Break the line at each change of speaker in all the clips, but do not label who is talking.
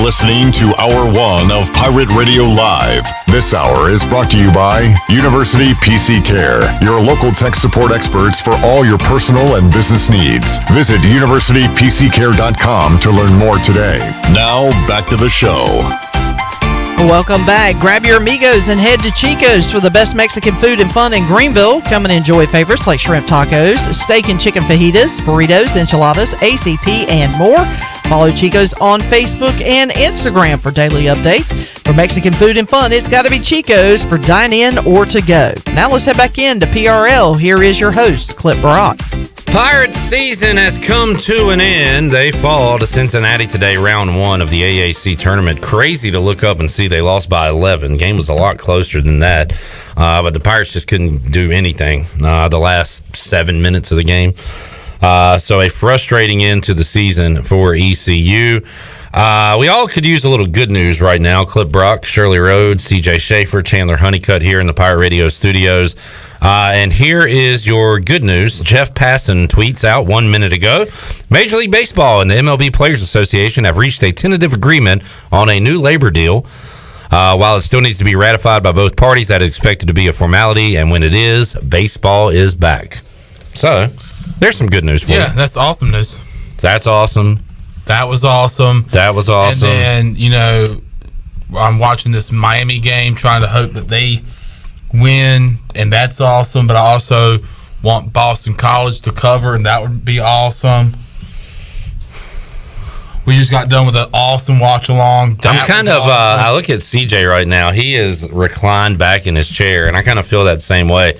listening to Hour 1 of Pirate Radio Live. This hour is brought to you by University PC Care, your local tech support experts for all your personal and business needs. Visit universitypccare.com to learn more today. Now, back to the show.
Welcome back. Grab your amigos and head to Chico's for the best Mexican food and fun in Greenville. Come and enjoy favorites like shrimp tacos, steak and chicken fajitas, burritos, enchiladas, ACP, and more. Follow Chico's on Facebook and Instagram for daily updates. For Mexican food and fun, it's got to be Chico's for dine-in or to go. Now let's head back into PRL. Here is your host, Clip Brock.
Pirates season has come to an end. They fall to Cincinnati today, round 1 of the AAC tournament. Crazy to look up and see they lost by 11. Game was a lot closer than that, but the Pirates just couldn't do anything the last 7 minutes of the game. So a frustrating end to the season for ECU. We all could use a little good news right now. Clip Brock, Shirley Rhodes, CJ Schaefer, Chandler Honeycutt here in the Pirate Radio studios. And here is your good news. Jeff Passan tweets out 1 minute ago, Major League Baseball and the MLB Players Association have reached a tentative agreement on a new labor deal. While it still needs to be ratified by both parties, that is expected to be a formality. And when it is, baseball is back. So there's some good news for you.
Yeah, that's awesome news.
That's awesome.
That was awesome.
That was awesome.
And then, I'm watching this Miami game, trying to hope that they win, and that's awesome. But I also want Boston College to cover, and that would be awesome. We just got done with an awesome watch along.
I'm kind of, I look at CJ right now. He is reclined back in his chair, and I kind of feel that same way.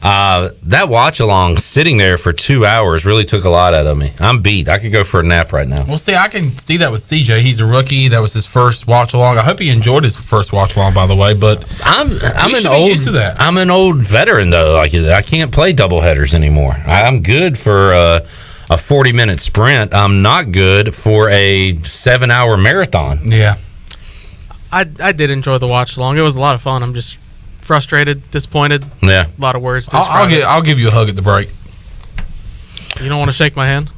That watch along sitting there for 2 hours really took a lot out of me. I'm beat. I could go for a nap right now.
Well, see, I can see that with CJ. He's a rookie. That was his first watch along. I hope he enjoyed his first watch along, by the way. But I'm used to that.
I'm an old veteran though. Like, I can't play double headers anymore. I'm good for a 40-minute sprint. I'm not good for a 7-hour marathon.
Yeah,
I did enjoy the watch along. It was a lot of fun. I'm just frustrated, disappointed.
Yeah,
a lot of words.
I'll give you a hug at the break.
You don't want to shake my hand?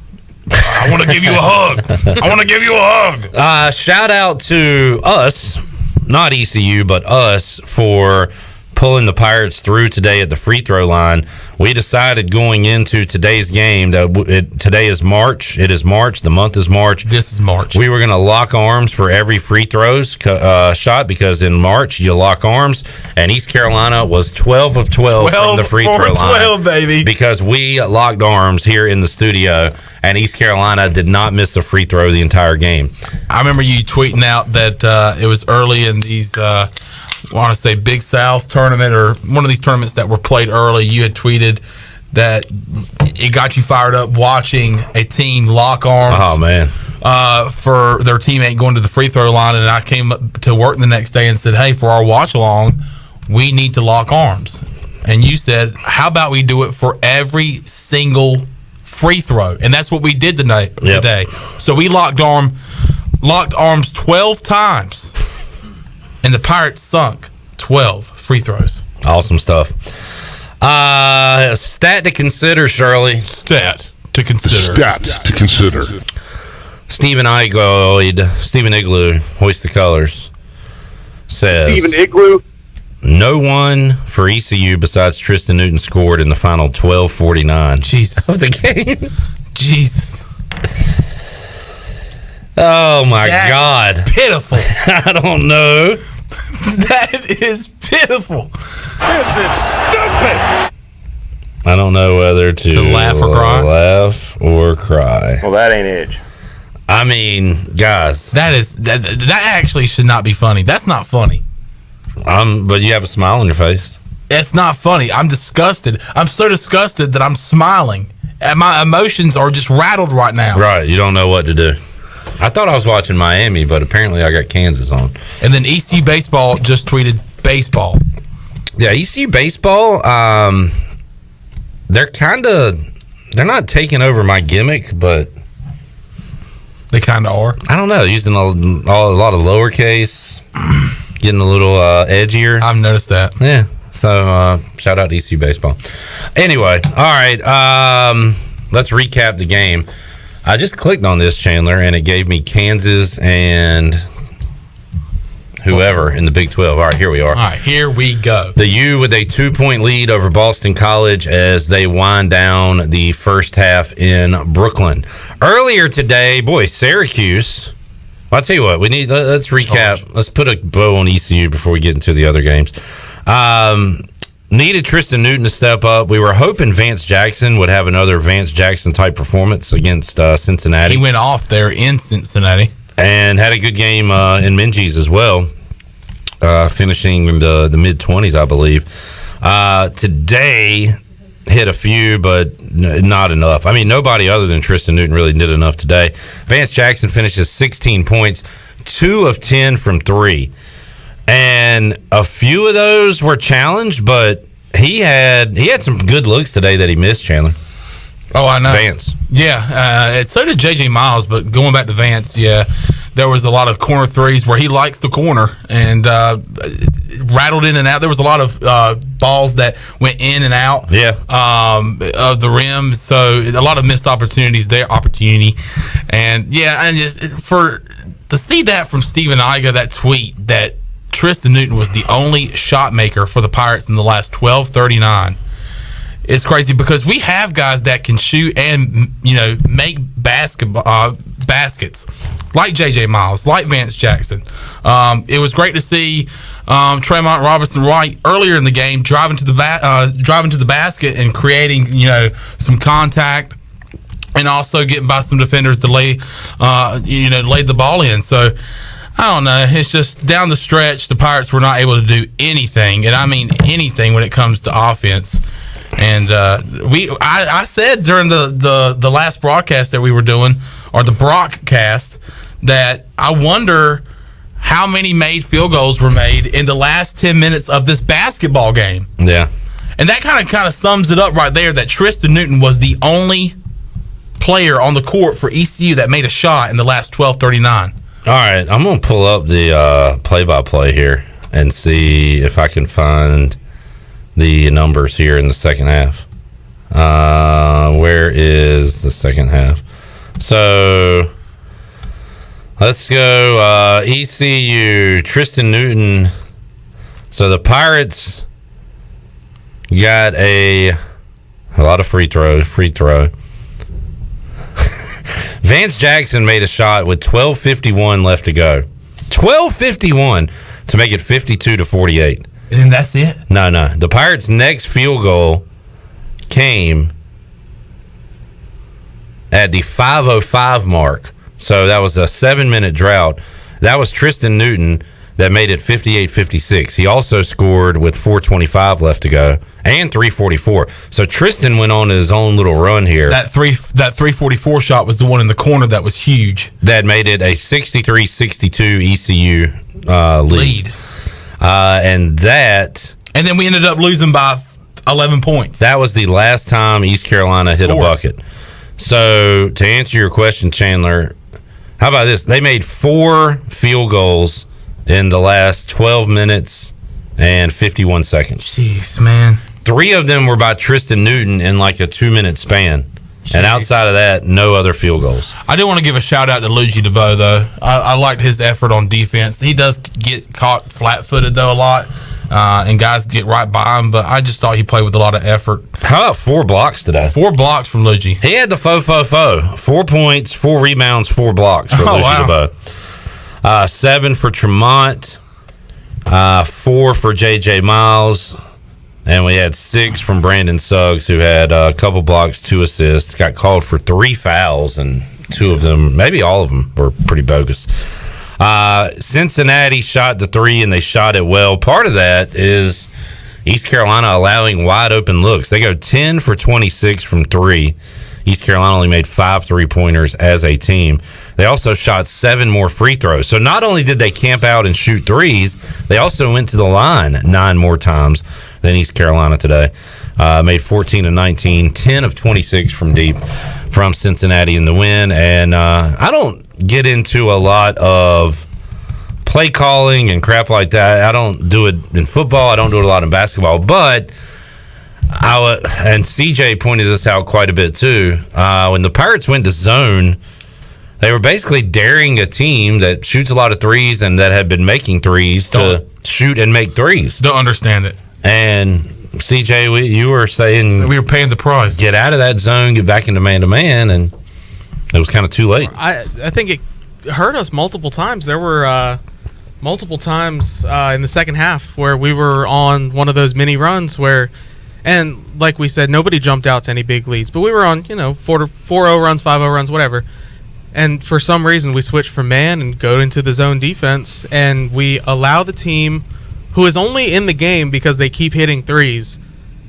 I want to give you a hug. I want to give you a hug.
Shout out to us, not ECU, but us, for pulling the Pirates through today at the free throw line. We decided going into today's game that today is March. It is March. The month is March.
This is March.
We were going to lock arms for every free throws shot, because in March you lock arms, and East Carolina was 12 of 12 from the free throw line.
12, baby.
Because we locked arms here in the studio, and East Carolina did not miss a free throw the entire game.
I remember you tweeting out that it was early in these I want to say Big South tournament, or one of these tournaments that were played early. You had tweeted that it got you fired up watching a team lock arms.
Oh, man.
For their teammate going to the free throw line, and I came up to work the next day and said, hey, for our watch along, we need to lock arms. And you said, how about we do it for every single free throw? And that's what we did today.
Yep.
So we locked arms 12 times. And the Pirates sunk 12 free throws.
Awesome stuff. Stat to consider, Shirley.
Stat to consider.
Stephen Igloo, hoist the colors, says
Stephen Igloo.
No one for ECU besides Tristan Newton scored in the final 12:49
Jesus
of the game.
Jesus.
Oh my God.
Pitiful.
I don't know.
That is pitiful.
This is stupid.
I don't know whether to
laugh or cry.
Well, that ain't edge.
I mean, guys,
that actually should not be funny. That's not funny.
But you have a smile on your face.
It's not funny. I'm disgusted. I'm so disgusted that I'm smiling. And my emotions are just rattled right now.
Right, you don't know what to do. I thought I was watching Miami, but apparently I got Kansas on.
And then ECU Baseball just tweeted baseball.
Yeah, ECU Baseball, they're not taking over my gimmick, but
they kind of are.
I don't know, using a lot of lowercase, getting a little edgier.
I've noticed that.
Yeah, so shout out to ECU Baseball. Anyway, all right, let's recap the game. I just clicked on this, Chandler, and it gave me Kansas and whoever in the Big 12. All right, here we are.
All right, here we go.
The U with a 2-point lead over Boston College as they wind down the first half in Brooklyn. Earlier today, boy, Syracuse. I'll tell you what, let's recap. Let's put a bow on ECU before we get into the other games. Needed Tristan Newton to step up. We were hoping Vance Jackson would have another Vance Jackson type performance against Cincinnati.
He went off there in Cincinnati.
And had a good game in Minges as well, finishing in the mid-20s, I believe. Today, hit a few, but not enough. I mean, nobody other than Tristan Newton really did enough today. Vance Jackson finishes 16 points, 2 of 10 from 3. And a few of those were challenged, but he had some good looks today that he missed, Chandler.
Oh, I know.
Vance.
Yeah, so did J.J. Miles, but going back to Vance, yeah, there was a lot of corner threes where he likes the corner and rattled in and out. There was a lot of balls that went in and out of the rim, so a lot of missed opportunities there. And, yeah, and just to see that from Stephen Iga, that tweet that Tristan Newton was the only shot maker for the Pirates in the last 12:39. It's crazy because we have guys that can shoot and, make baskets like J.J. Miles, like Vance Jackson. It was great to see Tremont Robinson-Wright earlier in the game driving to the basket and creating, some contact and also getting by some defenders to lay the ball in. So, I don't know. It's just down the stretch, the Pirates were not able to do anything, and I mean anything when it comes to offense. And I said during the last broadcast that we were doing, or the broadcast, that I wonder how many made field goals were made in the last 10 minutes of this basketball game.
Yeah.
And that kind of sums it up right there, that Tristan Newton was the only player on the court for ECU that made a shot in the last 12:39.
All right, I'm going to pull up the play-by-play here and see if I can find the numbers here in the second half. Where is the second half? So, let's go ECU, Tristan Newton. So, the Pirates got a lot of free throw. Vance Jackson made a shot with 12:51 left to go. 12:51 to make it 52-48.
And then that's it?
No. The Pirates' next field goal came at the 5:05 mark. So that was a 7-minute drought. That was Tristan Newton that made it 58-56. He also scored with 4:25 left to go and 3:44. So Tristan went on his own little run here.
That 3:44 shot was the one in the corner that was huge.
That made it a 63-62 ECU lead. And
then we ended up losing by 11 points.
That was the last time East Carolina hit a bucket. So to answer your question, Chandler, how about this? They made 4 field goals in the last 12 minutes and 51 seconds.
Jeez, man.
3 of them were by Tristan Newton in like a 2-minute span. Jeez. And outside of that, no other field goals.
I do want to give a shout-out to Luigi DeBow, though. I liked his effort on defense. He does get caught flat-footed, though, a lot, and guys get right by him, but I just thought he played with a lot of effort.
How about 4 blocks today?
4 blocks from Luigi.
He had the faux. 4 points, 4 rebounds, 4 blocks for Luigi DeBow. 7 for Tremont, 4 for J.J. Miles, and we had 6 from Brandon Suggs, who had a couple blocks, 2 assists, got called for 3 fouls, and 2 of them, maybe all of them, were pretty bogus. Cincinnati shot the 3, and they shot it well. Part of that is East Carolina allowing wide open looks. They go 10 for 26 from 3. East Carolina only made 5 3-pointers as a team. They also shot 7 more free throws. So not only did they camp out and shoot threes, they also went to the line 9 more times than East Carolina today. Made 14 of 19, 10 of 26 from deep from Cincinnati in the win. And I don't get into a lot of play calling and crap like that. I don't do it in football. I don't do it a lot in basketball. But and CJ pointed this out quite a bit too. When the Pirates went to zone They were basically daring a team that shoots a lot of threes and that had been making threes to shoot and make threes.
Don't understand it.
And CJ, you were saying
we were paying the price.
Get out of that zone, get back into man-to-man, and it was kind of too late.
I think it hurt us multiple times. There were multiple times in the second half where we were on one of those mini runs where, and like we said, nobody jumped out to any big leads, but we were on 4-0 runs, 5-0 runs, whatever. And for some reason, we switch from man and go into the zone defense, and we allow the team who is only in the game because they keep hitting threes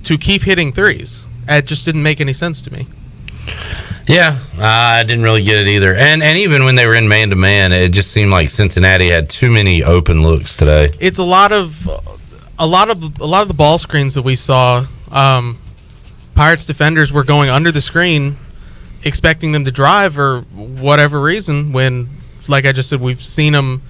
to keep hitting threes. It just didn't make any sense to me.
Yeah, I didn't really get it either. And even when they were in man-to-man, it just seemed like Cincinnati had too many open looks today.
It's a lot of the ball screens that we saw. Pirates defenders were going under the screen, expecting them to drive for whatever reason, when, like I just said, we've seen them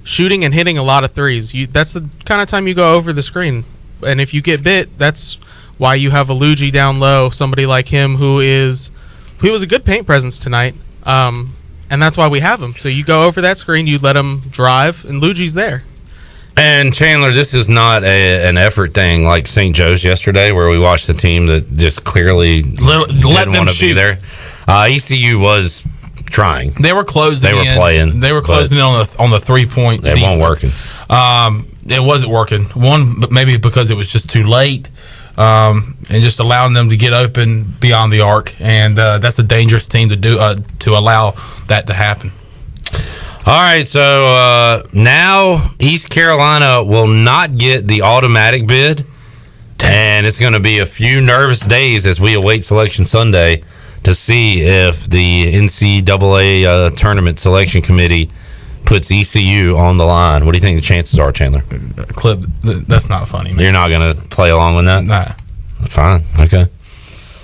shooting and hitting a lot of threes. That's the kind of time you go over the screen. And if you get bit, that's why you have a Luigi down low, somebody like him who was a good paint presence tonight. And that's why we have him. So you go over that screen, you let him drive, and Luigi's there.
And Chandler, this is not an effort thing like St. Joe's yesterday, where we watched a team that just clearly didn't want to be there. ECU was trying.
They were closing.
They were playing.
They were closing in on the 3-point.
It wasn't working.
It wasn't working. One, maybe because it was just too late, and just allowing them to get open beyond the arc, and that's a dangerous team to do to allow that to happen.
All right, so now East Carolina will not get the automatic bid, and it's going to be a few nervous days as we await Selection Sunday to see if the NCAA Tournament Selection Committee puts ECU on the line. What do you think the chances are, Chandler?
Clip, that's not funny, man.
You're not going to play along with that?
Nah.
Fine, okay.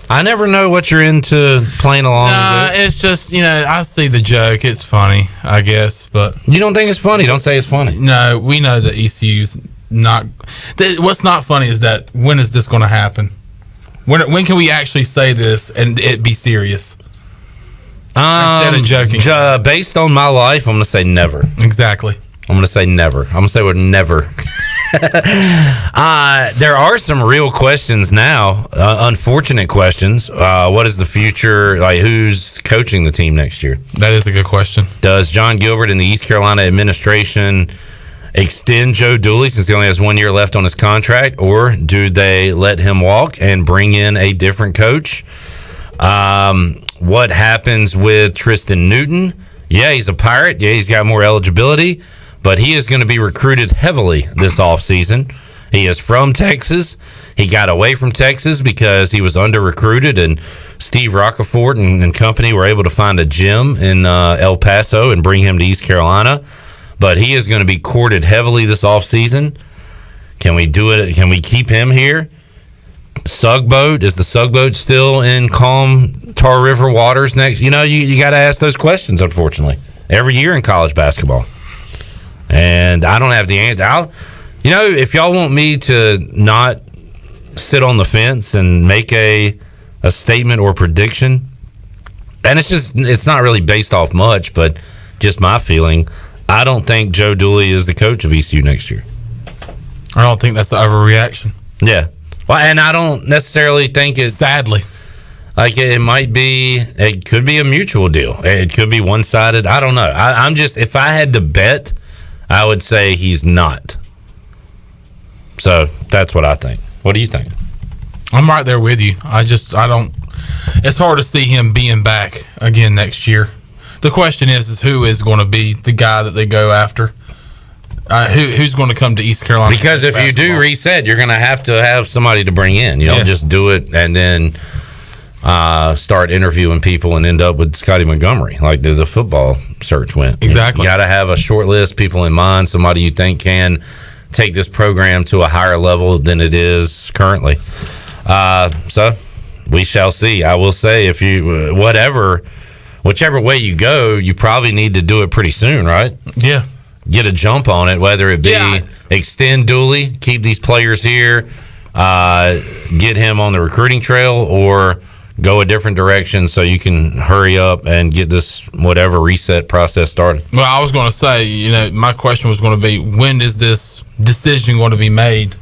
I never know what you're into playing along with.
It's just, I see the joke. It's funny, I guess, but...
You don't think it's funny? Don't say it's funny.
No, we know that ECU's not... What's not funny is that when is this going to happen? When can we actually say this and it be serious? Instead of joking.
Based on my life, I'm going to say never.
Exactly.
I'm going to say never. I'm going to say we're never. There are some real questions now, unfortunate questions. What is the future? Like, who's coaching the team next year?
That is a good question.
Does John Gilbert and the East Carolina administration extend Joe Dooley since he only has 1 year left on his contract, or do they let him walk and bring in a different coach? What happens with Tristan Newton? Yeah, he's a Pirate. Yeah, he's got more eligibility, but he is going to be recruited heavily this offseason. He is from Texas. He got away from Texas because he was under-recruited, and Steve Rockefort and company were able to find a gym in El Paso and bring him to East Carolina. But he is going to be courted heavily this offseason. Can we do it? Can we keep him here? Sugboat, is the Sugboat still in calm Tar River waters next? You got to ask those questions, unfortunately, every year in college basketball. And I don't have the answer. If y'all want me to not sit on the fence and make a statement or prediction, and it's not really based off much, but just my feeling, I don't think Joe Dooley is the coach of ECU next year.
I don't think that's the overreaction.
Yeah. Well, and I don't necessarily think it's...
Sadly.
Like, it could be a mutual deal. It could be one-sided. I don't know. I'm just, if I had to bet, I would say he's not. So that's what I think. What do you think?
I'm right there with you. I don't... It's hard to see him being back again next year. The question is who is going to be the guy that they go after? Who's going to come to East Carolina?
Because if you do reset, you're going to have somebody to bring in. You don't just do it and then start interviewing people and end up with Scotty Montgomery, like the football search went.
Exactly.
You got to have a short list, people in mind, somebody you think can take this program to a higher level than it is currently. So we shall see. I will say, if you whichever way you go, you probably need to do it pretty soon, right?
Yeah.
Get a jump on it, whether it be extend Dooley, keep these players here, get him on the recruiting trail, or go a different direction so you can hurry up and get this whatever reset process started?
Well, I was going to say, my question was going to be, when is this decision going to be made,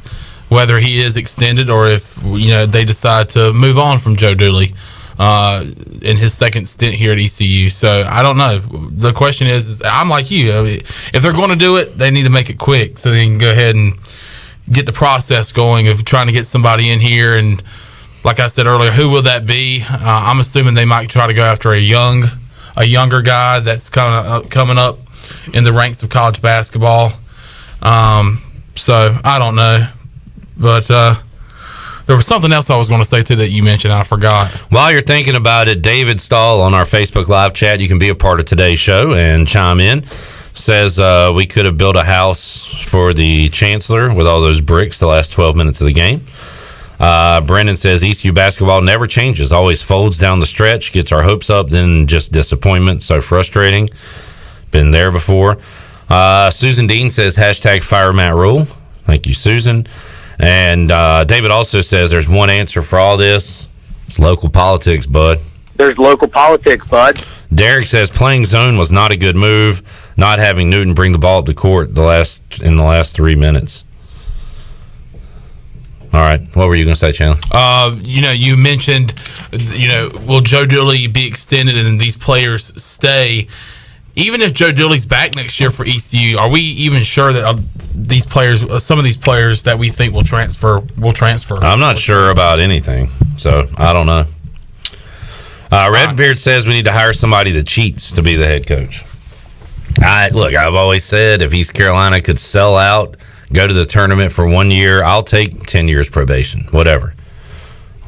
whether he is extended or if, they decide to move on from Joe Dooley in his second stint here at ECU. So I don't know. The question is I'm like you. If they're going to do it, they need to make it quick so they can go ahead and get the process going of trying to get somebody in here. And like I said earlier, who will that be? I'm assuming they might try to go after a younger guy that's kind of coming up in the ranks of college basketball. So I don't know, but there was something else I was going to say too that you mentioned. I forgot.
While you're thinking about it, David Stahl on our Facebook Live chat, you can be a part of today's show and chime in. Says we could have built a house for the Chancellor with all those bricks the last 12 minutes of the game. Brendan says ECU basketball never changes, always folds down the stretch, gets our hopes up, then just disappointment. So frustrating. Been there before. Susan Dean says hashtag fire Matt Rule. Thank you, Susan. And David also says there's one answer for all this. It's local politics, bud.
There's local politics, bud.
Derek says playing zone was not a good move. Not having Newton bring the ball up to court in the last 3 minutes. All right. What were you going to say, Chandler?
You mentioned, will Joe Dooley be extended and these players stay? Even if Joe Dooley's back next year for ECU, are we even sure that these players, some of these players that we think will transfer?
I'm not sure about anything, so I don't know. Redbeard says we need to hire somebody that cheats to be the head coach. I've always said if East Carolina could sell out, go to the tournament for 1 year, I'll take 10 years probation, whatever.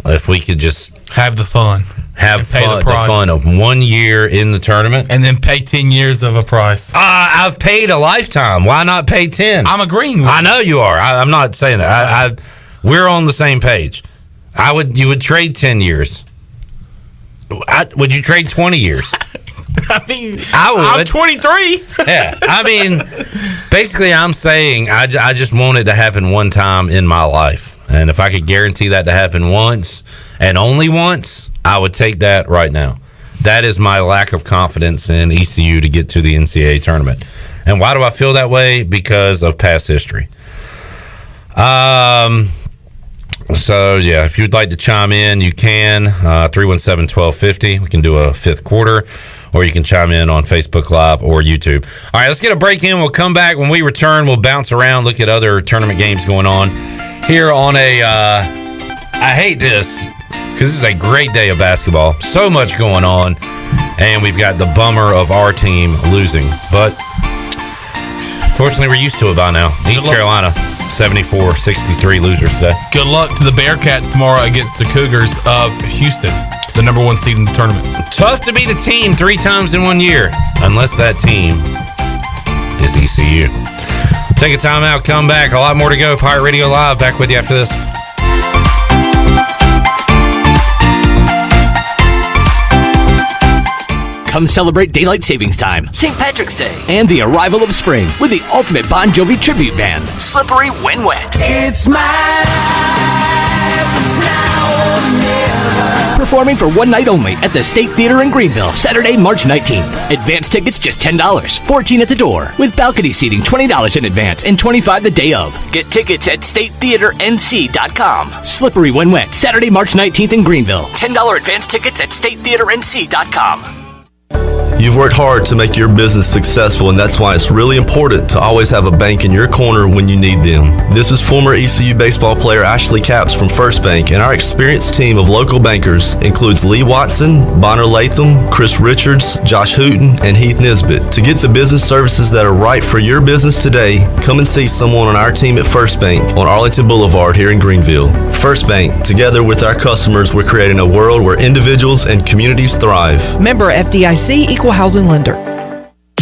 If we could just
have the fun.
The fun of 1 year in the tournament.
And then pay 10 years of a price.
I've paid a lifetime. Why not pay 10?
I'm agreeing with you.
I know you are. I'm not saying that. We're on the same page. You would trade 10 years. Would you trade 20 years? I would.
I'm 23.
Yeah. Basically, I'm saying I just want it to happen one time in my life. And if I could guarantee that to happen once and only once, I would take that right now. That is my lack of confidence in ECU to get to the NCAA tournament. And why do I feel that way? Because of past history. So, yeah, if you'd like to chime in, you can. 317-1250. We can do a fifth quarter. Or you can chime in on Facebook Live or YouTube. All right, let's get a break in. We'll come back. When we return, we'll bounce around, look at other tournament games going on. Here on I hate this, because this is a great day of basketball. So much going on. And we've got the bummer of our team losing. But fortunately, we're used to it by now. East Carolina, 74-63 losers today.
Good luck to the Bearcats tomorrow against the Cougars of Houston, the number one seed in the tournament.
Tough to beat a team 3 times in 1 year, unless that team is ECU. Take a time out, come back. A lot more to go. Pirate Radio Live, back with you after this.
Come celebrate Daylight Savings Time, St. Patrick's Day, and the arrival of spring with the ultimate Bon Jovi tribute band, Slippery When Wet. It's my life, it's now or never. Performing for one night only at the State Theater in Greenville, Saturday, March 19th. Advance tickets just $10, $14 at the door, with balcony seating $20 in advance and $25 the day of. Get tickets at statetheaternc.com. Slippery When Wet, Saturday, March 19th in Greenville. $10 advance tickets at statetheaternc.com.
You've worked hard to make your business successful, and that's why it's really important to always have a bank in your corner when you need them. This is former ECU baseball player Ashley Capps from First Bank, and our experienced team of local bankers includes Lee Watson, Bonner Latham, Chris Richards, Josh Hooten, and Heath Nisbet. To get the business services that are right for your business today, come and see someone on our team at First Bank on Arlington Boulevard here in Greenville. First Bank, together with our customers, we're creating a world where individuals and communities thrive.
Member FDIC, Equal Housing Lender.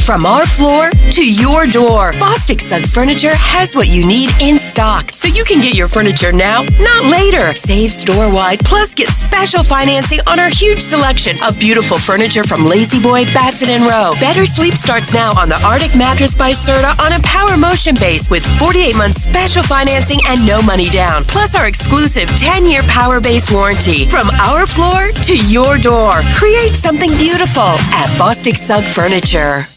From our floor to your door, Bostic Sugg Furniture has what you need in stock, so you can get your furniture now, not later. Save store-wide, plus get special financing on our huge selection of beautiful furniture from Lazy Boy, Bassett & Rowe. Better sleep starts now on the Arctic Mattress by Serta on a Power Motion base with 48-month special financing and no money down, plus our exclusive 10-year Power Base warranty. From our floor to your door, create something beautiful at Bostic Sugg Furniture.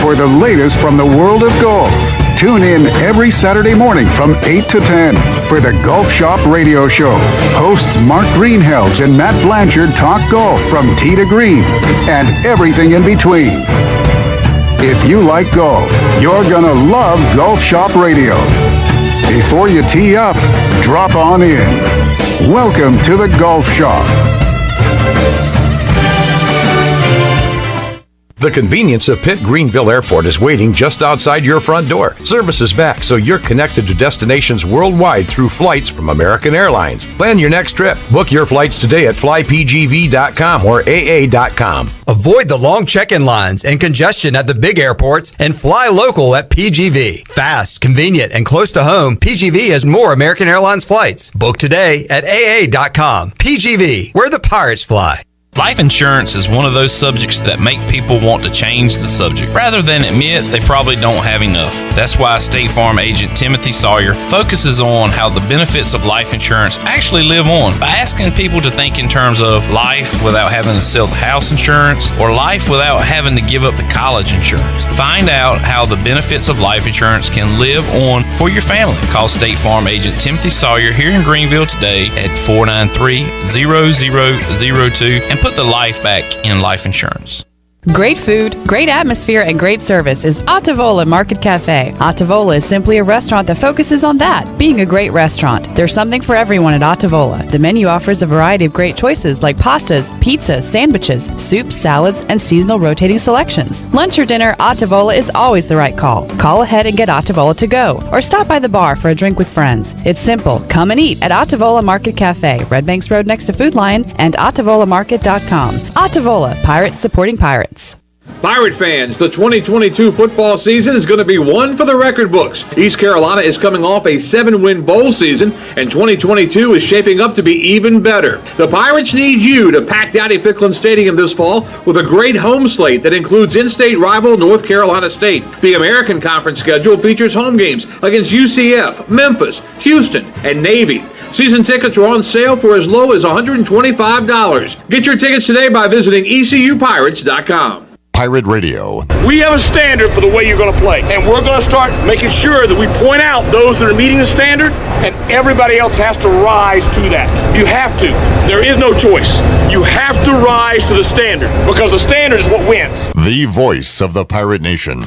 For the latest from the world of golf, tune in every Saturday morning from 8 to 10 for the Golf Shop Radio Show. Hosts Mark Greenhells and Matt Blanchard talk golf from tee to green and everything in between. If you like golf, you're gonna love Golf Shop Radio. Before you tee up, drop on in. Welcome to the Golf Shop.
The convenience of Pitt Greenville Airport is waiting just outside your front door. Service is back, so you're connected to destinations worldwide through flights from American Airlines. Plan your next trip. Book your flights today at flypgv.com or aa.com.
Avoid the long check-in lines and congestion at the big airports and fly local at PGV. Fast, convenient, and close to home, PGV has more American Airlines flights. Book today at aa.com. PGV, where the pirates fly.
Life insurance is one of those subjects that make people want to change the subject, rather than admit they probably don't have enough. That's why State Farm agent Timothy Sawyer focuses on how the benefits of life insurance actually live on by asking people to think in terms of life without having to sell the house insurance or life without having to give up the college insurance. Find out how the benefits of life insurance can live on for your family. Call State Farm agent Timothy Sawyer here in Greenville today at 493-0002 and put the life back in life insurance.
Great food, great atmosphere, and great service is Ottavola Market Cafe. Ottavola is simply a restaurant that focuses on that, being a great restaurant. There's something for everyone at Ottavola. The menu offers a variety of great choices like pastas, pizzas, sandwiches, soups, salads, and seasonal rotating selections. Lunch or dinner, Ottavola is always the right call. Call ahead and get Ottavola to go, or stop by the bar for a drink with friends. It's simple. Come and eat at Ottavola Market Cafe, Red Banks Road next to Food Lion, and OttavolaMarket.com. Ottavola, Pirates supporting Pirates.
Pirate fans, the 2022 football season is going to be one for the record books. East Carolina is coming off a 7-win bowl season, and 2022 is shaping up to be even better. The Pirates need you to pack Dowdy-Ficklin Stadium this fall with a great home slate that includes in-state rival North Carolina State. The American Conference schedule features home games against UCF, Memphis, Houston, and Navy. Season tickets are on sale for as low as $125. Get your tickets today by visiting ECUPirates.com.
Pirate Radio.
We have a standard for the way you're going to play, and we're going to start making sure that we point out those that are meeting the standard, and everybody else has to rise to that. You have to. There is no choice. You have to rise to the standard, because the standard is what wins.
The voice of the Pirate Nation.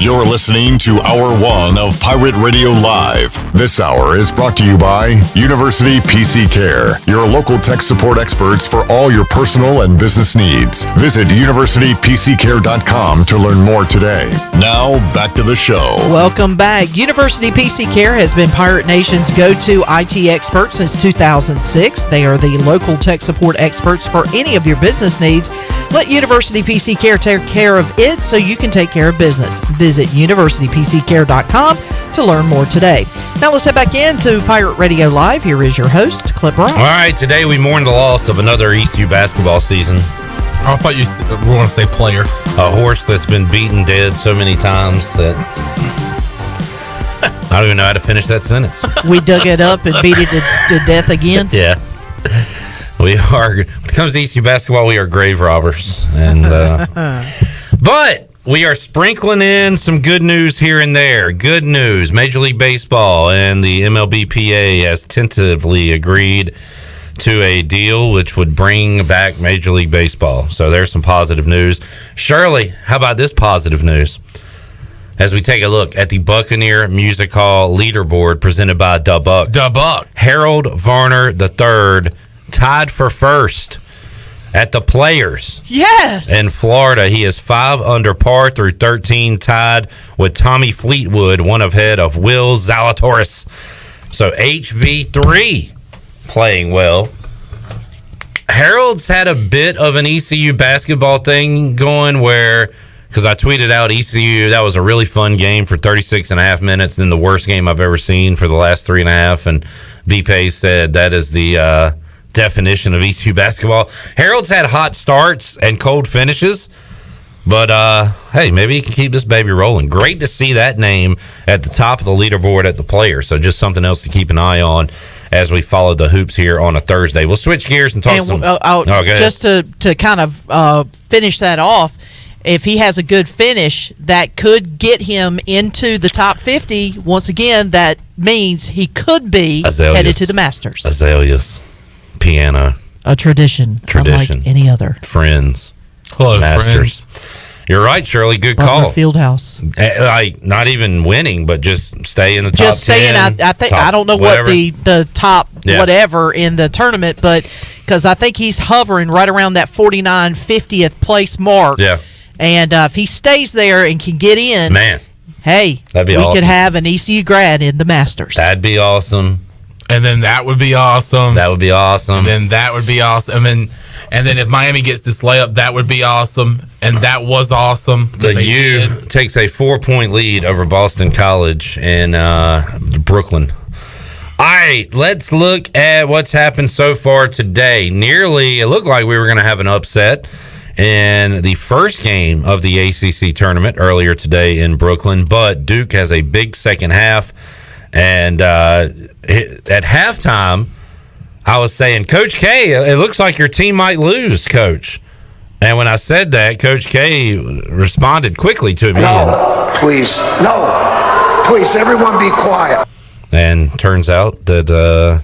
You're listening to Hour 1 of Pirate Radio Live. This hour is brought to you by University PC Care, your local tech support experts for all your personal and business needs. Visit universitypccare.com to learn more today. Now, back to the show.
Welcome back. University PC Care has been Pirate Nation's go-to IT expert since 2006. They are the local tech support experts for any of your business needs. Let University PC Care take care of it so you can take care of business. Visit universitypccare.com to learn more today. Now let's head back into Pirate Radio Live. Here is your host, Clip Rock.
All right, today we mourn the loss of another ECU basketball season.
I thought you were going to say player.
A horse that's been beaten dead so many times that I don't even know how to finish that sentence.
We dug it up and beat it to death again?
Yeah. We are, when it comes to ECU basketball, we are grave robbers. And but we are sprinkling in some good news here and there. Good news. Major League Baseball and the MLBPA has tentatively agreed to a deal which would bring back Major League Baseball. So there's some positive news. Shirley, how about this positive news? As we take a look at the Buccaneer Music Hall leaderboard presented by Da Buck.
Da Buck.
Harold Varner III tied for first at the Players.
Yes.
In Florida, he is 5 under par through 13, tied with Tommy Fleetwood, one ahead of Will Zalatoris. So HV3 playing well. Harold's had a bit of an ECU basketball thing going where, because I tweeted out ECU, that was a really fun game for 36 and a half minutes, then the worst game I've ever seen for the last 3.5. And B-Pace said that is the definition of ECU basketball. Harold's had hot starts and cold finishes, but hey, maybe he can keep this baby rolling. Great to see that name at the top of the leaderboard at the player. So just something else to keep an eye on as we follow the hoops here on a Thursday. We'll switch gears and talk
just to kind of finish that off. If he has a good finish, that could get him into the top 50. Once again, that means he could be headed to the Masters.
Azaleas, piano.
A tradition. Unlike any other.
Friends.
Hello,
Masters.
friends.
You're right, Shirley. Good
Butler
call.
Fieldhouse.
Like, not even winning, but just stay in the top 10.
Just staying. I think I don't know
whatever.
what the top whatever in the tournament, but because I think he's hovering right around that 49 50th place mark.
Yeah.
And if he stays there and can get in,
man,
hey,
that'd be
we
awesome.
could have an ECU grad in the Masters.
That'd be awesome.
And then that would be awesome.
That would be awesome.
And then that would be awesome. And then if Miami gets this layup, that would be awesome. And that was awesome.
The U takes a 4-point lead over Boston College in Brooklyn. All right, let's look at what's happened so far today. It looked like we were going to have an upset in the first game of the ACC tournament earlier today in Brooklyn, but Duke has a big second half. And at halftime, I was saying, Coach K, it looks like your team might lose, Coach. And when I said that, Coach K responded quickly to me.
No, please, everyone be quiet.
And turns out that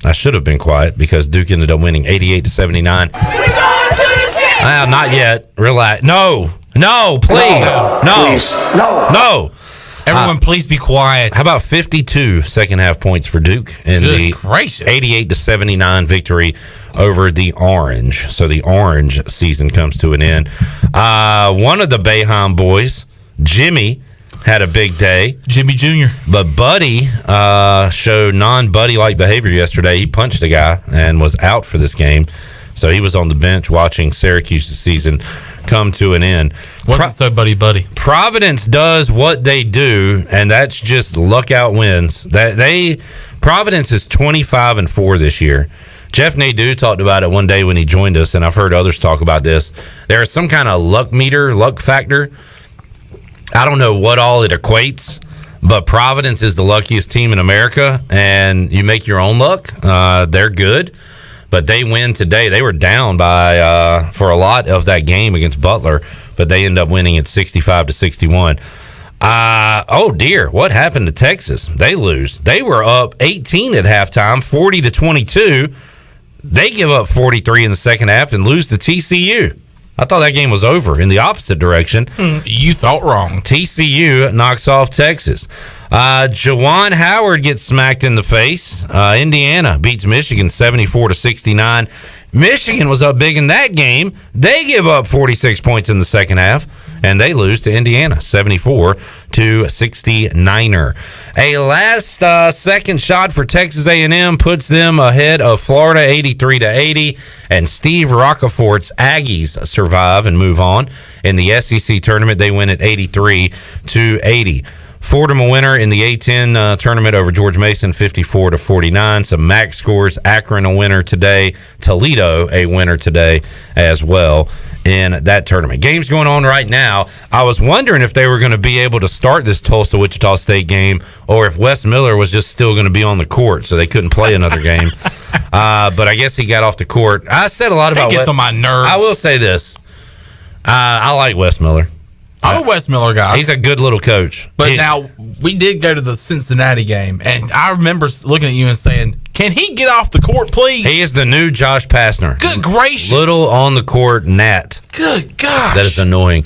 I should have been quiet because Duke ended up winning 88-79. Well, not yet. Relax. No, please. No.
Everyone, please be quiet.
How about 52 second half points for Duke in the 88-79 victory over the Orange? So the Orange season comes to an end. One of the Boeheim boys, Jimmy, had a big day.
Jimmy Jr.
But Buddy showed non-Buddy-like behavior yesterday. He punched a guy and was out for this game. So he was on the bench watching Syracuse's season come to an end.
Wasn't so buddy.
Providence does what they do, and that's just luck out wins. Providence is 25-4 this year. Jeff Nadeau talked about it one day when he joined us, and I've heard others talk about this. There is some kind of luck factor. I don't know what all it equates, but Providence is the luckiest team in America, and you make your own luck. They're good. But they win today. They were down by for a lot of that game against Butler, but they end up winning at 65-61. Oh dear, what happened to Texas? They lose. They were up 18 at halftime, 40-22. They give up 43 in the second half and lose to TCU. I thought that game was over in the opposite direction.
You thought wrong.
TCU knocks off Texas. Juwan Howard gets smacked in the face. Indiana beats Michigan 74-69. Michigan was up big in that game. They give up 46 points in the second half, and they lose to Indiana 74-69. A last second shot for Texas A&M puts them ahead of Florida 83-80, and Steve Rockefort's Aggies survive and move on. In the SEC tournament, they win at 83-80. Fordham a winner in the A-10 tournament over George Mason, 54-49. Some MAC scores. Akron a winner today. Toledo a winner today as well in that tournament. Games going on right now. I was wondering if they were going to be able to start this Tulsa-Wichita State game or if Wes Miller was just still going to be on the court so they couldn't play another game. But I guess he got off the court. I said a lot about
That gets on my nerves.
I will say this. I like Wes Miller.
I'm a Wes Miller guy.
He's a good little coach.
But now, we did go to the Cincinnati game, and I remember looking at you and saying, can he get off the court, please?
He is the new Josh Pastner.
Good gracious.
Little on the court gnat.
Good gosh.
That is annoying.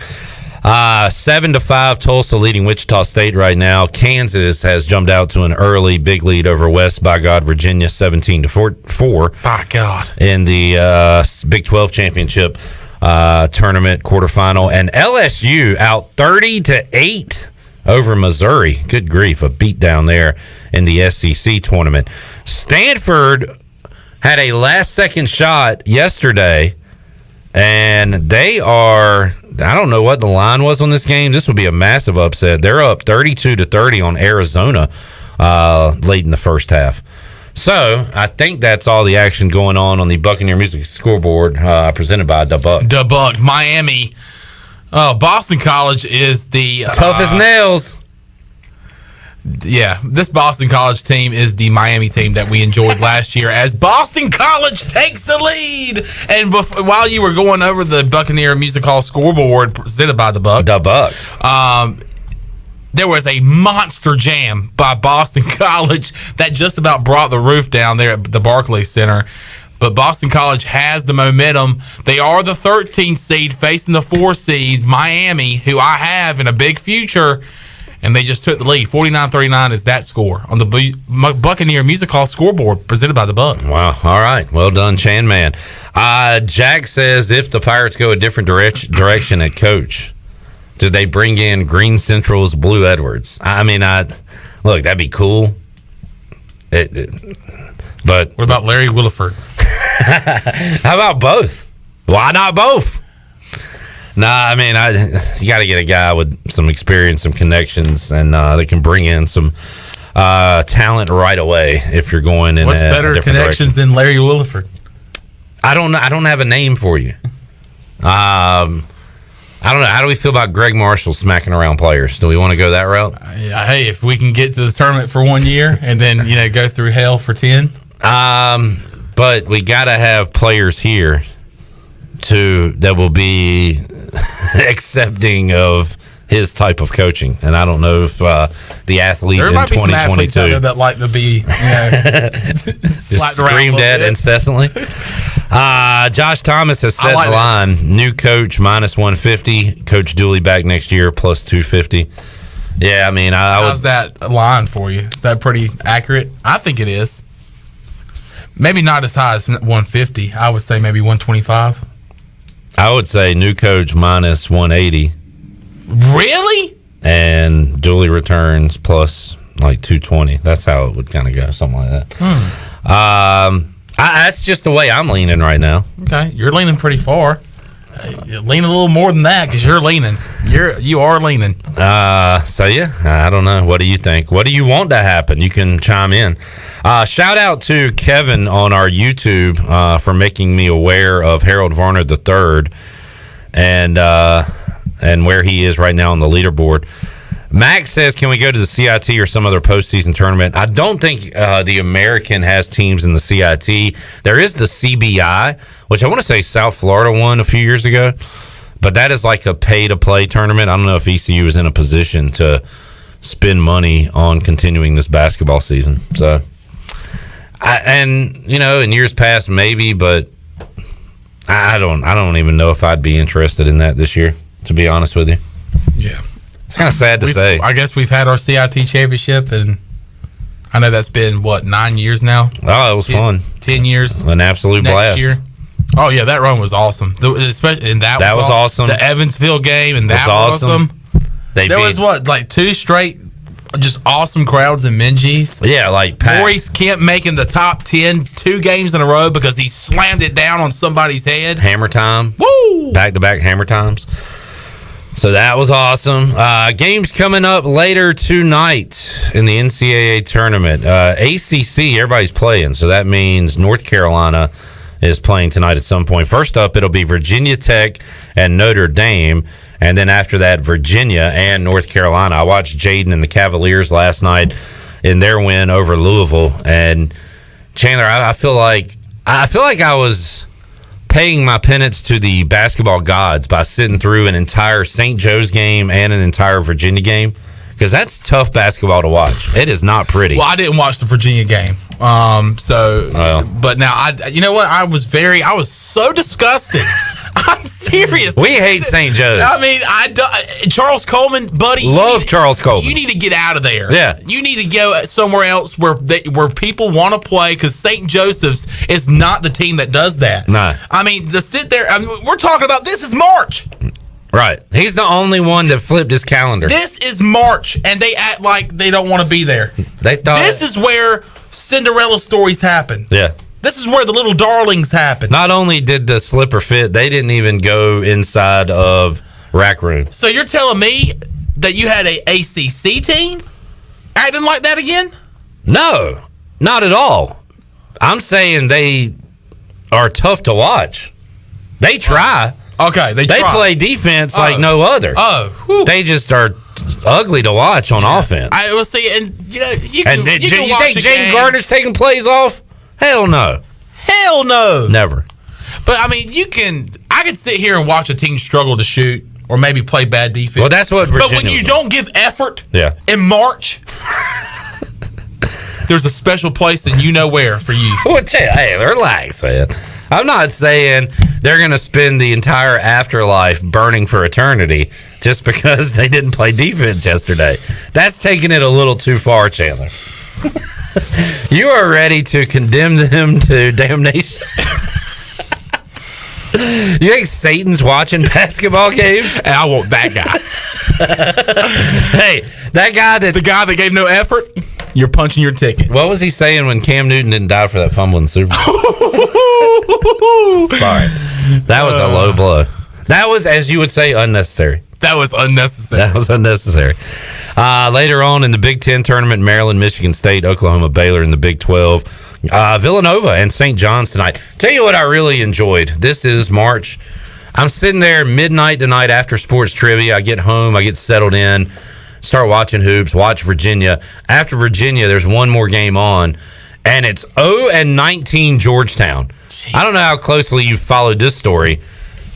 7-5 Tulsa leading Wichita State right now. Kansas has jumped out to an early big lead over West by God Virginia 17-4.
By God.
In the Big 12 championship tournament quarterfinal, and LSU out 30-8 over Missouri. Good grief, a beat down there in the SEC tournament. Stanford had a last-second shot yesterday, and they are, I don't know what the line was on this game. This would be a massive upset. They're up 32-30 on Arizona late in the first half. So I think that's all the action going on the Buccaneer Music scoreboard presented by DeBuck.
DeBuck, Miami. Boston College is the
tough as nails.
Yeah, this Boston College team is the Miami team that we enjoyed last year as Boston College takes the lead. And while you were going over the Buccaneer Music Hall scoreboard presented by DeBuck, there was a monster jam by Boston College that just about brought the roof down there at the Barclays Center. But Boston College has the momentum. They are the 13th seed facing the 4 seed, Miami, who I have in a big future. And they just took the lead. 49-39 is that score on the Buccaneer Music Hall scoreboard presented by the Buck.
Wow. All right. Well done, Chan Man. Jack says if the Pirates go a different direction at coach, do they bring in Green Central's Blue Edwards? I mean, look, that'd be cool. But
what about Larry Williford?
How about both? Why not both? Nah, I mean, you got to get a guy with some experience, some connections, and they can bring in some talent right away if you're going in.
What's better connections than Larry Williford?
I don't know. I don't have a name for you. I don't know. How do we feel about Greg Marshall smacking around players? Do we want to go that route?
Hey, if we can get to the tournament for 1 year and then go through hell for 10.
But we got to have players here that will be accepting of his type of coaching, and I don't know if the athlete
there
in
might
2022
be some athletes out there that like to be
just screamed at incessantly. Josh Thomas has set the line. New coach minus 150. Coach Dooley back next year plus 250. Yeah, I mean,
how's that line for you? Is that pretty accurate? I think it is. Maybe not as high as 150. I would say maybe 125.
I would say new coach minus 180.
Really?
And Dooley returns plus like 220. That's how it would kind of go, something like that. That's just the way I'm leaning right now.
Okay, you're leaning pretty far. Lean a little more than that because you're leaning. You are leaning.
So yeah, I don't know. What do you think? What do you want to happen? You can chime in. Shout out to Kevin on our YouTube for making me aware of Harold Varner III and where he is right now on the leaderboard. Max says, can we go to the CIT or some other postseason tournament? I don't think the American has teams in the CIT. There is the CBI, which I want to say South Florida won a few years ago, but that is like a pay-to-play tournament. I don't know if ECU is in a position to spend money on continuing this basketball season. So, in years past maybe, but I don't even know if I'd be interested in that this year, to be honest with you.
Yeah.
It's kind of sad to say.
I guess we've had our CIT championship, and I know that's been, 9 years now?
Oh, it was fun.
10 years.
An absolute blast.
Year. Oh, yeah, that run was awesome. That was
awesome.
The Evansville game, and that was awesome. There was, 2 straight just awesome crowds in Minges?
Yeah, like packed.
Maurice Kemp making the top 10 2 games in a row because he slammed it down on somebody's head.
Hammer time.
Woo!
Back-to-back hammer times. So that was awesome. Games coming up later tonight in the NCAA tournament. ACC, everybody's playing, so that means North Carolina is playing tonight at some point. First up, it'll be Virginia Tech and Notre Dame, and then after that, Virginia and North Carolina. I watched Jaden and the Cavaliers last night in their win over Louisville, and Chandler, I feel like I was paying my penance to the basketball gods by sitting through an entire St. Joe's game and an entire Virginia game, because that's tough basketball to watch. It is not pretty.
Well, I didn't watch the Virginia game. But now you know what? I was so disgusted. I'm serious.
We hate St. Joe's.
I mean, Charles Coleman, buddy.
Charles Coleman.
You need to get out of there.
Yeah.
You need to go somewhere else where people want to play, because St. Joseph's is not the team that does that.
No.
I mean, to sit there. We're talking about this is March.
Right. He's the only one that flipped his calendar.
This is March, and they act like they don't want to be there.
They thought
This is where Cinderella stories happen.
Yeah.
This is where the little darlings happen.
Not only did the slipper fit, they didn't even go inside of Rack Room.
So you're telling me that you had a ACC team acting like that again?
No, not at all. I'm saying they are tough to watch. They try.
Okay, they
try. Play defense like no other. They just are ugly to watch on offense.
I will see, and you
And
can
you
watch
think
a
James
game.
Gardner's taking plays off? Hell no.
Hell no.
Never.
But I mean, I could sit here and watch a team struggle to shoot or maybe play bad defense.
Well, that's what Virginia
But when you
was
don't give effort
Yeah.
in March, there's a special place and you know where for you.
Hey, relax, man. I'm not saying they're going to spend the entire afterlife burning for eternity just because they didn't play defense yesterday. That's taking it a little too far, Chandler. You are ready to condemn them to damnation. You think Satan's watching basketball games?
And I want that guy.
Hey, the guy that
gave no effort, you're punching your ticket.
What was he saying when Cam Newton didn't die for that fumble in the Super Bowl? Sorry. That was a low blow. That was, as you would say, unnecessary.
That was unnecessary.
That was unnecessary. Later on in the Big Ten tournament, Maryland, Michigan State, Oklahoma, Baylor in the Big 12. Villanova and St. John's tonight. Tell you what I really enjoyed. This is March. I'm sitting there midnight tonight after sports trivia. I get home, I get settled in, start watching hoops, watch Virginia. After Virginia, there's one more game on, and it's 0-19 Georgetown. I don't know how closely you followed this story.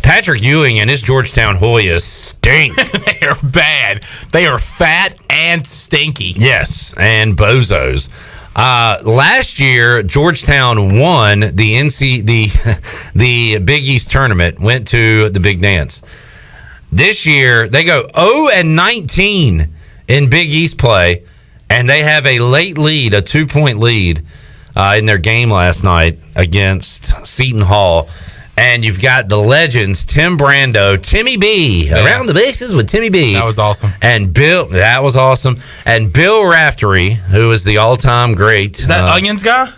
Patrick Ewing and his Georgetown Hoyas stink.
They are bad. They are fat and stinky.
Yes, and bozos. Last year, Georgetown won the Big East tournament, went to the Big Dance. This year, they go 0-19 in Big East play, and they have a late lead, a 2-point lead in their game last night against Seton Hall. And you've got the legends, Tim Brando, Timmy B, around the bases with Timmy B.
That was awesome.
And that was awesome. And Bill Raftery, who is the all-time great.
Is that Onions guy?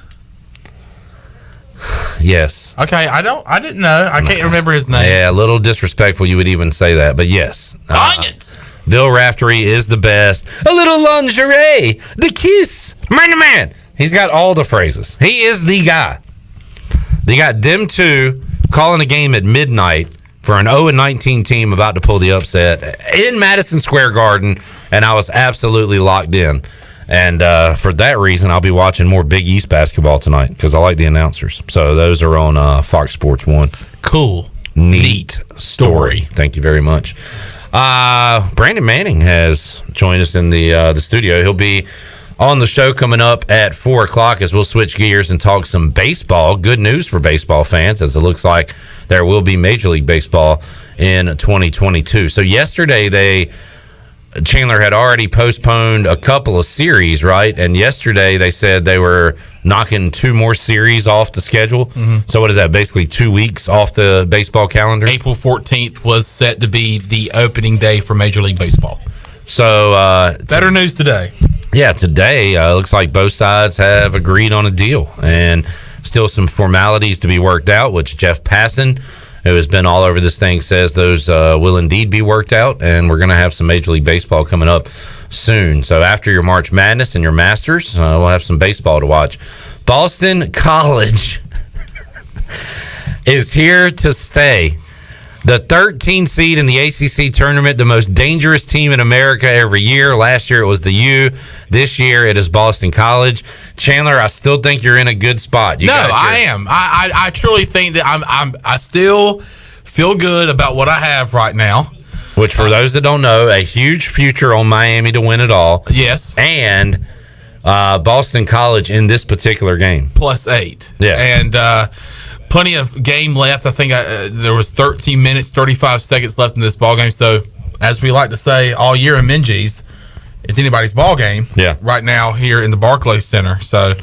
Yes.
Okay, I didn't know. I can't remember his name.
Yeah, a little disrespectful you would even say that, but yes.
Onions!
Bill Raftery is the best. A little lingerie, the kiss, man to man. He's got all the phrases. He is the guy. They got them two calling a game at midnight for an 0-19 team about to pull the upset in Madison Square Garden, and I was absolutely locked in. And for that reason, I'll be watching more Big East basketball tonight because I like the announcers. So those are on Fox Sports 1.
Cool.
Neat story. Thank you very much. Brandon Manning has joined us in the studio. He'll be on the show coming up at 4 o'clock as we'll switch gears and talk some baseball. Good news for baseball fans, as it looks like there will be Major League Baseball in 2022. So yesterday, Chandler had already postponed a couple of series, right? And yesterday they said they were knocking 2 more series off the schedule. Mm-hmm. So what is that, basically 2 weeks off the baseball calendar?
April 14th was set to be the opening day for Major League Baseball.
So
better news today.
Yeah, today looks like both sides have agreed on a deal, and still some formalities to be worked out, which Jeff Passan, who has been all over this thing, says those will indeed be worked out, and we're going to have some Major League Baseball coming up soon. So after your March Madness and your Masters, we'll have some baseball to watch. Boston College is here to stay. The 13th seed in the ACC tournament, the most dangerous team in America every year. Last year it was the U. This year it is Boston College. Chandler, I still think you're in a good spot.
I am. I truly think that I still feel good about what I have right now.
Which, for those that don't know, a huge future on Miami to win it all.
Yes.
And Boston College in this particular game.
+8.
Yeah.
And plenty of game left. I think there was 13 minutes, 35 seconds left in this ball game. So, as we like to say all year in Minji's, it's anybody's ball game.
Yeah.
Right now here in the Barclays Center. So,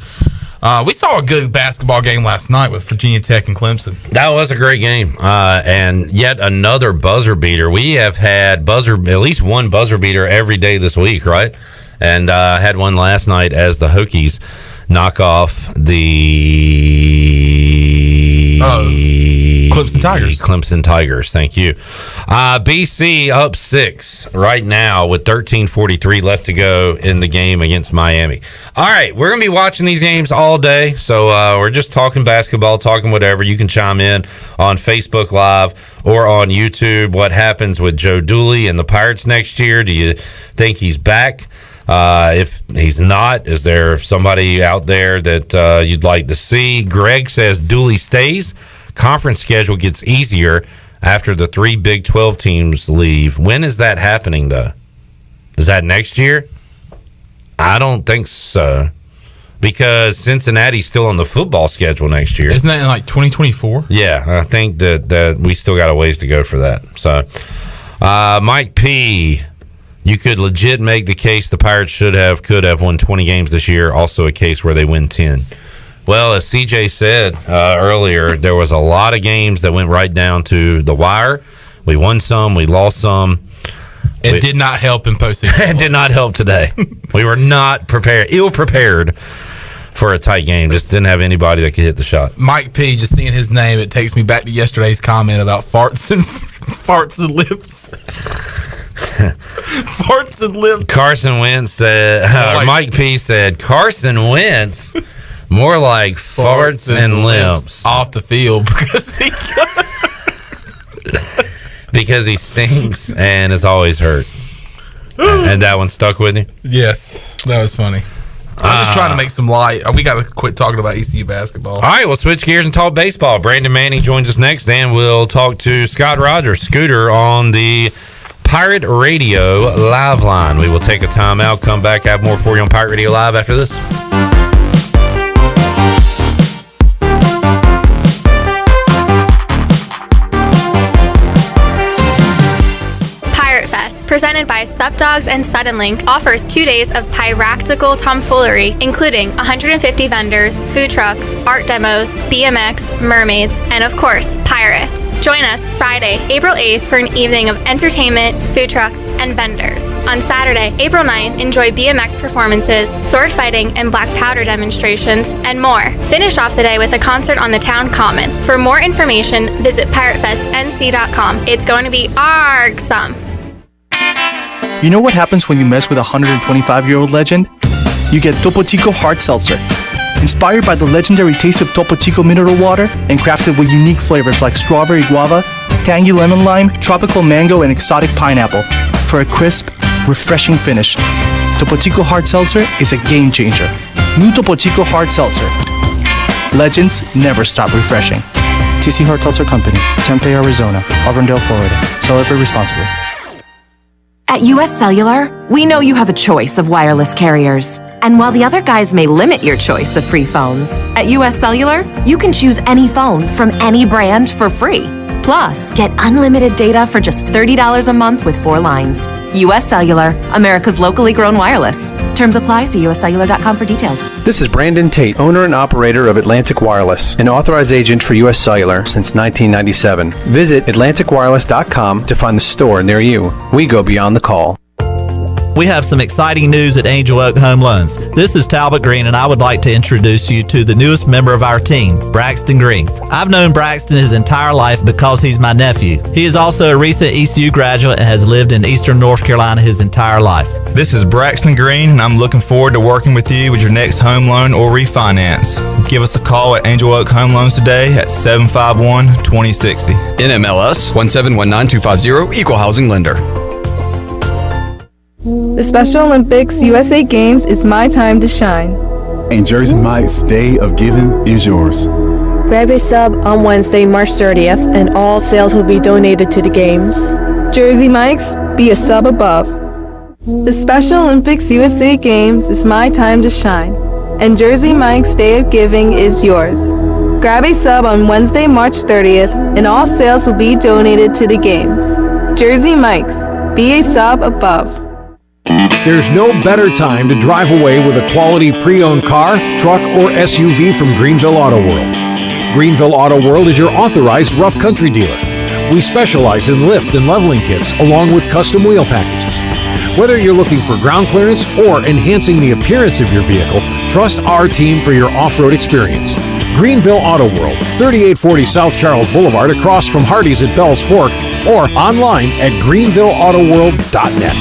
We saw a good basketball game last night with Virginia Tech and Clemson.
That was a great game, and yet another buzzer beater. We have had at least one buzzer beater every day this week, right? And had one last night as the Hokies knock off the
Clemson Tigers.
Clemson Tigers, thank you. BC up 6 right now with 13:43 left to go in the game against Miami. All right, we're going to be watching these games all day, so we're just talking basketball, talking whatever. You can chime in on Facebook Live or on YouTube. What happens with Joe Dooley and the Pirates next year? Do you think he's back? If he's not, is there somebody out there that you'd like to see? Greg says Dooley stays. Conference schedule gets easier after the 3 Big 12 teams leave. When is that happening, though? Is that next year? I don't think so, because Cincinnati's still on the football schedule next year.
Isn't that in like 2024?
Yeah, I think that we still got a ways to go for that. So, Mike P., you could legit make the case the Pirates could have won 20 games this year. Also a case where they win 10. Well, as CJ said earlier, there was a lot of games that went right down to the wire. We won some, we lost some.
It did not help in postseason.
It did not help today. We were not prepared, ill-prepared for a tight game. Just didn't have anybody that could hit the shot.
Mike P., just seeing his name, it takes me back to yesterday's comment about farts and lips. Farts and lips.
Carson Wentz said, Mike P. said, Carson Wentz, more like farts and lips.
Off the field
because he stinks and is always hurt. And that one stuck with you?
Yes, that was funny. I'm just trying to make some light. We got to quit talking about ECU basketball.
All right, we'll switch gears and talk baseball. Brandon Manning joins us next, and we'll talk to Scott Rogers, Scooter, on the Pirate Radio Live line. We will take a timeout, come back, have more for you on Pirate Radio Live after this.
Pirate Fest, presented by Sup Dogs and Suddenlink, offers 2 days of piractical tomfoolery, including 150 vendors, food trucks, art demos, BMX, mermaids, and of course, pirates. Join us Friday, April 8th for an evening of entertainment, food trucks, and vendors. On Saturday, April 9th, enjoy BMX performances, sword fighting, and black powder demonstrations, and more. Finish off the day with a concert on the town common. For more information, visit piratefestnc.com. It's going to be argsome.
You know what happens when you mess with a 125-year-old legend? You get Topo Chico Hard Seltzer. Inspired by the legendary taste of Topo Chico mineral water and crafted with unique flavors like strawberry guava, tangy lemon lime, tropical mango, and exotic pineapple for a crisp, refreshing finish. Topo Chico Hard Seltzer is a game changer. New Topo Chico Hard Seltzer. Legends never stop refreshing. TC Hard Seltzer Company, Tempe, Arizona, Auburndale, Florida. Celebrate responsibly.
At US Cellular, we know you have a choice of wireless carriers. And while the other guys may limit your choice of free phones, at US Cellular, you can choose any phone from any brand for free. Plus, get unlimited data for just $30 a month with 4 lines. US Cellular, America's locally grown wireless. Terms apply. See uscellular.com for details.
This is Brandon Tate, owner and operator of Atlantic Wireless, an authorized agent for US Cellular since 1997. Visit atlanticwireless.com to find the store near you. We go beyond the call.
We have some exciting news at Angel Oak Home Loans. This is Talbot Green, and I would like to introduce you to the newest member of our team, Braxton Green. I've known Braxton his entire life because he's my nephew. He is also a recent ECU graduate and has lived in Eastern North Carolina his entire life.
This is Braxton Green, and I'm looking forward to working with you with your next home loan or refinance. Give us a call at Angel Oak Home Loans today at 751-2060.
NMLS 1719250, Equal Housing Lender.
The Special Olympics USA Games is my time to shine.
And Jersey Mike's Day of Giving is yours.
Grab a sub on Wednesday, March 30th, and all sales will be donated to the Games. Jersey Mike's, be a sub above. The Special Olympics USA Games is my time to shine. And Jersey Mike's Day of Giving is yours. Grab a sub on Wednesday, March 30th, and all sales will be donated to the Games. Jersey Mike's, be a sub above.
There's no better time to drive away with a quality pre-owned car, truck, or SUV from Greenville Auto World. Greenville Auto World is your authorized rough country dealer. We specialize in lift and leveling kits along with custom wheel packages. Whether you're looking for ground clearance or enhancing the appearance of your vehicle, trust our team for your off-road experience. Greenville Auto World, 3840 South Charles Boulevard across from Hardee's at Bell's Fork, or online at greenvilleautoworld.net.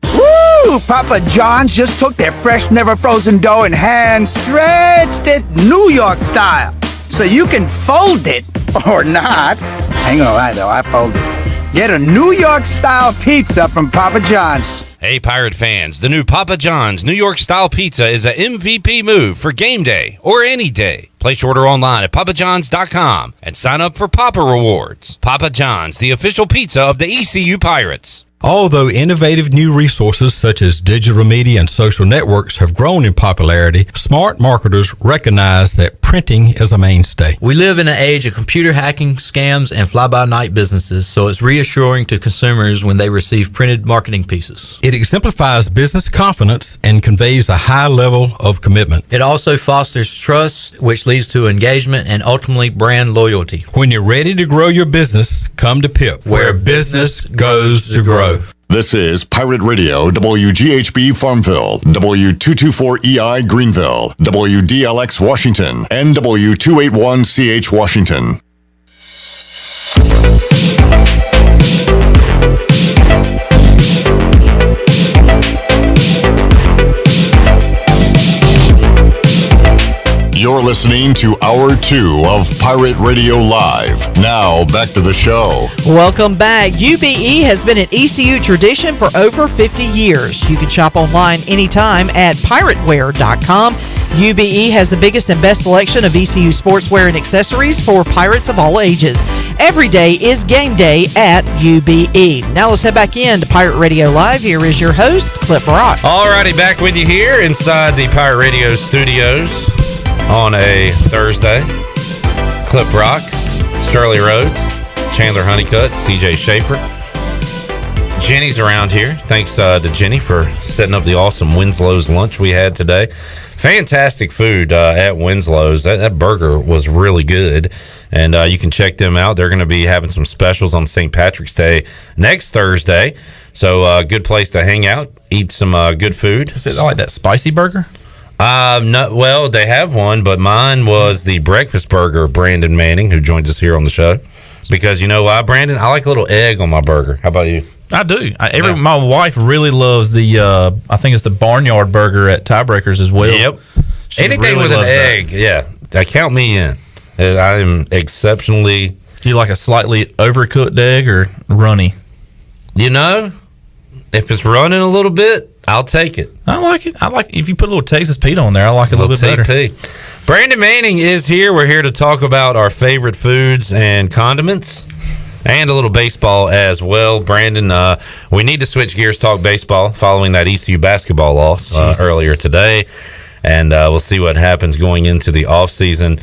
Woo! Papa John's just took their fresh, never frozen dough and hand stretched it New York style. So you can fold it or not. Hang on, I know, I fold it. Get a New York style pizza from Papa John's.
Hey, Pirate fans, the new Papa John's New York Style Pizza is a MVP move for game day or any day. Place your order online at papajohns.com and sign up for Papa Rewards. Papa John's, the official pizza of the ECU Pirates.
Although innovative new resources such as digital media and social networks have grown in popularity, smart marketers recognize that printing is a mainstay.
We live in an age of computer hacking, scams, and fly-by-night businesses, so it's reassuring to consumers when they receive printed marketing pieces.
It exemplifies business confidence and conveys a high level of commitment.
It also fosters trust, which leads to engagement and ultimately brand loyalty.
When you're ready to grow your business, come to PIP, where business goes to grow.
This is Pirate Radio, WGHB Farmville, W224EI Greenville, WDLX Washington, and W281CH Washington. You're listening to Hour 2 of Pirate Radio Live. Now, back to the show.
Welcome back. UBE has been an ECU tradition for over 50 years. You can shop online anytime at pirateware.com. UBE has the biggest and best selection of ECU sportswear and accessories for Pirates of all ages. Every day is game day at UBE. Now let's head back in to Pirate Radio Live. Here is your host, Clip Rock.
Alrighty, back with you here inside the Pirate Radio studios on a Thursday. Clip Rock, Shirley Rhodes, Chandler Honeycutt, CJ Schaefer. Jenny's around here. Thanks to Jenny for setting up the awesome Winslow's lunch we had today. Fantastic food at Winslow's. That burger was really good, and you can check them out. They're going to be having some specials on St. Patrick's Day next Thursday, so good place to hang out, eat some good food.
Is it like that spicy burger?
No, well, they have one, but mine was the breakfast burger, Brandon Manning, who joins us here on the show. Because you know why, Brandon? I like a little egg on my burger. How about you?
I do. My wife really loves the, I think it's the Barnyard burger at Tiebreakers as well.
Yep.
She
Anything
really
with an
loves
egg, yeah. Count me in. I am exceptionally...
Do you like a slightly overcooked egg or runny?
You know, if it's running a little bit, I'll take it.
I like it. If you put a little Texas Pete on there, I like it a little bit better.
TP. Brandon Manning is here. We're here to talk about our favorite foods and condiments and a little baseball as well. Brandon, we need to switch gears, talk baseball following that ECU basketball loss earlier today. And we'll see what happens going into the offseason.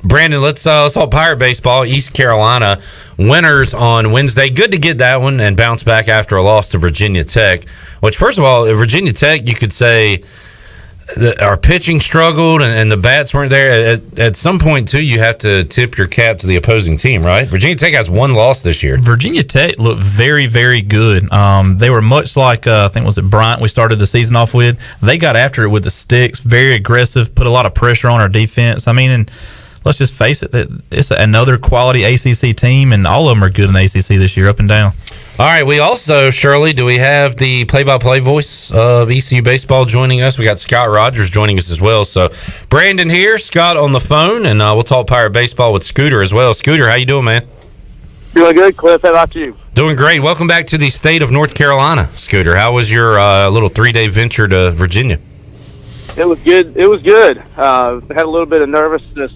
Brandon, let's talk Pirate baseball. East Carolina winners on Wednesday. Good to get that one and bounce back after a loss to Virginia Tech. Which, first of all, Virginia Tech, you could say that our pitching struggled and the bats weren't there. At some point, too, you have to tip your cap to the opposing team, right? Virginia Tech has one loss this year.
Virginia Tech looked very, very good. They were much like, I think, was it Bryant we started the season off with? They got after it with the sticks, very aggressive, put a lot of pressure on our defense. I mean, and let's just face it, that it's another quality ACC team, and all of them are good in the ACC this year, up and down.
All right, we also, Shirley, do we have the play-by-play voice of ECU baseball joining us? We got Scott Rogers joining us as well. So, Brandon here, Scott on the phone, and we'll talk Pirate baseball with Scooter as well. Scooter, how you doing, man?
Doing good, Cliff. How about you?
Doing great. Welcome back to the state of North Carolina, Scooter. How was your little 3-day venture to Virginia?
It was good. It was good. Had a little bit of nervousness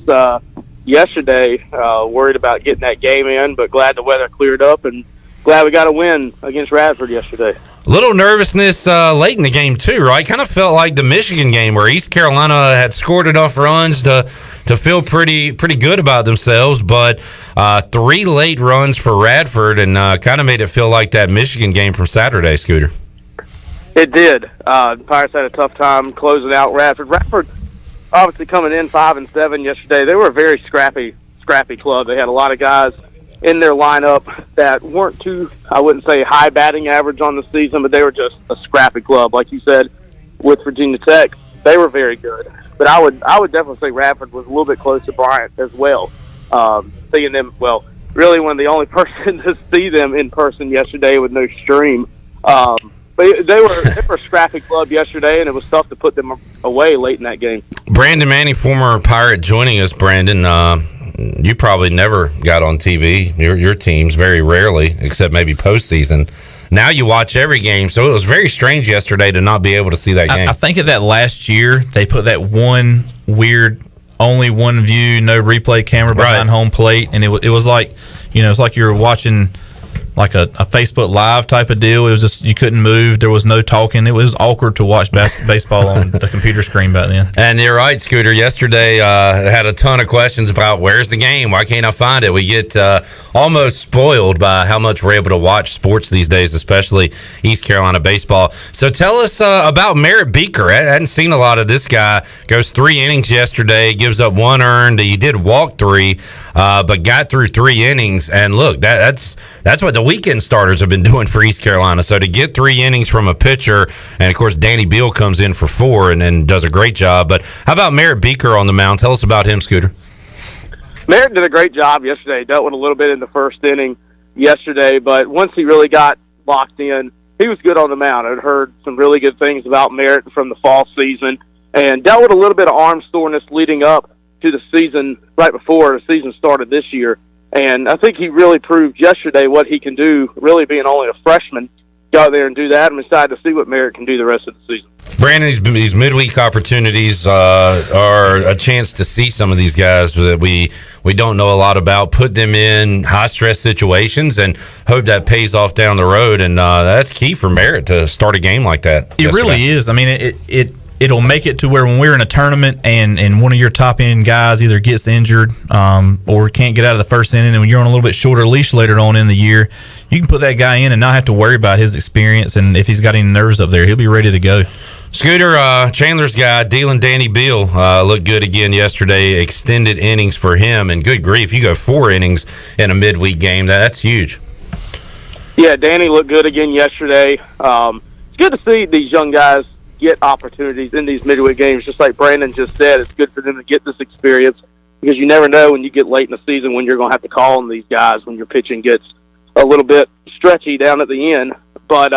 yesterday, worried about getting that game in, but glad the weather cleared up and glad we got a win against Radford yesterday.
Little nervousness late in the game, too, right? Kind of felt like the Michigan game where East Carolina had scored enough runs to feel pretty good about themselves, but 3 late runs for Radford and kind of made it feel like that Michigan game from Saturday, Scooter.
It did. Pirates had a tough time closing out Radford. Radford, obviously coming in 5-7 yesterday. They were a very scrappy club. They had a lot of guys in their lineup that weren't too, I wouldn't say high batting average on the season, but they were just a scrappy club. Like you said, with Virginia Tech, they were very good. But I would definitely say Radford was a little bit close to Bryant as well. Seeing them, well, really one of the only person to see them in person yesterday with no stream. But they were a scrappy club yesterday, and it was tough to put them away late in that game.
Brandon Manning, former Pirate, joining us. Brandon, you probably never got on TV, your teams, very rarely, except maybe postseason. Now you watch every game, so it was very strange yesterday to not be able to see that game.
I think of that last year, they put that one weird, only one view, no replay camera behind home plate, and it was like, it's like you were watching like a Facebook Live type of deal. It was just, you couldn't move. There was no talking. It was awkward to watch baseball on the computer screen back then.
And you're right, Scooter. Yesterday, had a ton of questions about where's the game? Why can't I find it? We get almost spoiled by how much we're able to watch sports these days, especially East Carolina baseball. So tell us about Merritt Beaker. I hadn't seen a lot of this guy. Goes 3 innings yesterday, gives up 1 earned. He did walk 3, but got through 3 innings. And look, that's what the weekend starters have been doing for East Carolina. So to get 3 innings from a pitcher, and of course Danny Beal comes in for 4 and does a great job. But how about Merritt Beaker on the mound? Tell us about him, Scooter.
Merritt did a great job yesterday. Dealt with a little bit in the first inning yesterday, but once he really got locked in, he was good on the mound. I'd heard some really good things about Merritt from the fall season, and dealt with a little bit of arm soreness leading up to the season, right before the season started this year. And I think he really proved yesterday what he can do, really being only a freshman. Go out there and do that. I'm excited to see what Merritt can do the rest of the season.
Brandon, these midweek opportunities are a chance to see some of these guys that we don't know a lot about, put them in high-stress situations, and hope that pays off down the road. And that's key for Merritt to start a game like that.
It really is. I mean, it'll make it to where when we're in a tournament and one of your top-end guys either gets injured or can't get out of the first inning, and when you're on a little bit shorter leash later on in the year, you can put that guy in and not have to worry about his experience, and if he's got any nerves up there, he'll be ready to go.
Scooter, Chandler's guy, Danny Beal, looked good again yesterday. Extended innings for him, and good grief, you go 4 innings in a midweek game. That's huge.
Yeah, Danny looked good again yesterday. It's good to see these young guys get opportunities in these midweek games. Just like Brandon just said, it's good for them to get this experience, because you never know when you get late in the season when you're going to have to call on these guys when your pitching gets a little bit stretchy down at the end. But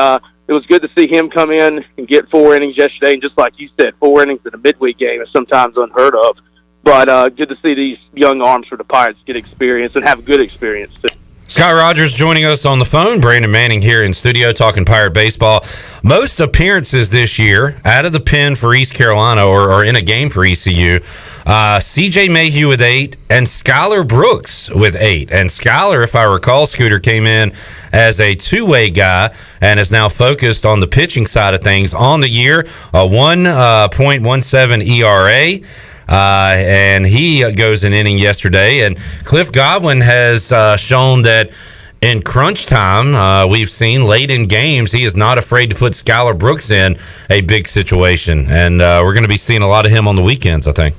it was good to see him come in and get 4 innings yesterday. And just like you said, 4 innings in a midweek game is sometimes unheard of. But good to see these young arms for the Pirates get experience and have good experience too.
Scott Rogers joining us on the phone. Brandon Manning here in studio talking Pirate baseball. Most appearances this year out of the pen for East Carolina or in a game for ECU. C.J. Mayhew with 8 and Skylar Brooks with 8. And Skylar, if I recall, Scooter, came in as a two-way guy and is now focused on the pitching side of things on the year. A 1.17 ERA. And he goes an inning yesterday. And Cliff Godwin has shown that in crunch time, we've seen late in games, he is not afraid to put Skylar Brooks in a big situation. And we're going to be seeing a lot of him on the weekends, I think.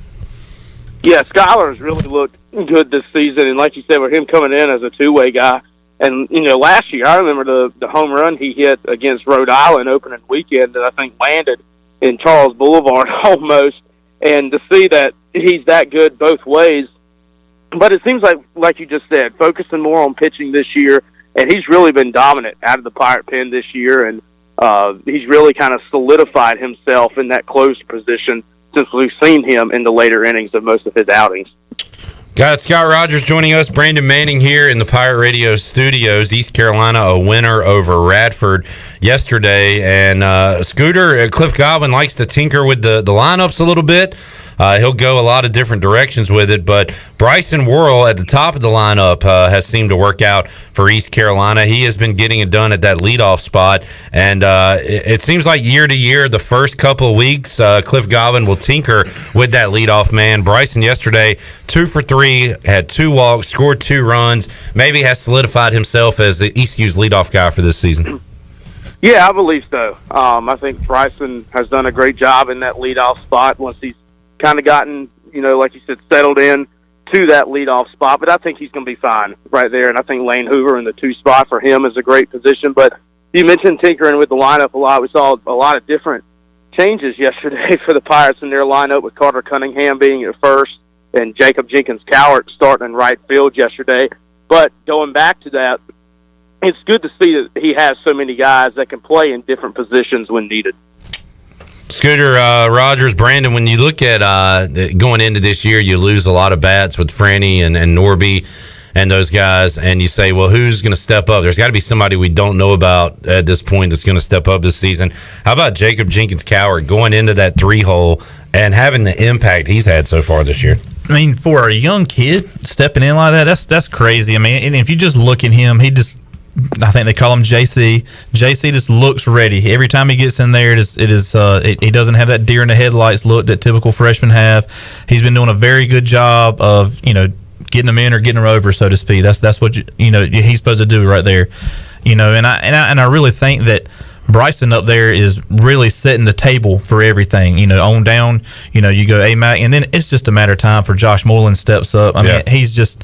Yeah, Skylar has really looked good this season. And like you said, with him coming in as a two-way guy, and, last year, I remember the home run he hit against Rhode Island opening weekend that I think landed in Charles Boulevard almost. And to see that he's that good both ways. But it seems like you just said, focusing more on pitching this year, and he's really been dominant out of the Pirate pen this year, and he's really kind of solidified himself in that closed position since we've seen him in the later innings of most of his outings.
Got Scott Rogers joining us. Brandon Manning here in the Pirate Radio studios. East Carolina a winner over Radford yesterday. And Scooter, Cliff Godwin likes to tinker with the lineups a little bit. He'll go a lot of different directions with it, but Bryson Worrell at the top of the lineup has seemed to work out for East Carolina. He has been getting it done at that leadoff spot, and it seems like year to year, the first couple of weeks, Cliff Godwin will tinker with that leadoff man. Bryson yesterday, 2 for 3, had 2 walks, scored 2 runs, maybe has solidified himself as the ECU's leadoff guy for this season.
Yeah, I believe so. I think Bryson has done a great job in that leadoff spot once he's kind of gotten, like you said, settled in to that leadoff spot. But I think he's going to be fine right there. And I think Lane Hoover in the 2 spot for him is a great position. But you mentioned tinkering with the lineup a lot. We saw a lot of different changes yesterday for the Pirates in their lineup, with Carter Cunningham being at first and Jacob Jenkins-Cowart starting in right field yesterday. But going back to that, it's good to see that he has so many guys that can play in different positions when needed.
Scooter, Rogers, Brandon, when you look at going into this year, you lose a lot of bats with Franny and Norby and those guys, and you say, well, who's going to step up? There's got to be somebody we don't know about at this point that's going to step up this season. How about Jacob Jenkins-Cowart going into that 3-hole and having the impact he's had so far this year?
I mean, for a young kid stepping in like that, that's crazy. I mean, and if you just look at him, I think they call him JC. JC just looks ready every time he gets in there. He doesn't have that deer in the headlights look that typical freshmen have. He's been doing a very good job of getting them in or getting them over, so to speak. That's what he's supposed to do right there. And I really think that Bryson up there is really setting the table for everything. On down. You go AMAC, and then it's just a matter of time for Josh Moreland steps up. I mean, he's just.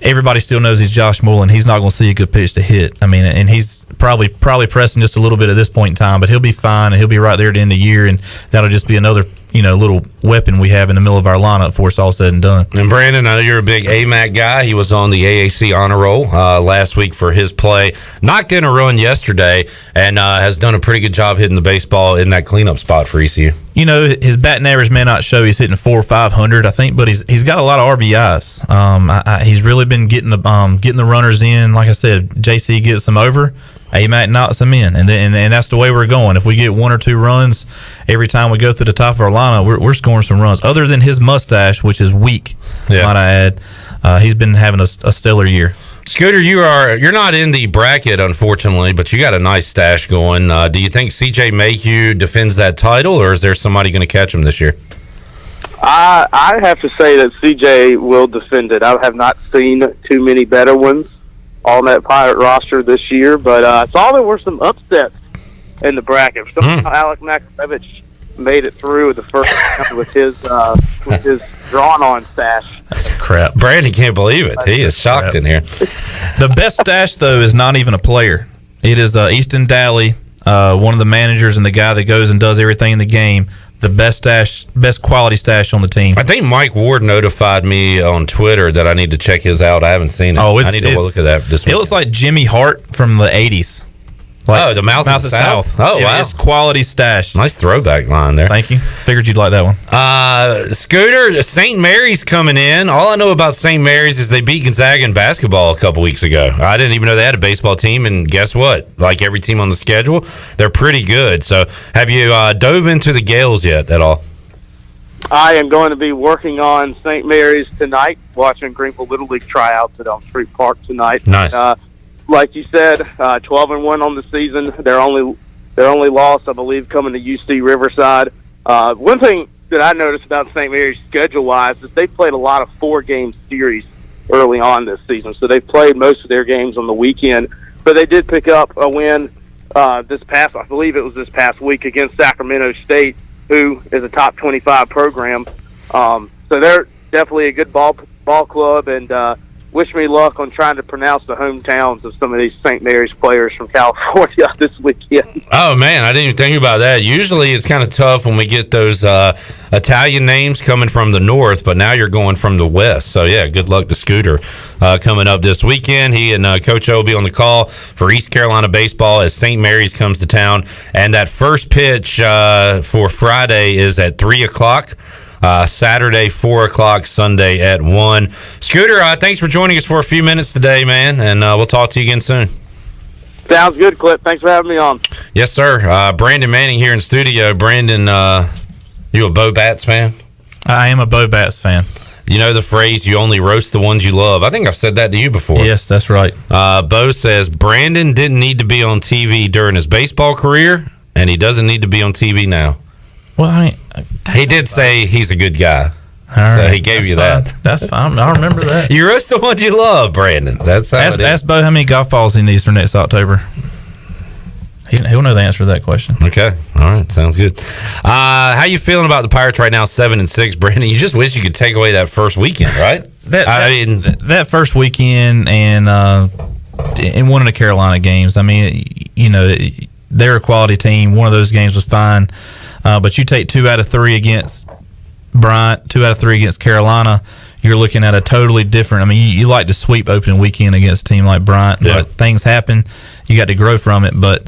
Everybody still knows he's Josh Moreland. He's not going to see a good pitch to hit. I mean, and he's probably pressing just a little bit at this point in time, but he'll be fine, and he'll be right there at the end of the year, and that'll just be another little weapon we have in the middle of our lineup before it's all said and done.
And Brandon, I know you're a big AMAC guy. He was on the AAC honor roll last week for his play. Knocked in a run yesterday and has done a pretty good job hitting the baseball in that cleanup spot for ECU.
His batting average may not show he's hitting 400 or 500, I think, but he's got a lot of RBIs. He's really been getting the runners in. Like I said, JC gets them over, AMAC knocks them in, and that's the way we're going. If we get 1 or 2 runs every time we go through the top of our lineup, we're scoring some runs. Other than his mustache, which is weak, might I add, he's been having a stellar year.
Scooter, you're not in the bracket, unfortunately, but you got a nice stash going. Do you think CJ Mayhew defends that title, or is there somebody going to catch him this year?
I have to say that CJ will defend it. I have not seen too many better ones on that Pirate roster this year, but I saw there were some upsets in the bracket. Somehow Alec Makarevich made it through the first round with his drawn-on stash.
That's crap.
Brandon can't believe it. He is shocked in here.
The best stash, though, is not even a player. It is Easton Daly, one of the managers and the guy that goes and does everything in the game. The best quality stash on the team.
I think Mike Ward notified me on Twitter that I need to check his out. I haven't seen it. I need to look at that this week.
It looks like Jimmy Hart from the 80s.
The Mouth of the South. Oh, wow.
It's quality stash.
Nice throwback line there.
Thank you. Figured you'd like that one.
Scooter, St. Mary's coming in. All I know about St. Mary's is they beat Gonzaga in basketball a couple weeks ago. I didn't even know they had a baseball team, and guess what? Like every team on the schedule, they're pretty good. So have you dove into the Gales yet at all?
I am going to be working on St. Mary's tonight, watching Greenville Little League tryouts at Elm Street Park tonight.
Nice.
Like you said, 12-1 on the season. Their only loss, I believe, coming to UC Riverside. One thing that I noticed about St. Mary's schedule-wise is they played a lot of 4-game series early on this season. So they played most of their games on the weekend. But they did pick up a win I believe it was this past week against Sacramento State, who is a top 25 program. So they're definitely a good ball club, and wish me luck on trying to pronounce the hometowns of some of these St. Mary's players from California this weekend.
Oh, man, I didn't even think about that. Usually it's kind of tough when we get those Italian names coming from the north, but now you're going from the west. So, yeah, good luck to Scooter coming up this weekend. He and Coach O will be on the call for East Carolina baseball as St. Mary's comes to town. And that first pitch for Friday is at 3 o'clock. Saturday, 4 o'clock, Sunday at 1. Scooter, thanks for joining us for a few minutes today, man, and we'll talk to you again soon.
Sounds good, Clip. Thanks for having me on.
Yes, sir. Brandon Manning here in studio. Brandon, you a Bo Bats fan?
I am a Bo Bats fan.
You know the phrase, you only roast the ones you love. I think I've said that to you before.
Yes, that's right.
Bo says, Brandon didn't need to be on TV during his baseball career, and he doesn't need to be on TV now.
Well,
he did say he's a good guy. So he gave you that.
That's fine. I remember that.
You roast the ones you love, Brandon. That's how it is.
Ask Bo how many golf balls he needs for next October. He'll know the answer to that question.
Okay. All right. Sounds good. How you feeling about the Pirates right now, 7-6, Brandon? You just wish you could take away that first weekend, right?
That first weekend and in one of the Carolina games. I mean, you know, they're a quality team. One of those games was fine, but you take 2 out of 3 against Bryant, 2 out of 3 against Carolina. You're looking at a totally different. I mean, you like to sweep opening weekend against a team like Bryant, but things happen. You got to grow from it, but.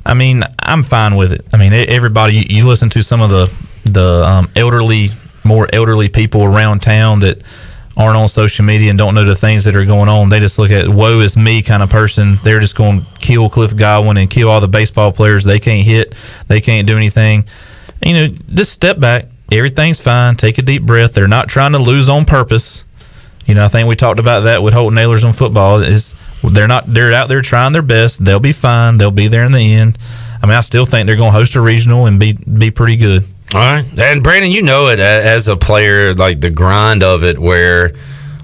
I mean, I'm fine with it. I mean, everybody, you listen to some of the more elderly people around town that aren't on social media and don't know the things that are going on. They just look at woe is me kind of person. They're just going to kill Cliff Godwin and kill all the baseball players. They can't hit. They can't do anything. You know, just step back. Everything's fine. Take a deep breath. They're not trying to lose on purpose. You know, I think we talked about that with Holt Nailers on football. They're out there trying their best. They'll be fine. They'll be there in the end. I mean, I still think they're going to host a regional and be pretty good.
All right. And Brandon, you know it as a player, like the grind of it where,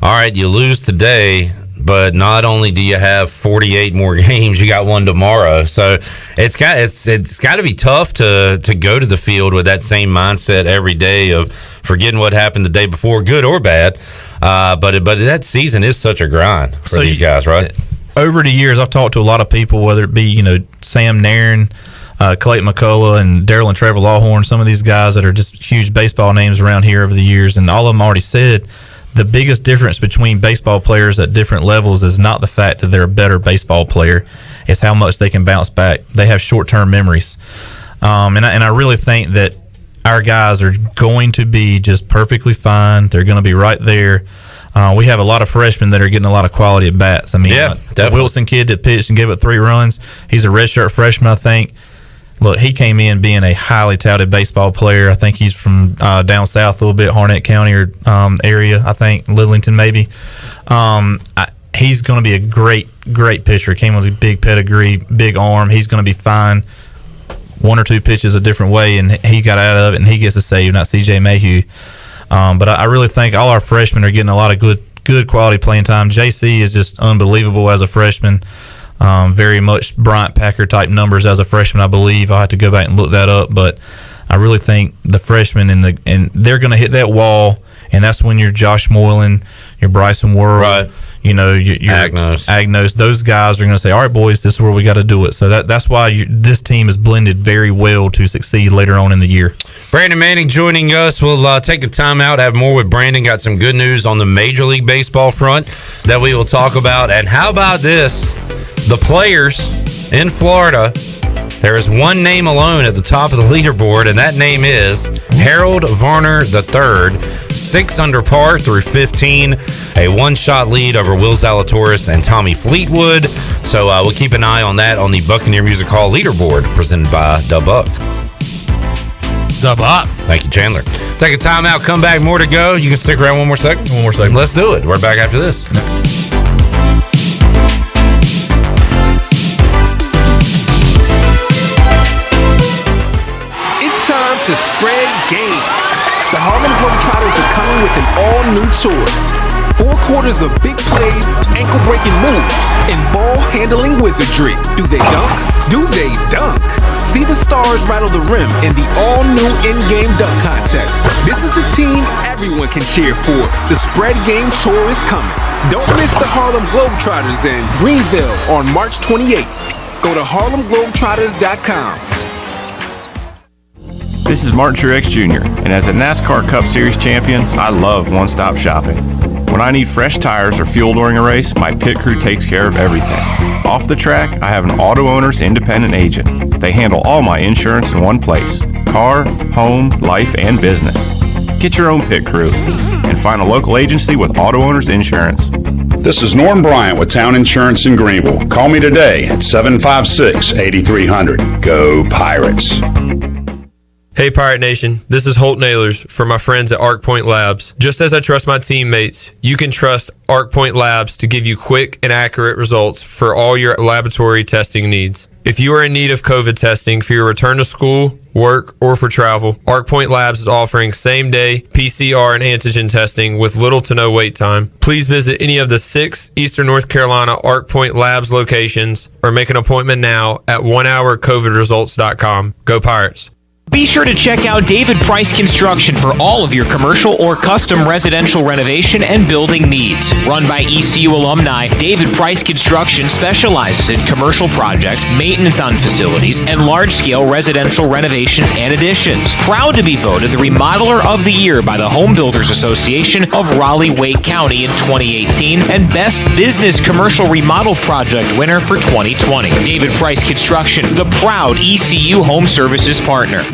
all right, you lose today, but not only do you have 48 more games, you got one tomorrow. So it's got to be tough to go to the field with that same mindset every day of forgetting what happened the day before, good or bad. But that season is such a grind for these guys, right?
Over the years, I've talked to a lot of people, whether it be, you know, Sam Nairn, Clayton McCullough, and Daryl and Trevor Lawhorn, some of these guys that are just huge baseball names around here over the years, and all of them already said the biggest difference between baseball players at different levels is not the fact that they're a better baseball player, it's how much they can bounce back. They have short-term memories. And I really think that our guys are going to be just perfectly fine. They're going to be right there. We have a lot of freshmen that are getting a lot of quality at bats. I mean, the Wilson kid that pitched and gave up 3 runs, he's a redshirt freshman, I think. Look, he came in being a highly touted baseball player. I think he's from down south a little bit, Harnett County or area, I think, Lidlington maybe. He's going to be a great pitcher. Came with a big pedigree, big arm. He's going to be fine. 1 or 2 pitches a different way, and he got out of it, and he gets a save, not C.J. Mayhew. But I really think all our freshmen are getting a lot of good quality playing time. JC is just unbelievable as a freshman. Very much Bryant Packer type numbers as a freshman, I believe. I'll have to go back and look that up, but I really think the freshmen and they're going to hit that wall, and that's when your Josh Moylan, your Bryson Worrell, right. You know, your Agnos, those guys are going to say, all right, boys, this is where we got to do it. So that's why this team is blended very well to succeed later on in the year.
Brandon Manning joining us. We'll take the time out, have more with Brandon. Got some good news on the Major League Baseball front that we will talk about. And how about this? The players in Florida, there is one name alone at the top of the leaderboard, and that name is Harold Varner III. 6 under par through 15, a 1-shot lead over Will Zalatoris and Tommy Fleetwood. So we'll keep an eye on that on the Buccaneer Music Hall leaderboard presented by Da Buck.
Da Buck.
Thank you, Chandler. Take a time out, come back, more to go. You can stick around one more second. Let's do it. We're back after this.
It's time to spread game. The Harlem Globetrotters are coming with an all-new tour. 4 quarters of big plays, ankle-breaking moves, and ball-handling wizardry. Do they dunk? Do they dunk? See the stars rattle the rim in the all-new in-game dunk contest. This is the team everyone can cheer for. The Spread Game Tour is coming. Don't miss the Harlem Globetrotters in Greenville on March 28th. Go to harlemglobetrotters.com.
This is Martin Truex Jr., and as a NASCAR Cup Series champion, I love one-stop shopping. When I need fresh tires or fuel during a race, my pit crew takes care of everything. Off the track, I have an Auto Owners independent agent. They handle all my insurance in one place: car, home, life, and business. Get your own pit crew and find a local agency with Auto Owners Insurance.
This is Norm Bryant with Town Insurance in Greenville. Call me today at 756-8300. Go Pirates.
Hey Pirate Nation, this is Holt Nailers for my friends at Arc Point Labs. Just as I trust my teammates, you can trust Arc Point Labs to give you quick and accurate results for all your laboratory testing needs. If you are in need of COVID testing for your return to school, work, or for travel, ArcPoint Labs is offering same-day PCR and antigen testing with little to no wait time. Please visit any of the 6 Eastern North Carolina ArcPoint Labs locations or make an appointment now at onehourcovidresults.com. Go Pirates!
Be sure to check out David Price Construction for all of your commercial or custom residential renovation and building needs. Run by ECU alumni, David Price Construction specializes in commercial projects, maintenance on facilities, and large-scale residential renovations and additions. Proud to be voted the Remodeler of the Year by the Home Builders Association of Raleigh-Wake County in 2018 and Best Business Commercial Remodel Project winner for 2020. David Price Construction, the proud ECU Home Services partner.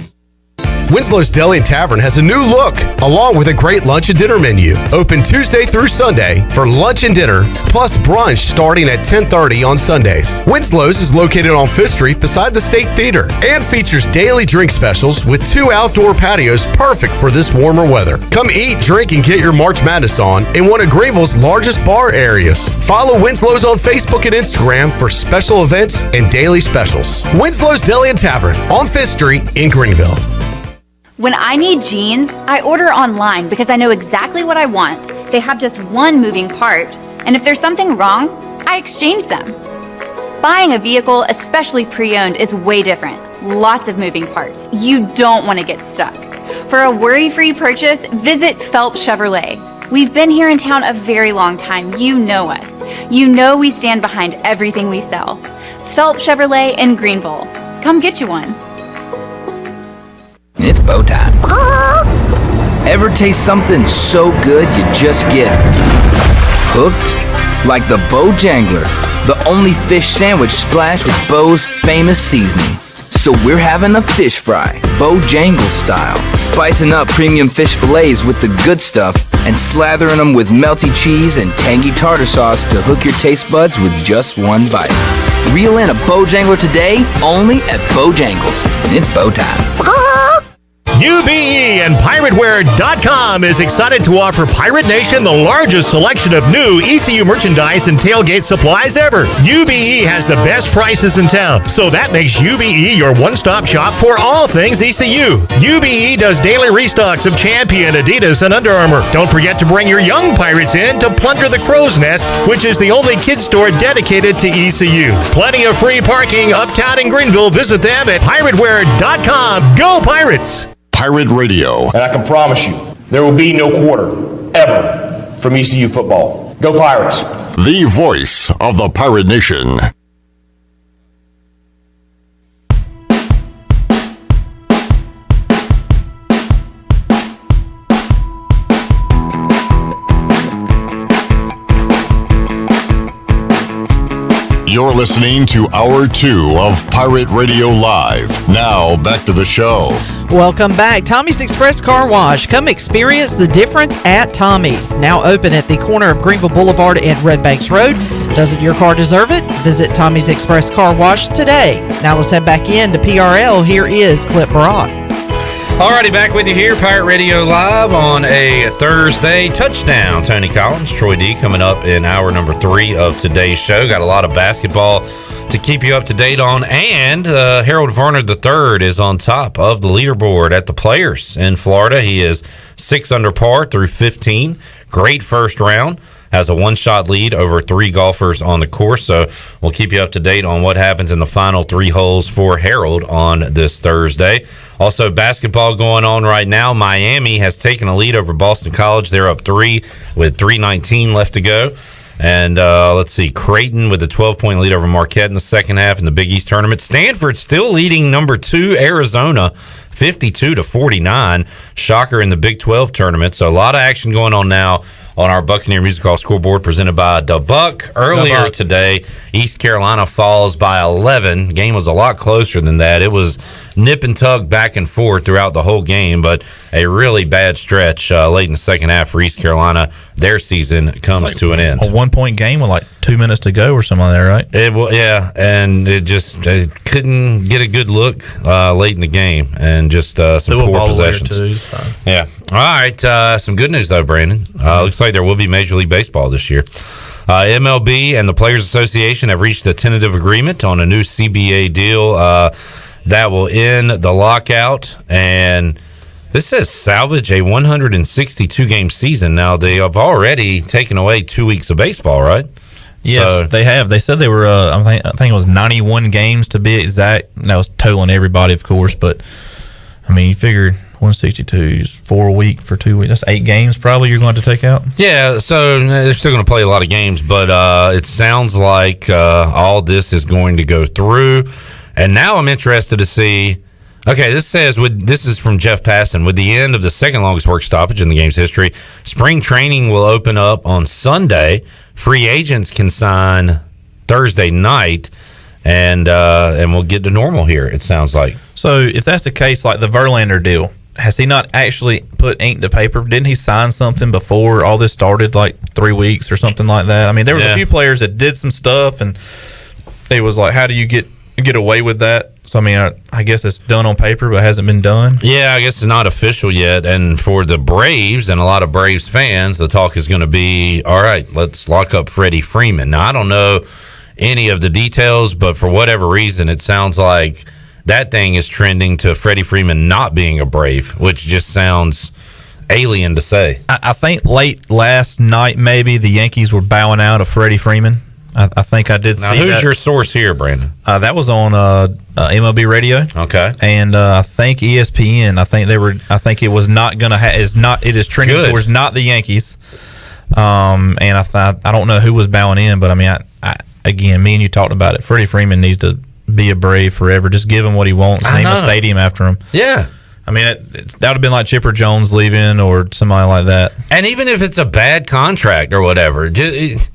Winslow's Deli and Tavern has a new look, along with a great lunch and dinner menu. Open Tuesday through Sunday for lunch and dinner, plus brunch starting at 10:30 on Sundays. Winslow's is located on 5th Street beside the State Theater and features daily drink specials with 2 outdoor patios perfect for this warmer weather. Come eat, drink, and get your March Madness on in one of Greenville's largest bar areas. Follow Winslow's on Facebook and Instagram for special events and daily specials. Winslow's Deli and Tavern on 5th Street in Greenville.
When I need jeans, I order online because I know exactly what I want. They have just one moving part, and if there's something wrong, I exchange them. Buying a vehicle, especially pre-owned, is way different. Lots of moving parts. You don't want to get stuck. For a worry-free purchase, visit Phelps Chevrolet. We've been here in town a very long time. You know us. You know we stand behind everything we sell. Phelps Chevrolet in Greenville. Come get you one.
It's bow time. Ever taste something so good you just get hooked? Like the Bojangler, the only fish sandwich splashed with Bo's famous seasoning. So we're having a fish fry, Bojangle style, spicing up premium fish fillets with the good stuff and slathering them with melty cheese and tangy tartar sauce to hook your taste buds with just one bite. Reel in a Bojangler today, only at Bojangles. It's bow time.
UBE and PirateWear.com is excited to offer Pirate Nation the largest selection of new ECU merchandise and tailgate supplies ever. UBE has the best prices in town, so that makes UBE your one-stop shop for all things ECU. UBE does daily restocks of Champion, Adidas, and Under Armour. Don't forget to bring your young Pirates in to plunder the Crow's Nest, which is the only kids store dedicated to ECU. Plenty of free parking uptown in Greenville. Visit them at PirateWear.com. Go Pirates!
Pirate Radio.
And I can promise you, there will be no quarter, ever, from ECU football. Go Pirates!
The voice of the Pirate Nation. You're listening to Hour 2 of Pirate Radio Live. Now, back to the show.
Welcome back. Tommy's Express Car Wash. Come experience the difference at Tommy's. Now open at the corner of Greenville Boulevard and Red Banks Road. Doesn't your car deserve it? Visit Tommy's Express Car Wash today. Now let's head back in to PRL. Here is Clip Brock.
Alrighty, back with you here, Pirate Radio Live on a Thursday. Touchdown, Tony Collins, Troy D coming up in hour number 3 of today's show. Got a lot of basketball to keep you up to date on, and Harold Varner III is on top of the leaderboard at the Players in Florida. He is 6 under par through 15. Great first round. Has a one-shot lead over 3 golfers on the course, so we'll keep you up to date on what happens in the final 3 holes for Harold on this Thursday. Also, basketball going on right now. Miami has taken a lead over Boston College. They're up 3 with 3:19 left to go. And let's see, Creighton with a 12-point lead over Marquette in the second half in the Big East tournament. Stanford still leading number 2, Arizona, 52-49. Shocker in the Big 12 tournament. So a lot of action going on now on our Buccaneer Music Hall scoreboard presented by Da Buck. Earlier today, East Carolina falls by 11. The game was a lot closer than that. It was nip and tug back and forth throughout the whole game, but a really bad stretch late in the second half for East Carolina. Their season comes to an end.
A 1-point game with like 2 minutes to go or something like that, right?
And it couldn't get a good look late in the game, and just some poor possessions. Yeah. All right. Some good news though, Brandon. Looks like there will be Major League Baseball this year. MLB and the Players Association have reached a tentative agreement on a new CBA deal that will end the lockout. And this says salvage a 162-game season. Now, they have already taken away 2 weeks of baseball, right?
Yes, they have. They said they were, I think it was 91 games to be exact. And that was totaling everybody, of course. But, I mean, you figured 162 is 4 a week for 2 weeks. That's 8 games probably you're going to take out.
Yeah, so they're still going to play a lot of games. But it sounds like all this is going to go through. And now I'm interested to see. Okay, this says, this is from Jeff Passan. With the end of the second longest work stoppage in the game's history, spring training will open up on Sunday. Free agents can sign Thursday night, and we'll get to normal here, it sounds like.
So if that's the case, like the Verlander deal, has he not actually put ink to paper? Didn't he sign something before all this started, like 3 weeks or something like that? I mean, there was a few players that did some stuff, and it was like, how do you get away with that? So, I mean, I guess it's done on paper, but hasn't been done.
Yeah, I guess it's not official yet. And for the Braves and a lot of Braves fans, the talk is going to be, all right, let's lock up Freddie Freeman. Now, I don't know any of the details, but for whatever reason, it sounds like that thing is trending to Freddie Freeman not being a Brave, which just sounds alien to say.
I think late last night, maybe, the Yankees were bowing out of Freddie Freeman. I think I did
now,
see that.
Now, who's your source here, Brandon?
That was on MLB Radio.
Okay.
And I think ESPN. I think it was not going to it is trending towards not the Yankees. And I don't know who was bowing in, but I mean, I again, me and you talked about it. Freddie Freeman needs to be a Brave forever. Just give him what he wants. Name a stadium after him.
Yeah.
I mean, that would have been like Chipper Jones leaving or somebody like that.
And even if it's a bad contract or whatever, just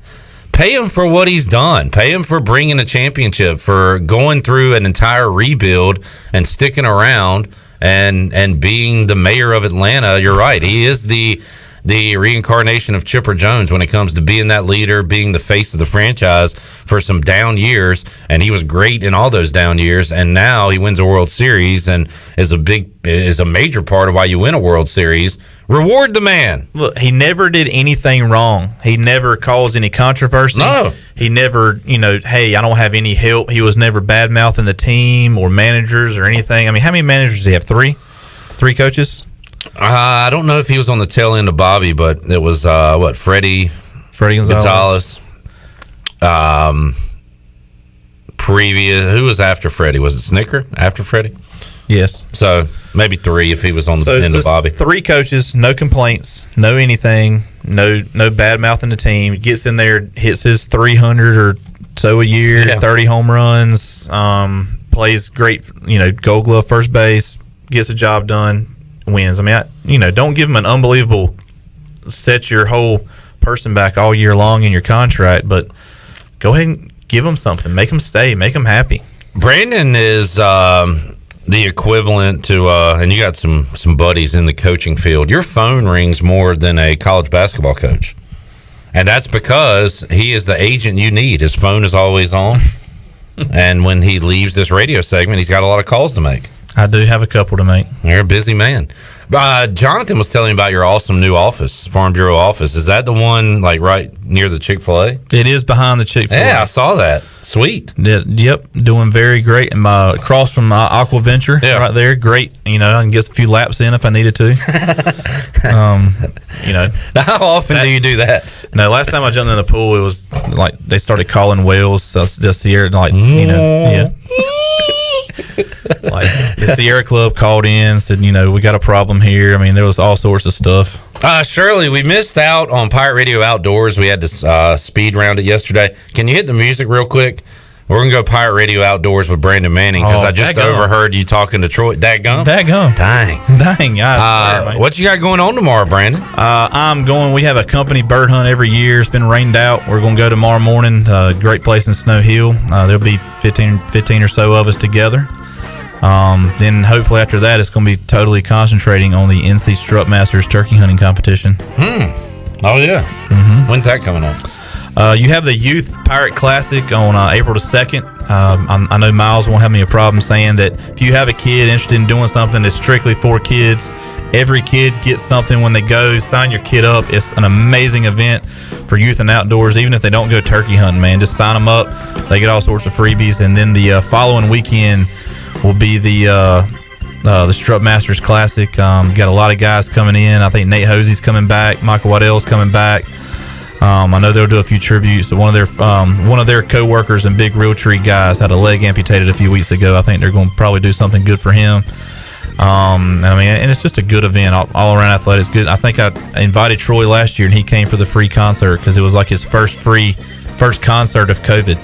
pay him for what he's done. Pay him for bringing a championship, for going through an entire rebuild and sticking around and being the mayor of Atlanta. You're right. He is the reincarnation of Chipper Jones when it comes to being that leader, being the face of the franchise for some down years. And he was great in all those down years. And now he wins a World Series and is a major part of why you win a World Series. Reward the man.
Look, he never did anything wrong. He never caused any controversy.
No.
He never, hey, I don't have any help. He was never bad-mouthing the team or managers or anything. I mean, how many managers did he have? Three coaches?
I don't know if he was on the tail end of Bobby, but it was, Freddie Gonzalez. Previous, who was after Freddie? Was it Snicker after Freddie?
Yes.
So maybe 3 if he was on the end of Bobby.
3 coaches, no complaints, no anything, no bad mouthing the team. Gets in there, hits his 300 or so a year, 30 home runs, plays great, Gold Glove first base, gets the job done, wins. I mean, don't give him an unbelievable set your whole person back all year long in your contract, but go ahead and give him something, make him stay, make him happy.
Brandon is the equivalent to, and you got some buddies in the coaching field. Your phone rings more than a college basketball coach. And that's because he is the agent you need. His phone is always on. And when he leaves this radio segment, he's got a lot of calls to make.
I do have a couple to make.
You're a busy man. Jonathan was telling me about your awesome new office, Farm Bureau office. Is that the one like right near the Chick-fil-A?
It is behind the Chick-fil-A.
Yeah, I saw that. Sweet.
Yep, doing very great. And across from Aqua Venture, right there. Great. I can get a few laps in if I needed to.
How often do you do that?
No, last time I jumped in the pool, it was like they started calling whales. So the Sierra, like the Sierra Club called in, said, we got a problem here. I mean, there was all sorts of stuff.
Shirley, we missed out on Pirate Radio Outdoors. We had to speed round it yesterday. Can you hit the music real quick? We're going to go Pirate Radio Outdoors with Brandon Manning because I just overheard you talking to Troy. Dadgum? Dang. What you got going on tomorrow, Brandon?
We have a company bird hunt every year. It's been rained out. We're going to go tomorrow morning. Great place in Snow Hill. There'll be 15 or so of us together. Then hopefully after that, it's going to be totally concentrating on the NC Strut Masters turkey hunting competition.
Oh, yeah. Mm-hmm. When's that coming up?
You have the Youth Pirate Classic on April the 2nd. I know Miles won't have me a problem saying that if you have a kid interested in doing something that's strictly for kids, Every kid gets something when they go. Sign your kid up. It's an amazing event for youth and outdoors. Even if they don't go turkey hunting, man, just sign them up. They get all sorts of freebies. And then the following weekend will be the Strut Masters Classic. Got a lot of guys coming in. I think Nate Hosey's coming back. Michael Waddell's coming back. I know they'll do a few tributes. So one of their co-workers and big Realtree guys had a leg amputated a few weeks ago. I think they're going to probably do something good for him. And it's just a good event. All around athletics good. I think I invited Troy last year, and he came for the free concert because it was like his first concert of COVID.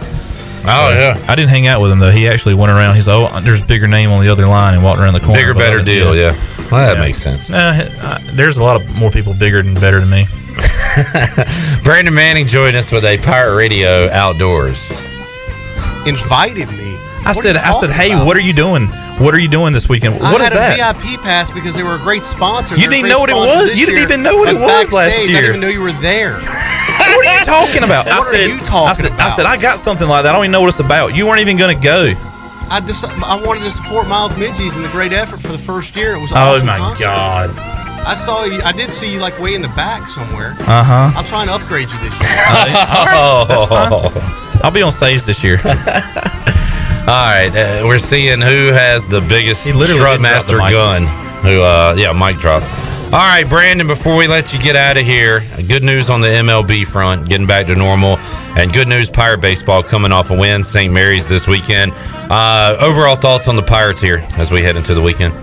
Oh, yeah.
I didn't hang out with him, though. He actually went around. He's like, oh, there's a bigger name on the other line, and walked around the corner.
Bigger, better deal, yeah. Well, that makes sense.
There's a lot of more people bigger and better than me.
Brandon Manning joined us with a Pirate Radio Outdoors.
Invited me.
I said, hey, what are you doing? What are you doing this weekend? What is that?
I had a VIP pass because they were a great sponsor.
You didn't know what it was? You didn't even know what it was last year.
I didn't even know you were there.
What are you talking about?
What are you talking about?
I said, I got something like that. I don't even know what it's about. You weren't even going to go.
I wanted to support Miles Midges in the great effort for the first year. It was an awesome concert.
God.
I saw you. I did see you like way in the back somewhere.
Uh-huh.
I'm trying to upgrade you this year.
That's fine. I'll be on stage this year.
All right, we're seeing who has the biggest Strut Master gun. Mic drop. All right, Brandon, before we let you get out of here, good news on the MLB front, getting back to normal, and good news, Pirate Baseball coming off a win, St. Mary's this weekend. Overall thoughts on the Pirates here as we head into the weekend?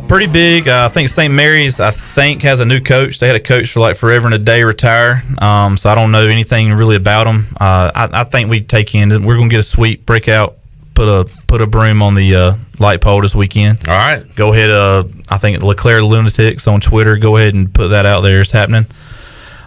Pretty big. I think St. Mary's, has a new coach. They had a coach for like forever and a day retire. So I don't know anything really about them. I think we take in, we're going to get a sweep, break out, put a broom on the light pole this weekend.
All right.
Go ahead. I think LeClaire Lunatics on Twitter. Go ahead and put that out there. It's happening.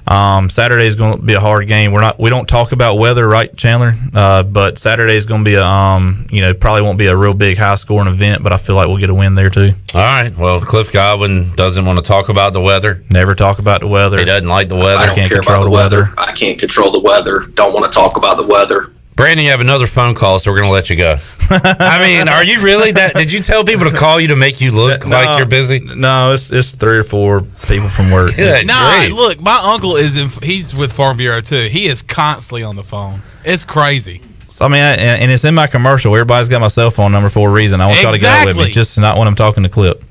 Saturday is going to be a hard game. We don't talk about weather, right, Chandler? But Saturday is going to be probably won't be a real big high scoring event, but I feel like we'll get a win there too.
All right. Well, Cliff Godwin doesn't want to talk about the weather.
Never talk about the weather.
He doesn't like the weather.
I don't care about the weather. I can't control the weather. Don't want to talk about the weather.
Brandon, you have another phone call, so we're going to let you go. I mean, are you really that? Did you tell people to call you to make you look like you're busy?
No, it's 3 or 4 people from work.
Look, my uncle he's with Farm Bureau too. He is constantly on the phone. It's crazy.
So, I mean, and it's in my commercial. Everybody's got my cell phone number for a reason. I want y'all to get with me, just not when I'm talking to Clip.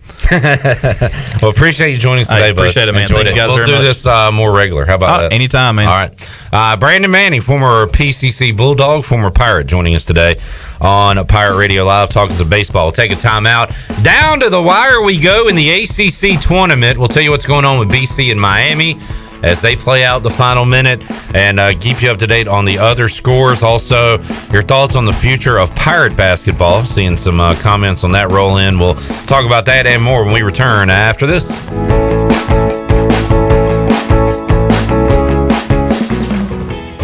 Well, appreciate you joining us today, bud.
Appreciate it, man.
Enjoyed
Thank you guys
We'll
very
do
much.
this more regular. How about that?
Anytime, man.
All right. Brandon Manning, former PCC Bulldog, former Pirate, joining us today on Pirate Radio Live, talking some baseball. We'll take a time out. Down to the wire we go in the ACC tournament. We'll tell you what's going on with BC and Miami as they play out the final minute and keep you up to date on the other scores. Also, your thoughts on the future of Pirate basketball. Seeing some comments on that roll in. We'll talk about that and more when we return after this.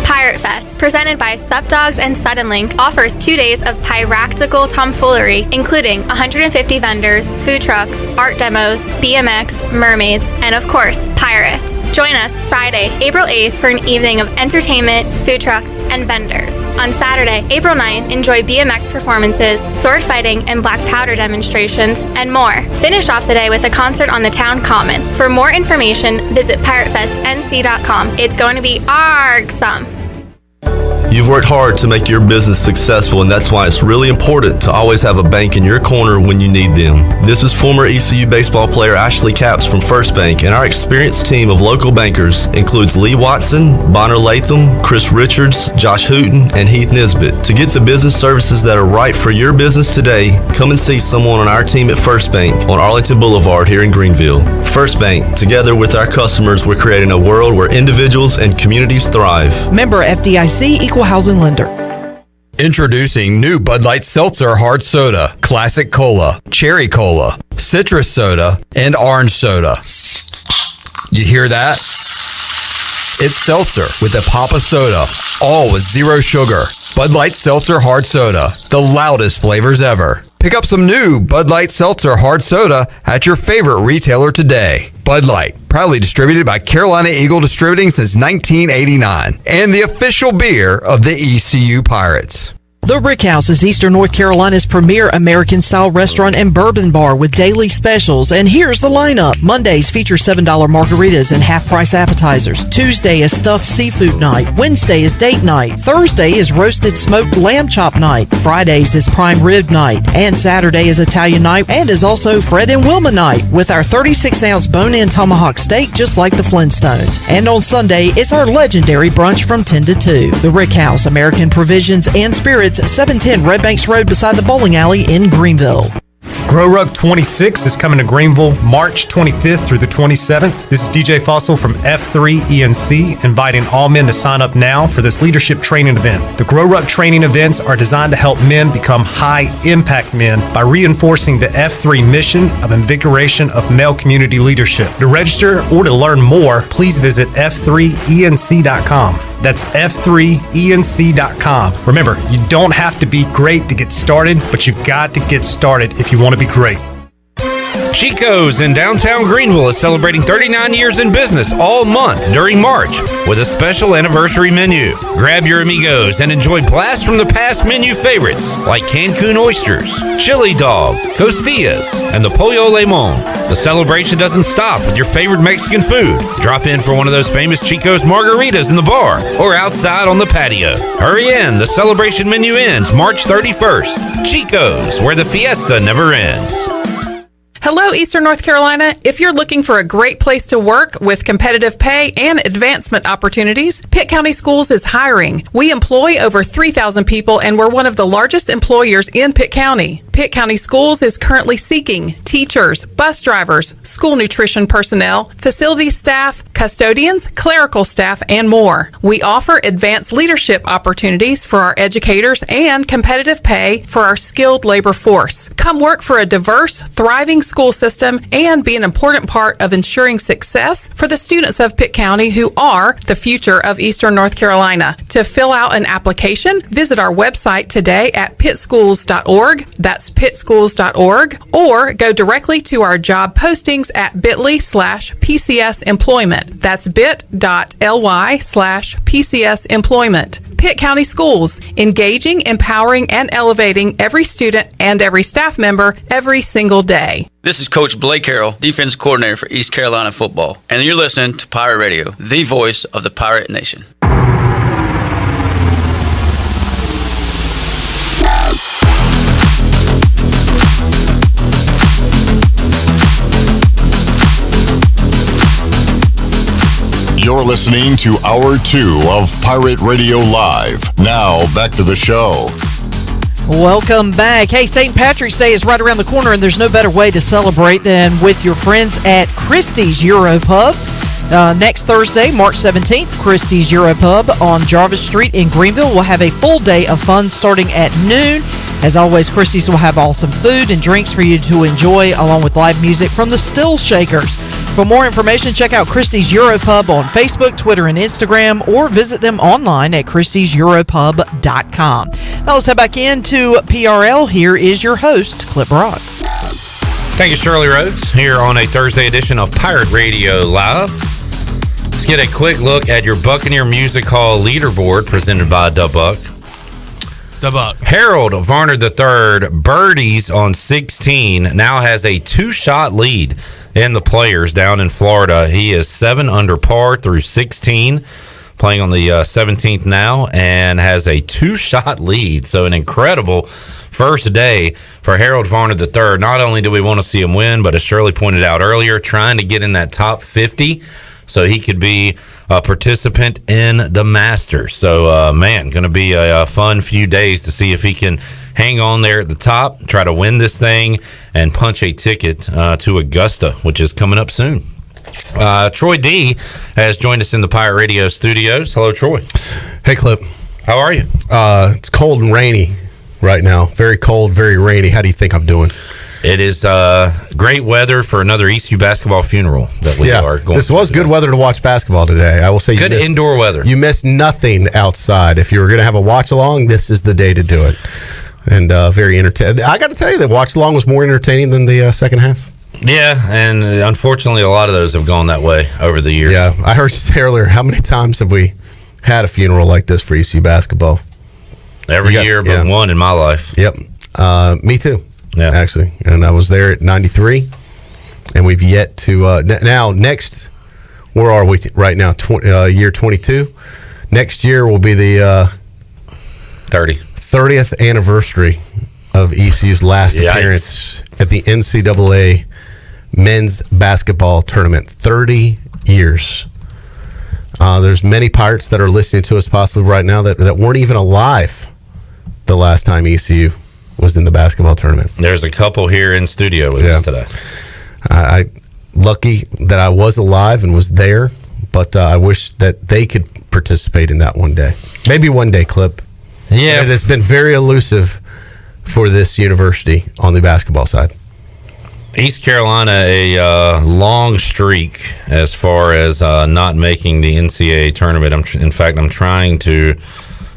Pirate Fest, presented by Sup Dogs and Suddenlink, offers 2 days of piractical tomfoolery, including 150 vendors, food trucks, art demos, BMX, mermaids, and of course, pirates. Join us Friday, April 8th for an evening of entertainment, food trucks, and vendors. On Saturday, April 9th, enjoy BMX performances, sword fighting, and black powder demonstrations, and more. Finish off the day with a concert on the town common. For more information, visit piratefestnc.com. It's going to be awesome.
You've worked hard to make your business successful, and that's why it's really important to always have a bank in your corner when you need them. This is former ECU baseball player Ashley Capps from First Bank, and our experienced team of local bankers includes Lee Watson, Bonner Latham, Chris Richards, Josh Hooten, and Heath Nisbet. To get the business services that are right for your business today, come and see someone on our team at First Bank on Arlington Boulevard here in Greenville. First Bank, together with our customers, we're creating a world where individuals and communities thrive.
Member FDIC, Equal Housing Lender.
Introducing new Bud Light Seltzer Hard Soda, Classic Cola, Cherry Cola, Citrus Soda, and Orange Soda. You hear that? It's seltzer with a pop of soda, all with zero sugar. Bud Light Seltzer Hard Soda, the loudest flavors ever. Pick up some new Bud Light Seltzer Hard Soda at your favorite retailer today. Bud Light, proudly distributed by Carolina Eagle Distributing since 1989, and the official beer of the ECU Pirates.
The Rick House is Eastern North Carolina's premier American-style restaurant and bourbon bar with daily specials. And here's the lineup. Mondays feature $7 margaritas and half-price appetizers. Tuesday is stuffed seafood night. Wednesday is date night. Thursday is roasted smoked lamb chop night. Fridays is prime rib night. And Saturday is Italian night and is also Fred and Wilma night with our 36-ounce bone-in tomahawk steak just like the Flintstones. And on Sunday, it's our legendary brunch from 10 to 2. The Rick House, American Provisions and Spirits, 710 Red Banks Road beside the bowling alley in Greenville.
Grow Rug 26 is coming to Greenville March 25th through the 27th. This is DJ Fossil from F3 ENC, inviting all men to sign up now for this leadership training event. The Grow Rug training events are designed to help men become high-impact men by reinforcing the F3 mission of invigoration of male community leadership. To register or to learn more, please visit f3enc.com. That's f3enc.com. Remember, you don't have to be great to get started, but you've got to get started if you want to be great.
Chico's in downtown Greenville is celebrating 39 years in business all month during March with a special anniversary menu. Grab your amigos and enjoy blasts from the past menu favorites like Cancun oysters, chili dog, costillas, and the pollo limon. The celebration doesn't stop with your favorite Mexican food. Drop in for one of those famous Chico's margaritas in the bar or outside on the patio. Hurry in, the celebration menu ends March 31st. Chico's, where the fiesta never ends.
Hello, Eastern North Carolina. If you're looking for a great place to work with competitive pay and advancement opportunities, Pitt County Schools is hiring. We employ over 3,000 people, and we're one of the largest employers in Pitt County. Pitt County Schools is currently seeking teachers, bus drivers, school nutrition personnel, facility staff, custodians, clerical staff, and more. We offer advanced leadership opportunities for our educators and competitive pay for our skilled labor force. Come work for a diverse, thriving school system and be an important part of ensuring success for the students of Pitt County who are the future of Eastern North Carolina. To fill out an application, visit our website today at pittschools.org. That's pittschools.org, or go directly to our job postings at bit.ly/PCS employment. That's bit.ly/PCS employment. Pitt County Schools, engaging, empowering, and elevating every student and every staff member every single day.
This is Coach Blake Carroll, Defense Coordinator for East Carolina Football, and you're listening to Pirate Radio, the voice of the Pirate Nation.
You're listening to Hour 2 of Pirate Radio Live. Now, back to the show.
Welcome back. Hey, St. Patrick's Day is right around the corner, and there's no better way to celebrate than with your friends at Christie's Europub. Next Thursday, March 17th, Christie's Europub on Jarvis Street in Greenville will have a full day of fun starting at noon. As always, Christie's will have awesome food and drinks for you to enjoy, along with live music from the Still Shakers. For more information, check out Christie's Europub on Facebook, Twitter, and Instagram, or visit them online at christieseuropub.com. Now let's head back into PRL. Here is your host, Clip Brock.
Thank you, Shirley Rhodes, here on a Thursday edition of Pirate Radio Live. Let's get a quick look at your Buccaneer Music Hall leaderboard presented by Dubuck. Harold Varner III, birdies on 16, now has a 2-shot lead in the Players down in Florida. He is 7 under par through 16, playing on the 17th now, and has a 2-shot lead. So an incredible first day for Harold Varner III. Not only do we want to see him win, but as Shirley pointed out earlier, trying to get in that top 50 so he could be a participant in the Masters. So, man, going to be a fun few days to see if he can hang on there at the top, try to win this thing, and punch a ticket to Augusta, which is coming up soon. Troy D has joined us in the Pirate Radio studios. Hello, Troy.
Hey, Clip.
How are you?
It's cold and rainy right now. Very cold, very rainy. How do you think I'm doing?
It is great weather for another ECU basketball funeral that we are going.
This was good weather to watch basketball today. I will say,
good indoor weather.
You missed nothing outside. If you were going to have a watch along, this is the day to do it. And very entertaining. I got to tell you, the watch along was more entertaining than the second half.
Yeah, and unfortunately, a lot of those have gone that way over the years.
Yeah, I heard you say earlier, how many times have we had a funeral like this for ECU basketball?
Every year but one in my life.
Yep. Me too.
Yeah.
Actually. And I was there at 93. And we've yet to now next, where are we right now? Year 22. Next year will be the 30th anniversary of ECU's last appearance at the NCAA men's basketball tournament. 30 years. There's many Pirates that are listening to us possibly right now that weren't even alive the last time ECU was in the basketball tournament.
There's a couple here in studio with us today.
I lucky that I was alive and was there, but I wish that they could participate in that one day. Maybe one day, Clip.
Yeah.
But it has been very elusive for this university on the basketball side.
East Carolina, a long streak as far as not making the NCAA tournament. In fact, I'm trying to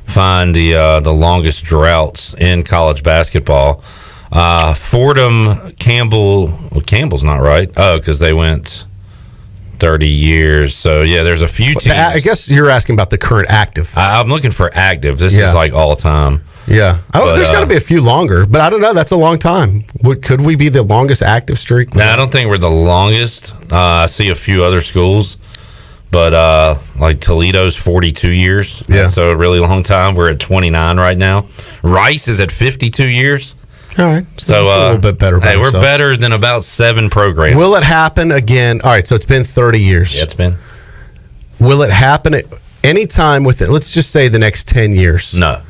find the longest droughts in college basketball. Fordham, Campbell's not right. Oh, because they went 30 years. So, yeah, there's a few teams.
I guess you're asking about the current active.
I'm looking for active. This is like all time.
Yeah. There's got to be a few longer, but I don't know. That's a long time. Could we be the longest active streak?
No, I don't think we're the longest. I see a few other schools, but like Toledo's 42 years.
Yeah.
So a really long time. We're at 29 right now. Rice is at 52 years.
All right.
So
a little bit better.
Hey, we're better than about 7 programs.
Will it happen again? All right. So it's been 30 years.
Yeah, it's been.
Will it happen at any time within, let's just say, the next 10 years?
No.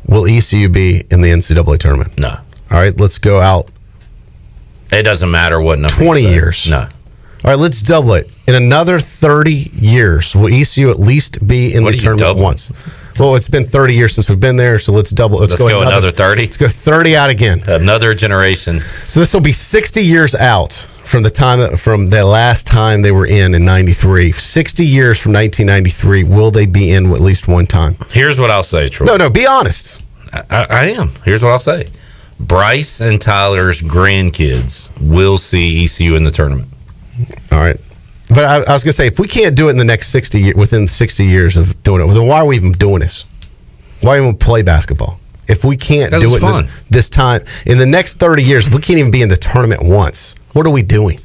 Will ECU be in the NCAA tournament?
No.
All right. Let's go out.
It doesn't matter what number.
20 years.
No.
All right. Let's double it. In another 30 years, will ECU at least be in the tournament once? Well, it's been 30 years since we've been there, so let's double. Let's go
another 30.
Let's go 30 out again.
Another generation.
So this will be 60 years out from the last time they were in 93. 60 years from 1993, will they be in at least one time?
Here's what I'll say, Troy.
No, be honest.
I am. Here's what I'll say. Bryce and Tyler's grandkids will see ECU in the tournament.
All right. But I was going to say, if we can't do it in the next 60 years, within 60 years of doing it, then why are we even doing this? Why even play basketball? If we can't do it this time, in the next 30 years, if we can't even be in the tournament once, what are we doing?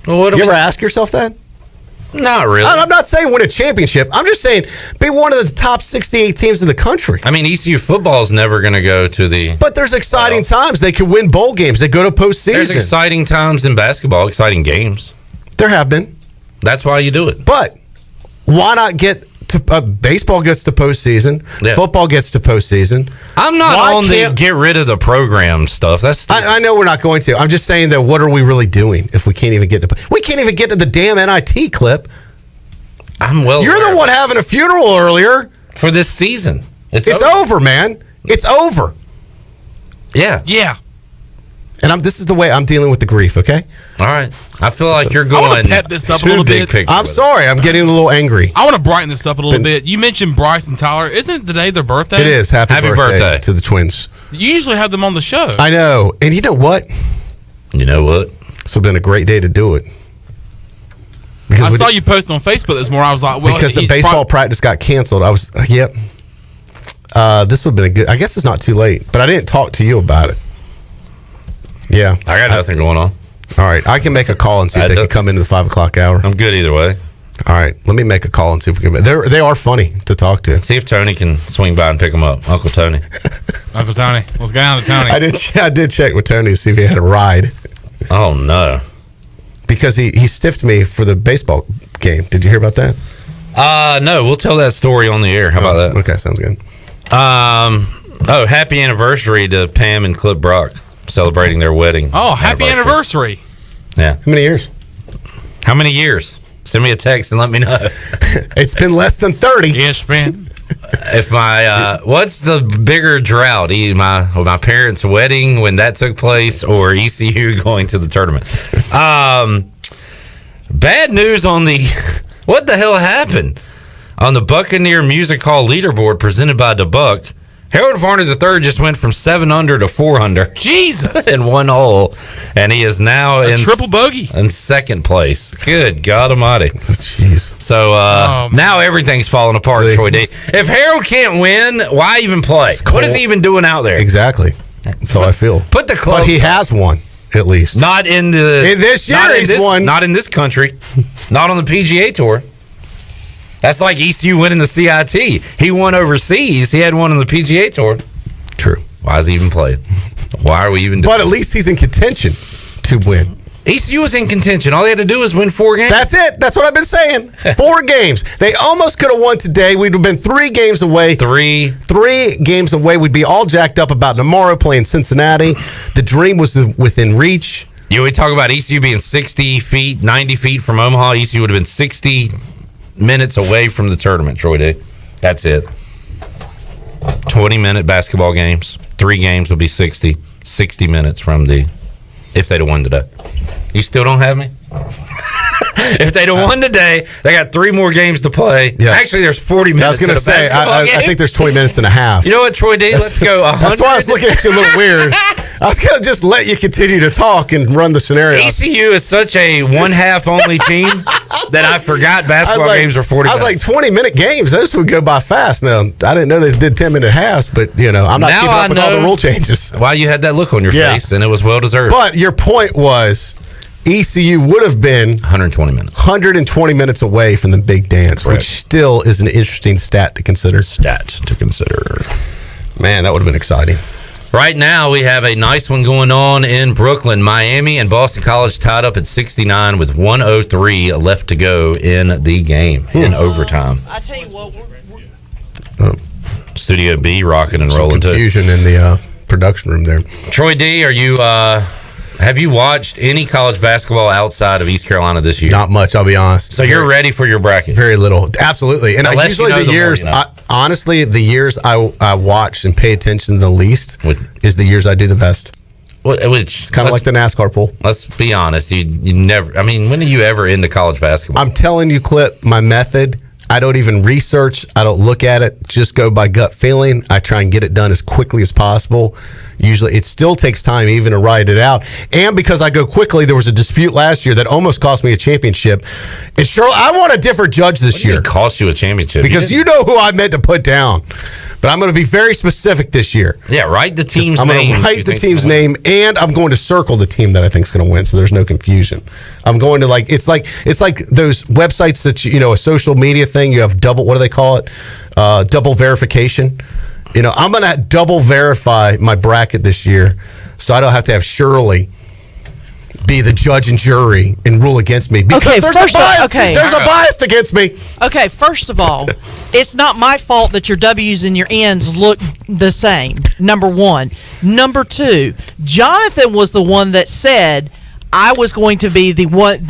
Well,
you ever ask yourself that?
Not really.
I'm not saying win a championship. I'm just saying be one of the top 68 teams in the country.
I mean, ECU football is never going to go to the...
But there's exciting times. They could win bowl games. They go to postseason.
There's exciting times in basketball, exciting games.
There have been.
That's why you do it.
But why not get to baseball gets to postseason, football gets to postseason.
I'm not on the get rid of the program stuff. That's
I know we're not going to. I'm just saying that what are we really doing if we can't even get to we can't even get to the damn NIT, Clip. You're the one having a funeral earlier
for this season. It's
over, man. It's over.
Yeah.
Yeah.
And this is the way I'm dealing with the grief, okay?
All right. I feel like you're going
I want to pep this up a little bit.
I'm sorry. I'm getting a little angry.
I want to brighten this up a little bit. You mentioned Bryce and Tyler. Isn't it today their birthday?
It is. Happy birthday to the twins.
You usually have them on the show.
I know. And you know what?
You know what?
This would have been a great day to do it.
I saw you post on Facebook this morning. I was like, well,
because the baseball practice got canceled. I was, yep. This would have been a good, I guess it's not too late, but I didn't talk to you about it. Yeah.
I got nothing going on.
All right. I can make a call and see if they can come into the 5 o'clock hour.
I'm good either way.
All right. Let me make a call and see if we can. They are funny to talk to.
See if Tony can swing by and pick them up. Uncle Tony.
Uncle Tony. What's going on, Tony?
I did check with Tony to see if he had a ride.
Oh, no.
Because he stiffed me for the baseball game. Did you hear about that?
No. We'll tell that story on the air. How about that?
Okay. Sounds good.
Happy anniversary to Pam and Clip Brock. Celebrating their wedding.
Oh, happy anniversary.
Yeah.
How many years?
How many years? Send me a text and let me know.
It's been less than 30.
Yes, man.
If my what's the bigger drought? My parents' wedding when that took place, or ECU going to the tournament? Bad news on the what the hell happened on the Buccaneer Music Hall leaderboard presented by DeBuck. Harold Varner III just went from 7 under to 4 under.
Jesus!
In one hole, and he is now in
triple bogey
in second place. Good God Almighty!
Jeez.
So now everything's falling apart, Troy D. If Harold can't win, why even play? What is he even doing out there?
Exactly. That's how I feel.
Put the clubs
But he
on.
has one, at least.
Not in the...
In this year,
not in
he's
this,
won.
Not in this country. Not on the PGA Tour. That's like ECU winning the CIT. He won overseas. He had one on the PGA Tour.
True.
Why is he even playing? Why are we even doing
But at least he's in contention to win.
ECU was in contention. All they had to do was win 4 games.
That's it. That's what I've been saying. 4 games. They almost could have won today. We'd have been 3 games away. 3 games away. We'd be all jacked up about tomorrow playing Cincinnati. The dream was within reach.
We talk about ECU being 60 feet, 90 feet from Omaha. ECU would have been 60 minutes away from the tournament, Troy D. That's it. 20-minute basketball games. 3 games will be 60 minutes from the... If they'd have won today. You still don't have me? If they'd have won today, they got 3 more games to play.
Yeah.
Actually, there's 40 minutes.
I was going to say, I think there's 20 minutes and a half.
You know what, Troy D? Let's go 100.
That's why I was looking at you a little weird. I was going to just let you continue to talk and run the sscenario.
ECU is such a one-half only team that I forgot basketball games are 40
I was
minutes.
like, 20-minute games. Those would go by fast. Now, I didn't know they did 10-minute halves, but, I'm not keeping up with all the rule changes.
Why you had that look on your face, and it was well-deserved.
But your point was ECU would have been
120 minutes.
120 minutes away from the big dance,
Correct.
which still is an interesting stat to consider. Man, that would have been exciting.
Right now, we have a nice one going on in Brooklyn. Miami and Boston College tied up at 69 with 1:03 left to go in the game in overtime.
I tell you what,
Studio B rocking and
Some
rolling too.
confusion in the production room there.
Troy D, are you? Have you watched any college basketball outside of East Carolina this year?
Not much, I'll be honest.
So you're ready for your bracket?
Very little. Absolutely. And
Unless
usually
you know
the
the more
years,
you know.
honestly, the years I watch and pay attention the least is the years I do the best.
Which
it's kind of like the NASCAR pool.
Let's be honest. You never. I mean, when are you ever into college basketball?
I'm telling you, Clip, my method. I don't even research. I don't look at it. Just go by gut feeling. I try and get it done as quickly as possible. Usually, it still takes time even to write it out. And because I go quickly, there was a dispute last year that almost cost me a championship. And Cheryl, I want a different judge this year.
It cost you a championship
Because you know who I meant to put down. But I'm going to be very specific this year.
Yeah, write the team's name.
I'm going to write the team's name, and I'm going to circle the team that I think is going to win, so there's no confusion. I'm going to it's like those websites that a social media thing. You have double. What do they call it? Double verification. I'm going to double verify my bracket this year, so I don't have to have Shirley be the judge and jury and rule against me. Because there's a bias against me.
Okay, first of all, it's not my fault that your W's and your N's look the same, number one. Number two, Jonathan was the one that said I was going to be the one.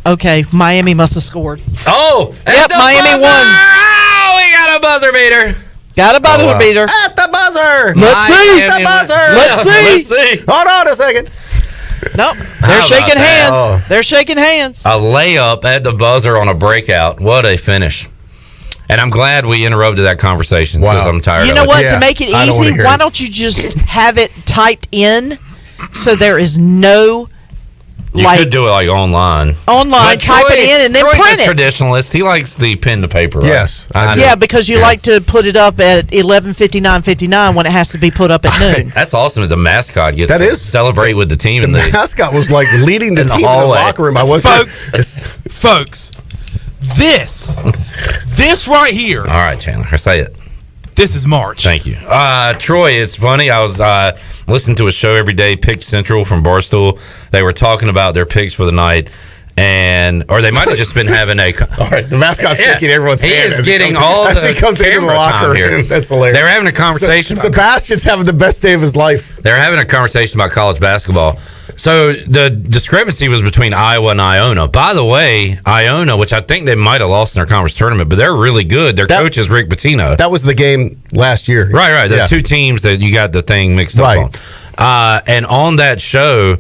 Okay, Miami must have scored.
Oh!
Yep, Miami won.
Oh, we got a buzzer beater.
Got a buzzer beater.
At the buzzer.
Let's see.
At the buzzer.
Let's see.
Hold on a second.
Nope.
How
They're
about
shaking
that?
hands. They're shaking hands.
A layup at the buzzer on a breakout. What a finish. And I'm glad we interrupted that conversation because I'm tired
You
of
know
it.
what? To make it easy, why don't you just have it typed in so there is no
You could do it like online.
Online,
But
type it in and then
Troy's
print
a
it.
traditionalist. He likes the pen to paper. Right?
Yes.
I know.
Yeah, because you like to put it up at 11:59:59 when it has to be put up at noon.
That's awesome that the mascot gets to celebrate with the team.
The mascot was like leading the
in the
team in the
hallway.
locker room. I wasn't.
Folks, this right here.
All right, Chandler, say it.
This is March.
Thank you. Troy, it's funny. I was listening to a show every day, Pick Central from Barstool. They were talking about their picks for the night, or they might have just been having a...
All right, the mascot's shaking everyone's
He
hand
is
as
getting
comes-
all
as
the
he comes into the
camera
locker
time here.
room. That's hilarious.
They were having a conversation.
Sebastian's having the best day of his life.
They were having a conversation about college basketball. So the discrepancy was between Iowa and Iona. By the way, Iona, which I think they might have lost in their conference tournament, but they're really good. Their coach is Rick Pitino.
That was the game last year.
Right. The
Yeah.
two teams that you got the thing mixed up on. And on that show,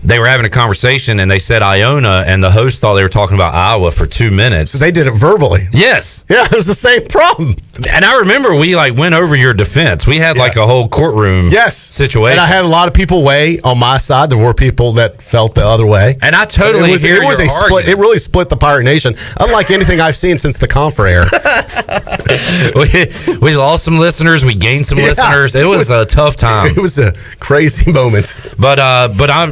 they were having a conversation, and they said Iona, and the host thought they were talking about Iowa for 2 minutes.
So they did it verbally.
Yes.
Yeah, it was the same problem.
And I remember we went over your defense. We had a whole courtroom situation.
And I had a lot of people weigh on my side. There were people that felt the other way.
And I totally hear your
a split.
argument.
It really split the Pirate Nation, unlike anything I've seen since the Confer era.
we lost some listeners. We gained some listeners. It was a tough time.
It was a crazy moment.
But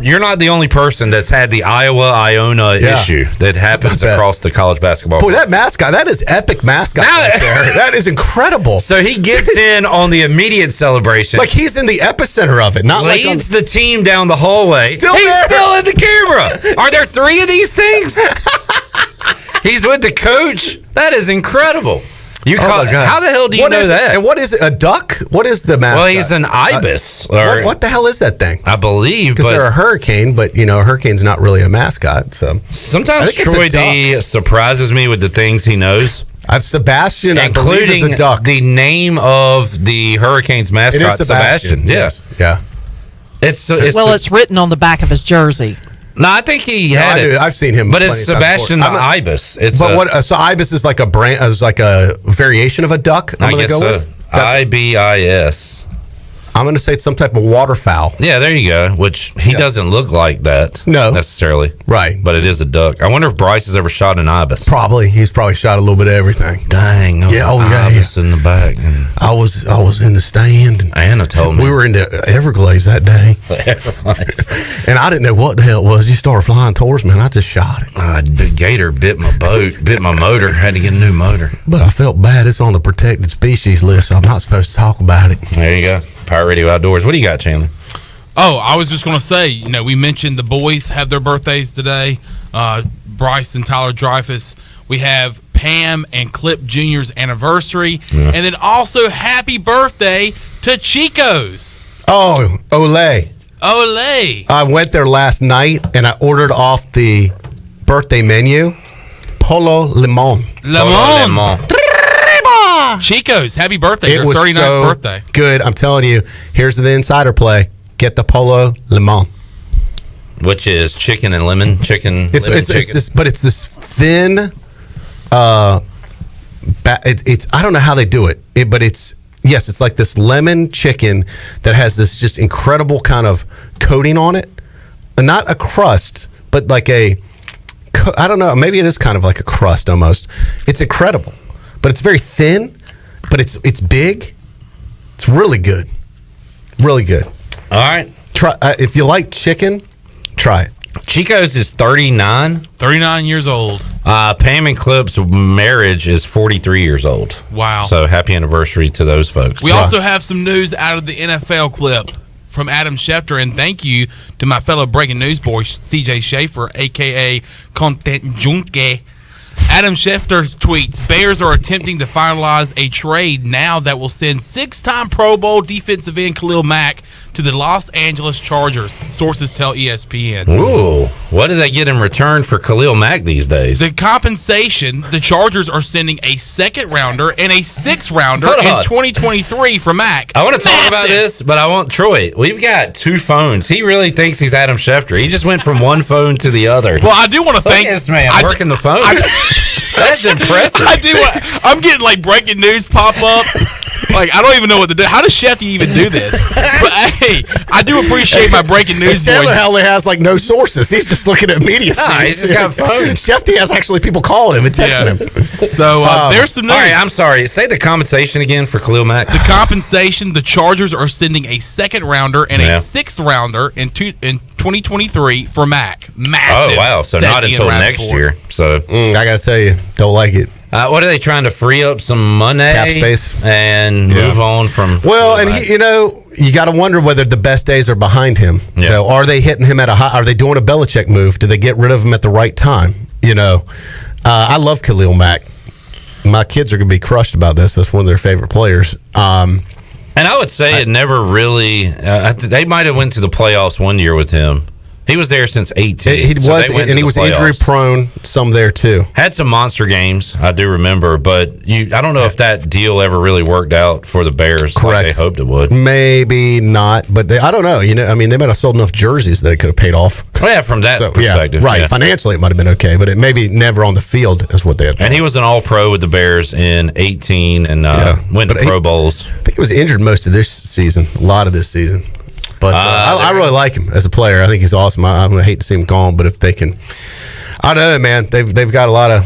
you're not the only person that's had the Iowa-Iona issue that happens across the college basketball.
Boy, that mascot, that is epic mascot right there. That is incredible.
So he gets in on the immediate celebration.
Like he's in the epicenter of it. Not
leads the team down the hallway.
Still
He's
there.
still in the camera. Are there 3 of these things? He's with the coach. That is incredible. How the hell do you know that?
And what is it? A duck? What is the mascot?
Well, he's an ibis.
What the hell is that thing?
I believe.
Because they're a hurricane, but a hurricane's not really a mascot. So
sometimes Troy D surprises me with the things he knows.
Sebastian,
including
I is a duck.
The name of the Hurricanes mascot,
it is Sebastian.
Yes.
Yeah.
It's written on the back of his jersey.
No, I think he had it.
I've seen him,
but it's Sebastian the ibis.
So ibis is like a brand, is like a variation of a duck. I'm going to go with
IBIS.
I'm going to say it's some type of waterfowl.
Yeah, there you go. Which he doesn't look like that.
No,
necessarily.
Right,
but it is a duck. I wonder if Bryce has ever shot an ibis.
Probably. He's probably shot a little bit of everything.
Dang. Ibis in the back. And
I was in the stand. And
Anna told me
we were in the Everglades that day. And I didn't know what the hell it was. You started flying towards me, and I just shot it.
The gator bit my boat, bit my motor. Had to get a new motor.
But I felt bad. It's on the protected species list, so I'm not supposed to talk about it.
There you go. Pirate Radio Outdoors. What do you got, Chandler?
Oh, I was just going to say, we mentioned the boys have their birthdays today. Bryce and Tyler Dreyfus. We have Pam and Clip Jr.'s anniversary. Yeah. And then also happy birthday to Chico's.
Oh, Ole.
I
went there last night, and I ordered off the birthday menu. Polo Limon.
Chico's, happy birthday. Your 39th birthday.
Good. I'm telling you, here's the insider play. Get the Polo Limon.
Which is chicken and lemon. Chicken.
It's this thin, it's I don't know how they do it, but it's like this lemon chicken that has this just incredible kind of coating on it. And not a crust, but like I don't know, maybe it is kind of like a crust almost. It's incredible. But it's very thin, but it's big. It's really good. Really good.
All right.
Try if you like chicken, try it.
Chico's is 39.
39 years old.
Pam and Clip's marriage is 43 years old.
Wow.
So happy anniversary to those folks.
We also have some news out of the NFL clip from Adam Schefter, and thank you to my fellow breaking news boy, CJ Schaefer, a.k.a. Content Junkie. Adam Schefter tweets, Bears are attempting to finalize a trade now that will send 6-time Pro Bowl defensive end Khalil Mack to the Los Angeles Chargers. Sources tell ESPN.
Ooh, what do they get in return for Khalil Mack these days?
The compensation, the Chargers are sending a 2nd-rounder and a 6th-rounder in 2023 for Mack.
I want to talk about this, but I want Troy. We've got 2 phones. He really thinks he's Adam Schefter. He just went from one phone to the other.
Well, I do want to thank
this man working the phone. That's impressive.
I'm getting like breaking news pop up. Like, I don't even know what to do. How does Shefty even do this? But hey, I do appreciate my breaking news boy.
Taylor Helley has like no sources. He's just looking at media.
He's just got phones.
Shefty has actually people calling him and texting him.
So there's some news.
All right, I'm sorry. Say the compensation again for Khalil Mack.
The compensation, the Chargers are sending a 2nd-rounder and a 6th-rounder in 2023 for Mack. Massive.
Oh, wow. So not until next year. So
I got to tell you, don't like it.
What are they trying to free up some money,
cap space,
and move on from?
Well, and you got to wonder whether the best days are behind him.
Yeah.
So are they hitting him at a high? Are they doing a Belichick move? Do they get rid of him at the right time? I love Khalil Mack. My kids are going to be crushed about this. That's one of their favorite players.
And I would say it never really. They might have went to the playoffs one year with him. He was there since 18.
He was injury prone. Some there too.
Had some monster games, I do remember, but I don't know if that deal ever really worked out for the Bears.
Correct.
Like they hoped it would.
Maybe not, but I don't know. I mean, they might have sold enough jerseys that it could have paid off.
Oh, yeah, from that perspective,
right.
yeah.
Financially, it might have been okay, but it maybe never on the field is what they had.
And he was an All-Pro with the Bears in 18 and went to Pro Bowls.
I think he was injured most of this season, a lot of this season. But I really like him as a player. I think he's awesome. I'm going to hate to see him gone, but if they can, I don't know, man. They've got a lot of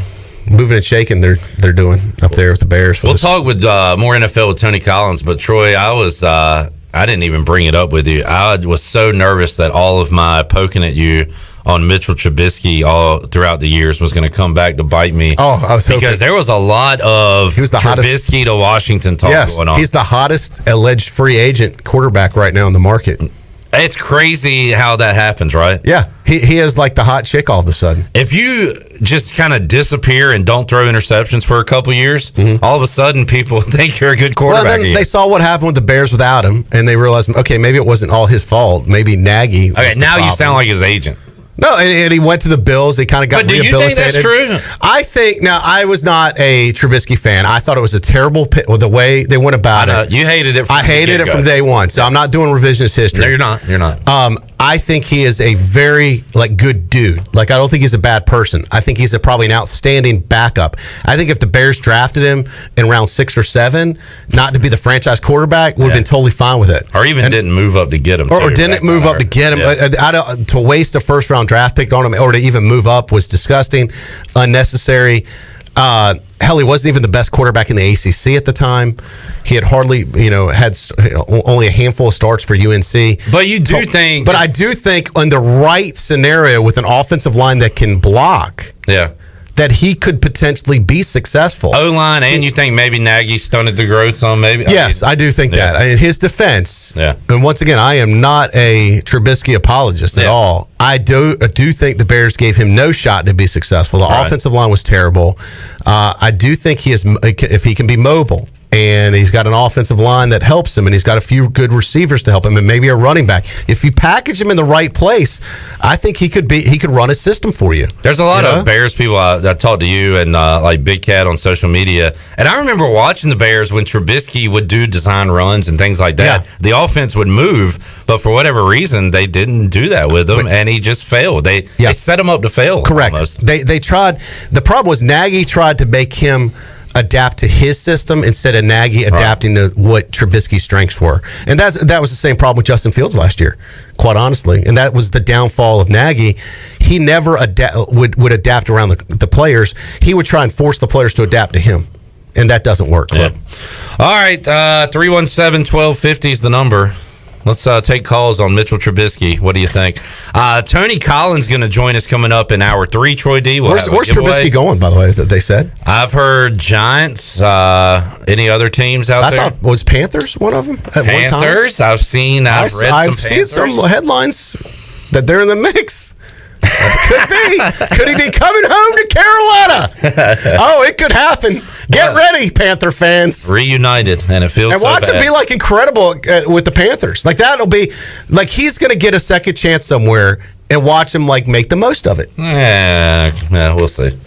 moving and shaking they're doing up there with the Bears.
We'll talk with more NFL with Tony Collins, but Troy, I didn't even bring it up with you. I was so nervous that all of my poking at you on Mitchell Trubisky all throughout the years was going to come back to bite me.
Oh, I was hoping.
Because there was a lot of Trubisky to Washington talk going on.
He's the hottest alleged free agent quarterback right now in the market.
It's crazy how that happens, right?
Yeah, he is like the hot chick all of a sudden.
If you just kind of disappear and don't throw interceptions for a couple years, all of a sudden people think you're a good quarterback.
Well, then they saw what happened with the Bears without him, and they realized, okay, maybe it wasn't all his fault. Maybe Nagy.
Okay, now you sound like his agent.
No, and he went to the Bills. He kind of got rehabilitated.
But do you think that's true?
I think, now, I was not a Trubisky fan. I thought it was a terrible the way they went about it.
You hated it from
I hated it from day one, so I'm not doing revisionist history.
No, you're not. You're not.
I think he is a very good dude. I don't think he's a bad person. I think he's probably an outstanding backup. I think if the Bears drafted him in round 6 or 7, not to be the franchise quarterback, would have been totally fine with it.
Or even didn't move up to get him.
Or didn't move up to get him.
Yeah.
To waste a first round draft pick on him or to even move up was disgusting, unnecessary. Hell, he wasn't even the best quarterback in the ACC at the time. He had hardly, had only a handful of starts for UNC.
But you do think...
But I do think on the right scenario with an offensive line that can block...
Yeah.
That he could potentially be successful.
O-line, and you think maybe Nagy stunted the growth on maybe?
Yes, I do think that. In his defense, and once again, I am not a Trubisky apologist at all. I do think the Bears gave him no shot to be successful. The offensive line was terrible. I do think he is, if he can be mobile, and he's got an offensive line that helps him, and he's got a few good receivers to help him, and maybe a running back. If you package him in the right place, I think he could run a system for you.
There's a lot of Bears people that talk to you and like Big Cat on social media, and I remember watching the Bears when Trubisky would do design runs and things like that. The offense would move, but for whatever reason, they didn't do that with him, and he just failed. They set him up to fail.
Correct.
Almost.
They tried. The problem was Nagy tried to make him adapt to his system instead of Nagy adapting to what Trubisky's strengths were. And that was the same problem with Justin Fields last year, quite honestly. And that was the downfall of Nagy. He never would adapt around the players. He would try and force the players to adapt to him. And that doesn't work.
Yeah. All right, 317-1250 is the number. Let's take calls on Mitchell Trubisky. What do you think? Tony Collins going to join us coming up in hour 3. Troy D.
Where's Trubisky going, by the way, that they said?
I've heard Giants. Any other teams out there?
I thought, was Panthers one of them at
Panthers?
One time?
I've read
I've seen some headlines that they're in the mix. Could be. Could he be coming home to Carolina? Oh, it could happen. Get ready, Panther fans.
Reunited, and it feels.
And watch it be like incredible with the Panthers. Like that'll be like he's going to get a second chance somewhere, and watch him like make the most of it.
Yeah, we'll see.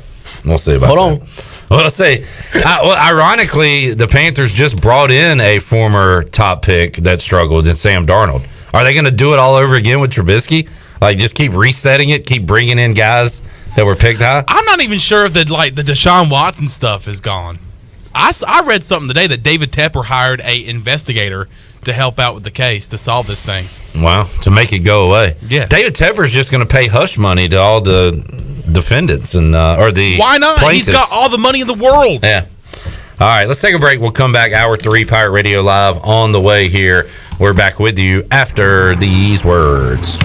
We'll see about.
Hold on.
Well, let's see. Ironically, the Panthers just brought in a former top pick that struggled in Sam Darnold. Are they going to do it all over again with Trubisky? Like, just keep resetting it, keep bringing in guys that were picked high?
I'm not even sure if the Deshaun Watson stuff is gone. I read something today that David Tepper hired a investigator to help out with the case to solve this thing.
Wow, to make it go away.
Yeah.
David Tepper's just going to pay hush money to all the defendants and or the
Why not?
plaintiffs.
He's got all the money in the world.
Yeah. All right, let's take a break. We'll come back. Hour 3, Pirate Radio Live on the way here. We're back with you after these words.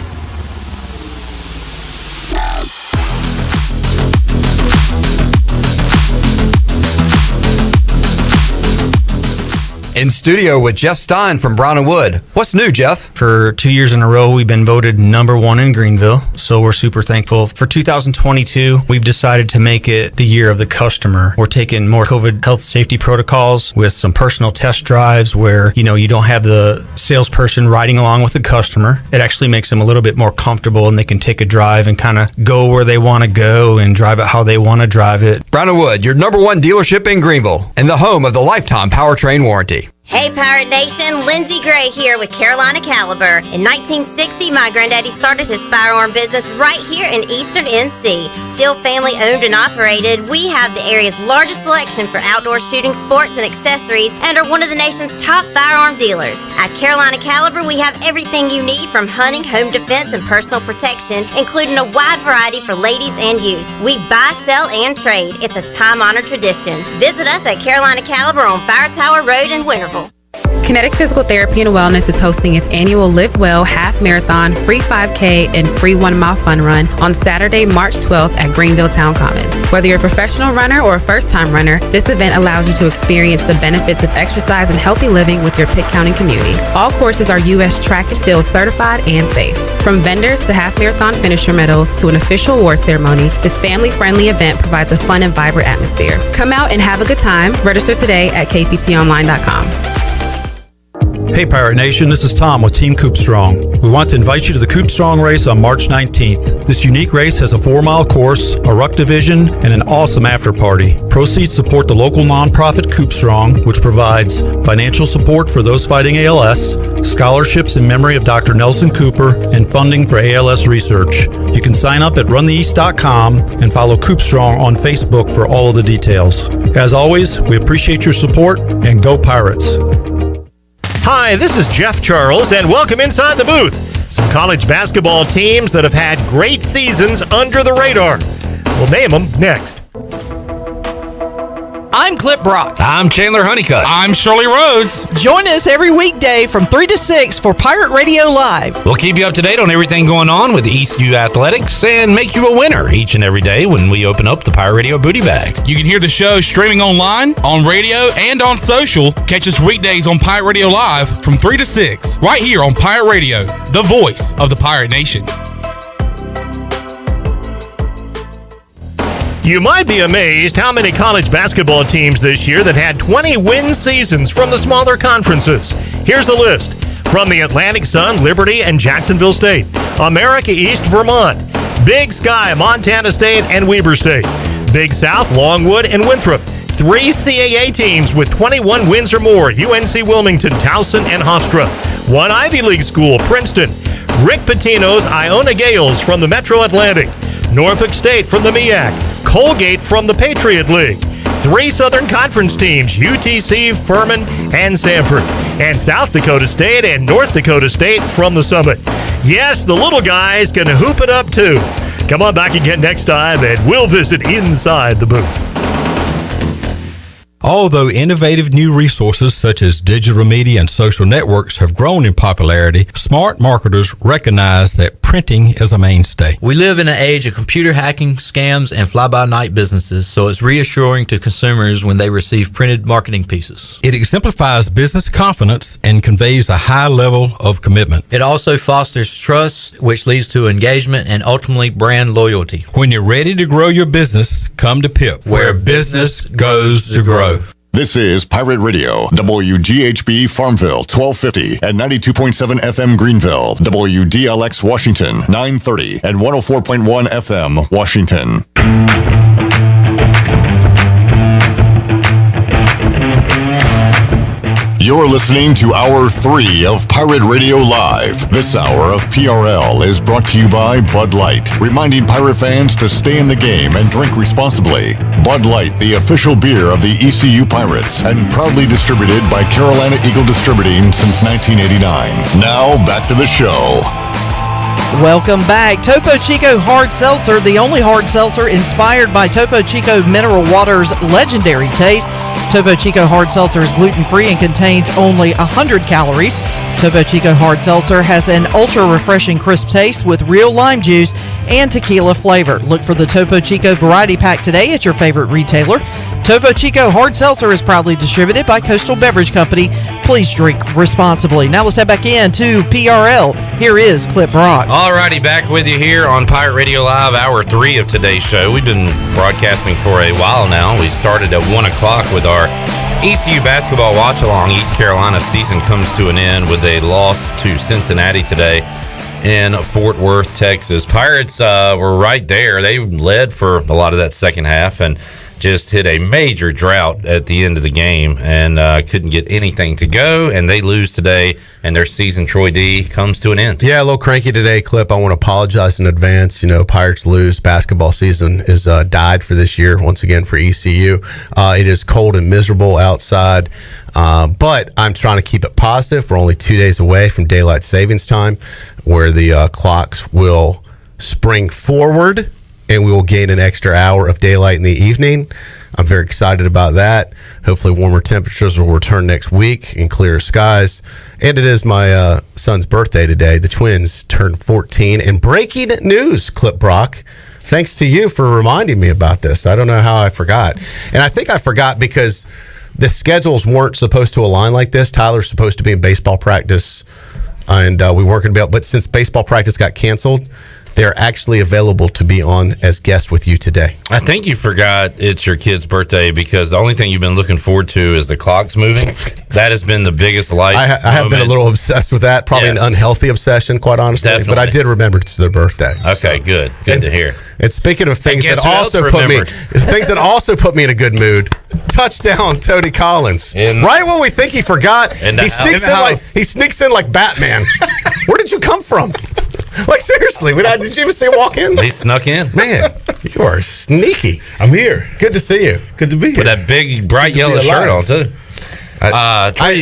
In studio with Jeff Stein from Brown and Wood. What's new, Jeff?
For 2 years in a row, we've been voted #1 in Greenville, so we're super thankful. For 2022, we've decided to make it the year of the customer. We're taking more COVID health safety protocols with some personal test drives where, you don't have the salesperson riding along with the customer. It actually makes them a little bit more comfortable, and they can take a drive and kind of go where they want to go and drive it how they want to drive it.
Brown and Wood, your #1 dealership in Greenville and the home of the lifetime powertrain warranty.
Hey Pirate Nation, Lindsay Gray here with Carolina Caliber. In 1960, my granddaddy started his firearm business right here in Eastern NC. Still family owned and operated, we have the area's largest selection for outdoor shooting sports and accessories and are one of the nation's top firearm dealers. At Carolina Caliber, we have everything you need from hunting, home defense, and personal protection, including a wide variety for ladies and youth. We buy, sell, and trade. It's a time-honored tradition. Visit us at Carolina Caliber on Fire Tower Road in Winterville.
Kinetic Physical Therapy and Wellness is hosting its annual Live Well Half Marathon, free 5K, and free 1 mile fun run on Saturday, March 12th at Greenville Town Commons. Whether you're a professional runner or a first-time runner, this event allows you to experience the benefits of exercise and healthy living with your Pitt County community. All courses are U.S. track and field certified and safe. From vendors to half-marathon finisher medals to an official award ceremony, this family-friendly event provides a fun and vibrant atmosphere. Come out and have a good time. Register today at kptonline.com.
Hey Pirate Nation, this is Tom with Team Coop Strong. We want to invite you to the Coop Strong race on March 19th. This unique race has a 4-mile course, a ruck division, and an awesome after party. Proceeds support the local nonprofit Coop Strong, which provides financial support for those fighting ALS, scholarships in memory of Dr. Nelson Cooper, and funding for ALS research. You can sign up at runtheeast.com and follow Coop Strong on Facebook for all of the details. As always, we appreciate your support, and go Pirates.
Hi, this is Jeff Charles, and welcome inside the booth. Some college basketball teams that have had great seasons under the radar. We'll name them next.
I'm Clip Brock.
I'm Chandler Honeycutt.
I'm Shirley Rhodes.
Join us every weekday from 3 to 6 for Pirate Radio Live.
We'll keep you up to date on everything going on with ECU Athletics and make you a winner each and every day when we open up the Pirate Radio Booty Bag.
You can hear the show streaming online, on radio, and on social. Catch us weekdays on Pirate Radio Live from 3 to 6, right here on Pirate Radio, the voice of the Pirate Nation.
You might be amazed how many college basketball teams this year that had 20 win seasons from the smaller conferences. Here's the list. From the Atlantic Sun, Liberty, and Jacksonville State. America East, Vermont. Big Sky, Montana State, and Weber State. Big South, Longwood, and Winthrop. 3 CAA teams with 21 wins or more. UNC Wilmington, Towson, and Hofstra. 1 Ivy League school, Princeton. Rick Pitino's Iona Gales from the Metro Atlantic. Norfolk State from the MEAC. Colgate from the Patriot League. 3 Southern Conference teams, UTC, Furman, and Sanford. And South Dakota State and North Dakota State from the Summit. Yes, the little guys can hoop it up too. Come on back again next time and we'll visit inside the booth.
Although innovative new resources such as digital media and social networks have grown in popularity, smart marketers recognize that printing is a mainstay.
We live in an age of computer hacking, scams, and fly-by-night businesses, so it's reassuring to consumers when they receive printed marketing pieces.
It exemplifies business confidence and conveys a high level of commitment.
It also fosters trust, which leads to engagement and ultimately brand loyalty.
When you're ready to grow your business, come to PIP, where business goes to grow.
This is Pirate Radio, WGHB Farmville, 1250 and 92.7 FM Greenville, WDLX Washington, 930 and 104.1 FM Washington. You're listening to Hour 3 of Pirate Radio Live. This hour of PRL is brought to you by Bud Light, reminding Pirate fans to stay in the game and drink responsibly. Bud Light, the official beer of the ECU Pirates, and proudly distributed by Carolina Eagle Distributing since 1989. Now, back to the show.
Welcome back. Topo Chico Hard Seltzer, the only hard seltzer inspired by Topo Chico Mineral Water's legendary taste. Topo Chico Hard Seltzer is gluten-free and contains only 100 calories. Topo Chico Hard Seltzer has an ultra-refreshing crisp taste with real lime juice and tequila flavor. Look for the Topo Chico Variety Pack today at your favorite retailer. Topo Chico Hard Seltzer is proudly distributed by Coastal Beverage Company. Please drink responsibly. Now let's head back in to PRL. Here is Clip Brock.
Alrighty, back with you here on Pirate Radio Live, hour 3 of today's show. We've been broadcasting for a while now. We started at 1 o'clock with our ECU basketball watch-along. East Carolina season comes to an end with a loss to Cincinnati today in Fort Worth, Texas. Pirates were right there. They led for a lot of that second half and just hit a major drought at the end of the game and couldn't get anything to go, and they lose today, and their season, Troy D, comes to an end.
Yeah, a little cranky today, Clip. I want to apologize in advance. You know, Pirates lose. Basketball season is died for this year, once again, for ECU. It is cold and miserable outside, but I'm trying to keep it positive. We're only 2 days away from daylight savings time, where the clocks will spring forward, and we will gain an extra hour of daylight in the evening. I'm very excited about that. Hopefully warmer temperatures will return next week in clear skies. And it is my son's birthday today. The twins turned 14. And breaking news, Clip Brock, thanks to you for reminding me about this. I don't know how I forgot. And I think I forgot because the schedules weren't supposed to align like this. Tyler's supposed to be in baseball practice, and we weren't going to be able. But since baseball practice got canceled, they're actually available to be on as guests with you today.
I think you forgot it's your kid's birthday because the only thing you've been looking forward to is the clocks moving. That has been the biggest life.
I have been a little obsessed with that. Probably an unhealthy obsession, quite honestly.
Definitely.
But I did remember it's their birthday.
Okay, good. Good to hear.
And speaking of things
guess
that
who
also
else
put me,
remembered?
things that also put me in a good mood. Touchdown, Tony Collins. Right when we think he forgot,
In the house.
he sneaks in like Batman. Where did you come from? Like, seriously, did you even see him walk in?
He snuck in.
Man, you are sneaky.
I'm here.
Good to see you.
Good to be here.
With that big, bright yellow shirt on, too. Trey,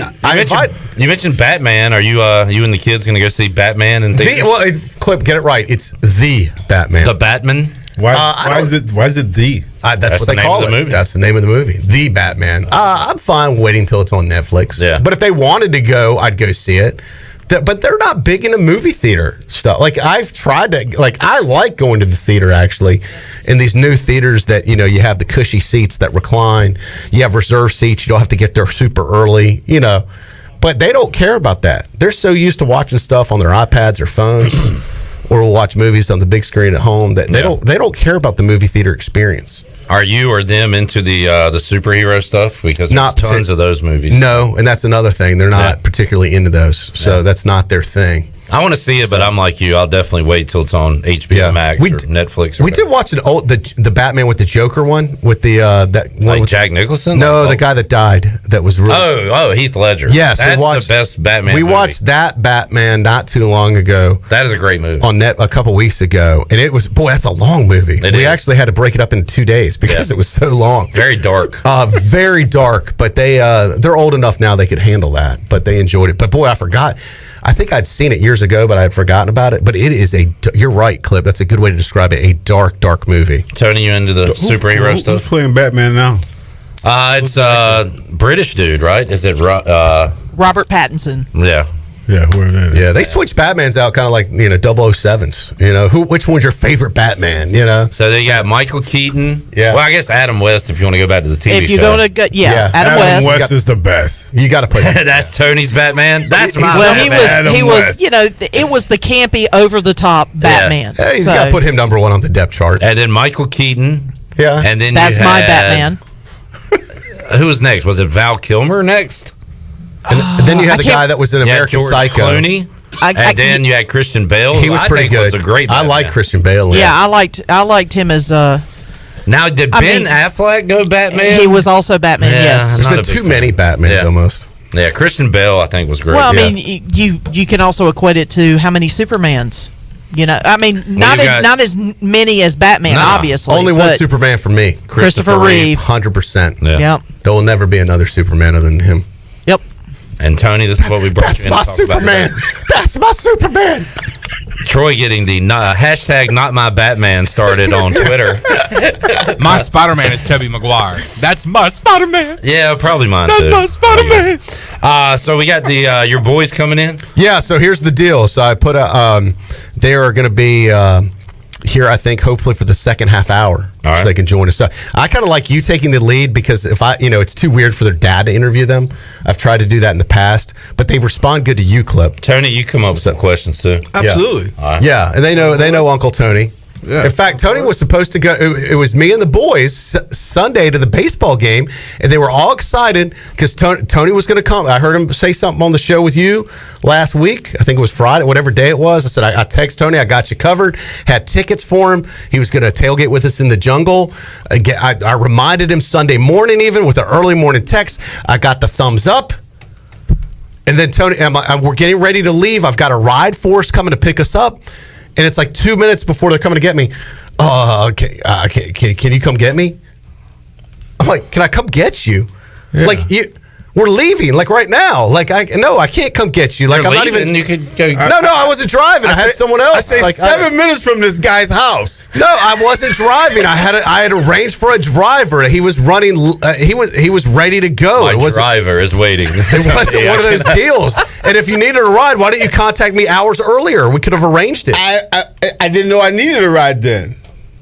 you mentioned Batman. Are you and the kids going to go see Batman and things?
Clip, get it right. It's the Batman.
The Batman?
Why is it the?
That's what they
the name
call
of the
it.
movie.
That's the name of the movie. The Batman. I'm fine waiting till it's on Netflix.
Yeah.
But if they wanted to go, I'd go see it. But they're not big into movie theater stuff. Like, I've tried to, I like going to the theater, actually, in these new theaters that, you have the cushy seats that recline. You have reserved seats. You don't have to get there super early, But they don't care about that. They're so used to watching stuff on their iPads or phones or will watch movies on the big screen at home that they don't care about the movie theater experience.
Are you or them into the superhero stuff? Because there's tons of those movies.
No, and that's another thing. They're not particularly into those, so that's not their thing.
I want to see it, but I'm like you. I'll definitely wait till it's on HBO Max or Netflix. Or
we did watch the Batman with the Joker one with the that one
like
with
Jack Nicholson.
No, the guy that died. That was really
Heath Ledger.
Yes,
that's the best Batman.
We
movie.
watched that Batman not too long ago.
That is a great movie
on net a couple weeks ago, and it was that's a long movie. We actually had to break it up in 2 days because it was so long.
Very dark.
Very dark. But they're old enough now they could handle that. But they enjoyed it. But boy, I forgot. I think I'd seen it years ago, but I had forgotten about it. But it is you're right, Clip. That's a good way to describe it. A dark, dark movie.
Tony, you into the superhero stuff?
Who's playing Batman now?
It's British dude, right? Is it
Robert Pattinson?
Yeah.
Yeah, whoever that is.
Yeah, they switch Batmans out kind of like, 007s. Which one's your favorite Batman,
So they got Michael Keaton.
Yeah.
Well, I guess Adam West if you want to go back to the TV show.
If you're going to go, Adam West.
is the best.
You got to put
That's Tony's Batman. That's my
Batman. He was, it was the campy, over-the-top Batman.
Yeah, he's got to put him number one on the depth chart.
And then Michael Keaton.
Yeah.
And then
that's my Batman.
Who was next? Was it Val Kilmer next?
And then you had the guy that was in American Psycho.
Clooney. And then you had Christian Bale.
He was pretty good.
Was a great Batman.
I like Christian Bale.
Yeah, I liked him as
Now, did Ben Affleck go Batman?
He was also Batman. Yes.
There's been too many Batmans almost.
Yeah, Christian Bale I think was great.
Well, I mean, you can also equate it to how many Supermans. Not as many as Batman, obviously.
Only one Superman for me.
Christopher Reeve.
100%.
Yeah.
Yep.
There will never be another Superman other than him.
Yep.
And Tony, this is what we brought you in to talk
Superman. That's my Superman.
Troy getting the hashtag not my Batman started on Twitter.
My Spider-Man is Tobey Maguire. That's my Spider-Man.
Yeah, probably mine
That's
too.
my Spider-Man.
So we got the your boys coming in.
Yeah, so here's the deal. So I put they are going to be here here, I think, hopefully for the second half hour, so they can join us. So I kind of like you taking the lead because if it's too weird for their dad to interview them. I've tried to do that in the past, but they respond good to you, Clip.
Tony, you come up with some questions too.
Absolutely.
Yeah, and they know Uncle Tony. Yeah. In fact, Tony was supposed to go. It was me and the boys Sunday to the baseball game, and they were all excited because Tony was going to come. I heard him say something on the show with you last week. I think it was Friday, whatever day it was. I said, I text Tony, I got you covered. Had tickets for him. He was going to tailgate with us in the jungle. I reminded him Sunday morning, even with an early morning text. I got the thumbs up. And then Tony, we're getting ready to leave. I've got a ride force coming to pick us up. And it's like 2 minutes before they're coming to get me. Can you come get me? I'm like, can I come get you? Yeah. Like, we're leaving, like right now. Like, I can't come get you. Like, I'm not even.
You could go.
No, I wasn't driving. I had someone else.
I say
like,
7 minutes from this guy's house.
No, I wasn't driving. I had arranged for a driver. He was running. He was ready to go.
My driver is waiting.
It wasn't one of those deals. And if you needed a ride, why didn't you contact me hours earlier? We could have arranged it.
I didn't know I needed a ride then.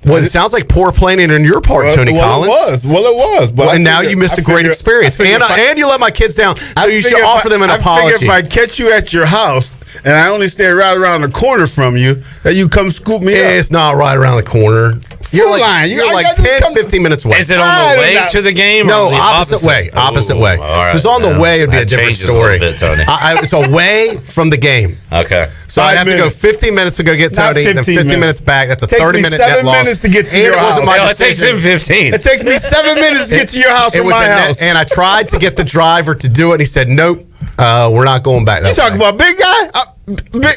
Well, it sounds like poor planning on your part, Tony Collins.
Well, it was. But
and now you missed a great experience. And you let my kids down, so you should offer them an apology.
I figure if I catch you at your house and I only stay right around the corner from you, that you come scoop me up.
It's not right around the corner. You're like 10, 15 minutes away.
Is it on the way to the game?
No,
or
opposite way. Opposite way. If it's on the way, it'd be a different story. It's away from the game.
Okay.
So I have to go 15 minutes to go get Tony, then 15 minutes back. That's a 30-minute net loss.
It takes me 7 minutes to get to your house.
It takes him 15.
It takes me 7 minutes to get to your house from my house.
And I tried to get the driver to do it, and he said, nope, we're not going back.
You talking about big guy?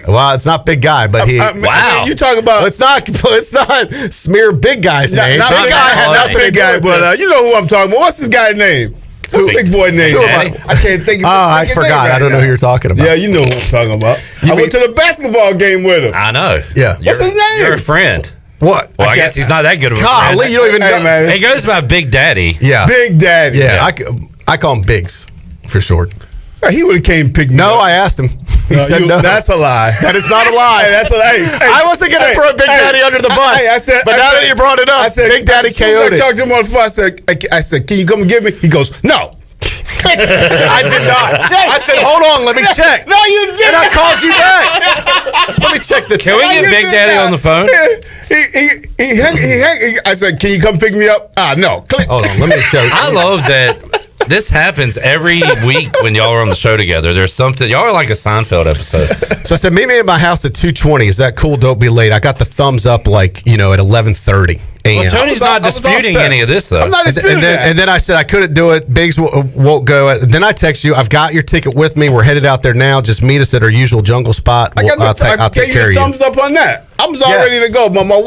Well, it's not big guy, but he.
Wow. You talking about?
Let's not smear big guy's name.
Not big guy had nothing big guy, but you know who I'm talking about. What's this guy's name? Who's big boy name? I can't think of
I forgot. I don't know who you're talking about.
Yeah, you know who I'm talking about. I went to the basketball game with him.
I know.
Yeah.
What's his name?
You're a friend.
What?
Well, I guess he's not that good of a friend.
Golly, you don't even know.
Man,
he goes by Big Daddy.
Yeah.
Big Daddy.
Yeah. I call him Biggs for short.
He would have came pick me up.
No, I asked him. He said no.
That's a lie.
That is not a lie.
That's a lie.
I wasn't going to throw Big Daddy under the bus. But now that you brought it up, Big Daddy KO'd it.
I talked to him on the phone. I said, can you come and get me? He goes, no.
I did not. I said, hold on, let me check.
No, you didn't.
And I called you back. Let me check the.
Can we get Big Daddy on the phone?
I said, can you come pick me up? No. Click.
Hold on, let me show you.
I love that. This happens every week when y'all are on the show together. There's something. Y'all are like a Seinfeld episode.
So I said, meet me at my house at 2:20. Is that cool? Don't be late. I got the thumbs up at 11:30.
Well, Tony's not disputing any of this, though.
I'm not disputing that.
And then I said I couldn't do it. Biggs won't go. Then I text you. I've got your ticket with me. We're headed out there now. Just meet us at our usual jungle spot. I'll take care of you.
Thumbs up on that. I was all ready to go, but my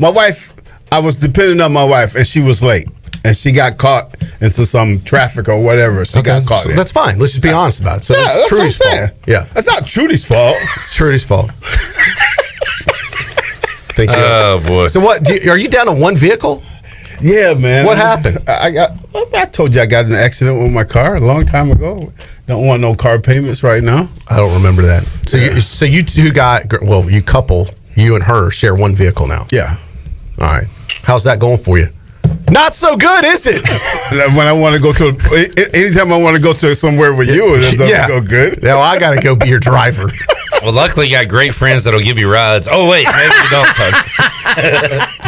wife, I was depending on my wife, and she was late. And she got caught into some traffic or whatever. She got caught.
So that's fine. Let's just be honest about it. So that's Trudy's fault. Yeah.
That's not Trudy's fault.
It's Trudy's fault. Thank you.
Oh, boy.
So what? Are you down to one vehicle?
Yeah, man.
What happened?
I told you I got in an accident with my car a long time ago. Don't want no car payments right now.
I don't remember that. So you two you and her share one vehicle now.
Yeah.
All right. How's that going for you? Not so good, is it?
When I want to go to, anytime I want to go to somewhere with you, it doesn't go good.
Now I got to go be your driver.
Well, luckily you got great friends that'll give you rides. Oh, wait, maybe you don't, Tony.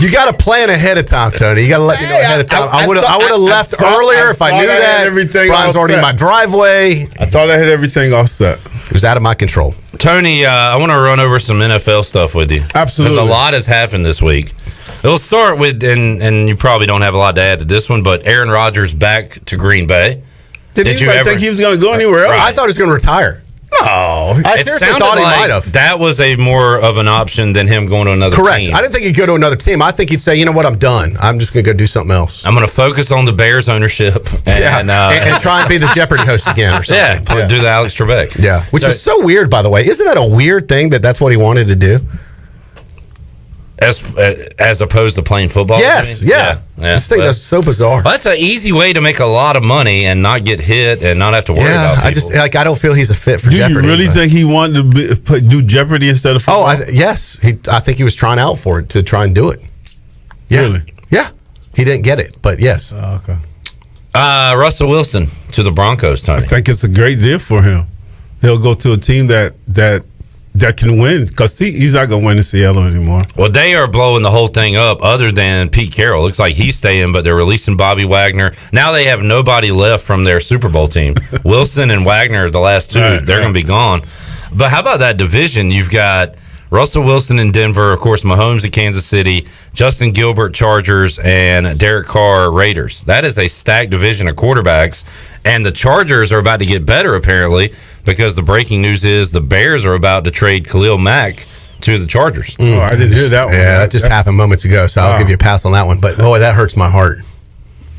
You got to plan ahead of time, Tony. You got to let me know ahead of time. I would have left earlier if I knew that. Brian's already in my driveway.
I thought I had everything all set.
It was out of my control.
Tony, I want to run over some NFL stuff with you.
Absolutely.
Because a lot has happened this week. It'll start with, and you probably don't have a lot to add to this one, but Aaron Rodgers back to Green Bay.
Did you think he was going to go anywhere else?
I thought he was going to retire.
No.
I seriously thought he might have.
That was a more of an option than him going to another team.
Correct. I didn't think he'd go to another team. I think he'd say, you know what, I'm done. I'm just going to go do something else.
I'm going to focus on the Bears ownership and
try and be the Jeopardy host again or something.
Yeah, do the Alex Trebek.
Yeah, which is so weird, by the way. Isn't that a weird thing that's what he wanted to do?
As opposed to playing football?
Yes, yeah. This thing that's so bizarre.
Well, that's an easy way to make a lot of money and not get hit and not have to worry about people.
I don't feel he's a fit for
Do
Jeopardy.
you really think he wanted to do Jeopardy instead of football?
Yes. I think he was trying out for it to try and do it. Yeah.
Really?
Yeah. He didn't get it, but yes.
Okay.
Russell Wilson to the Broncos, Tony.
I think it's a great deal for him. He'll go to a team that can win, because he's not going to win in Seattle anymore.
Well, they are blowing the whole thing up other than Pete Carroll. Looks like he's staying, but they're releasing Bobby Wagner. Now they have nobody left from their Super Bowl team. Wilson and Wagner, the last two, they're going to be gone. But how about that division? You've got Russell Wilson in Denver, of course, Mahomes in Kansas City, Justin Gilbert Chargers, and Derek Carr Raiders. That is a stacked division of quarterbacks, and the Chargers are about to get better, apparently, because the breaking news is the Bears are about to trade Khalil Mack to the Chargers.
I didn't hear that one.
Yeah, that just happened moments ago, so I'll give you a pass on that one. But, boy, that hurts my heart.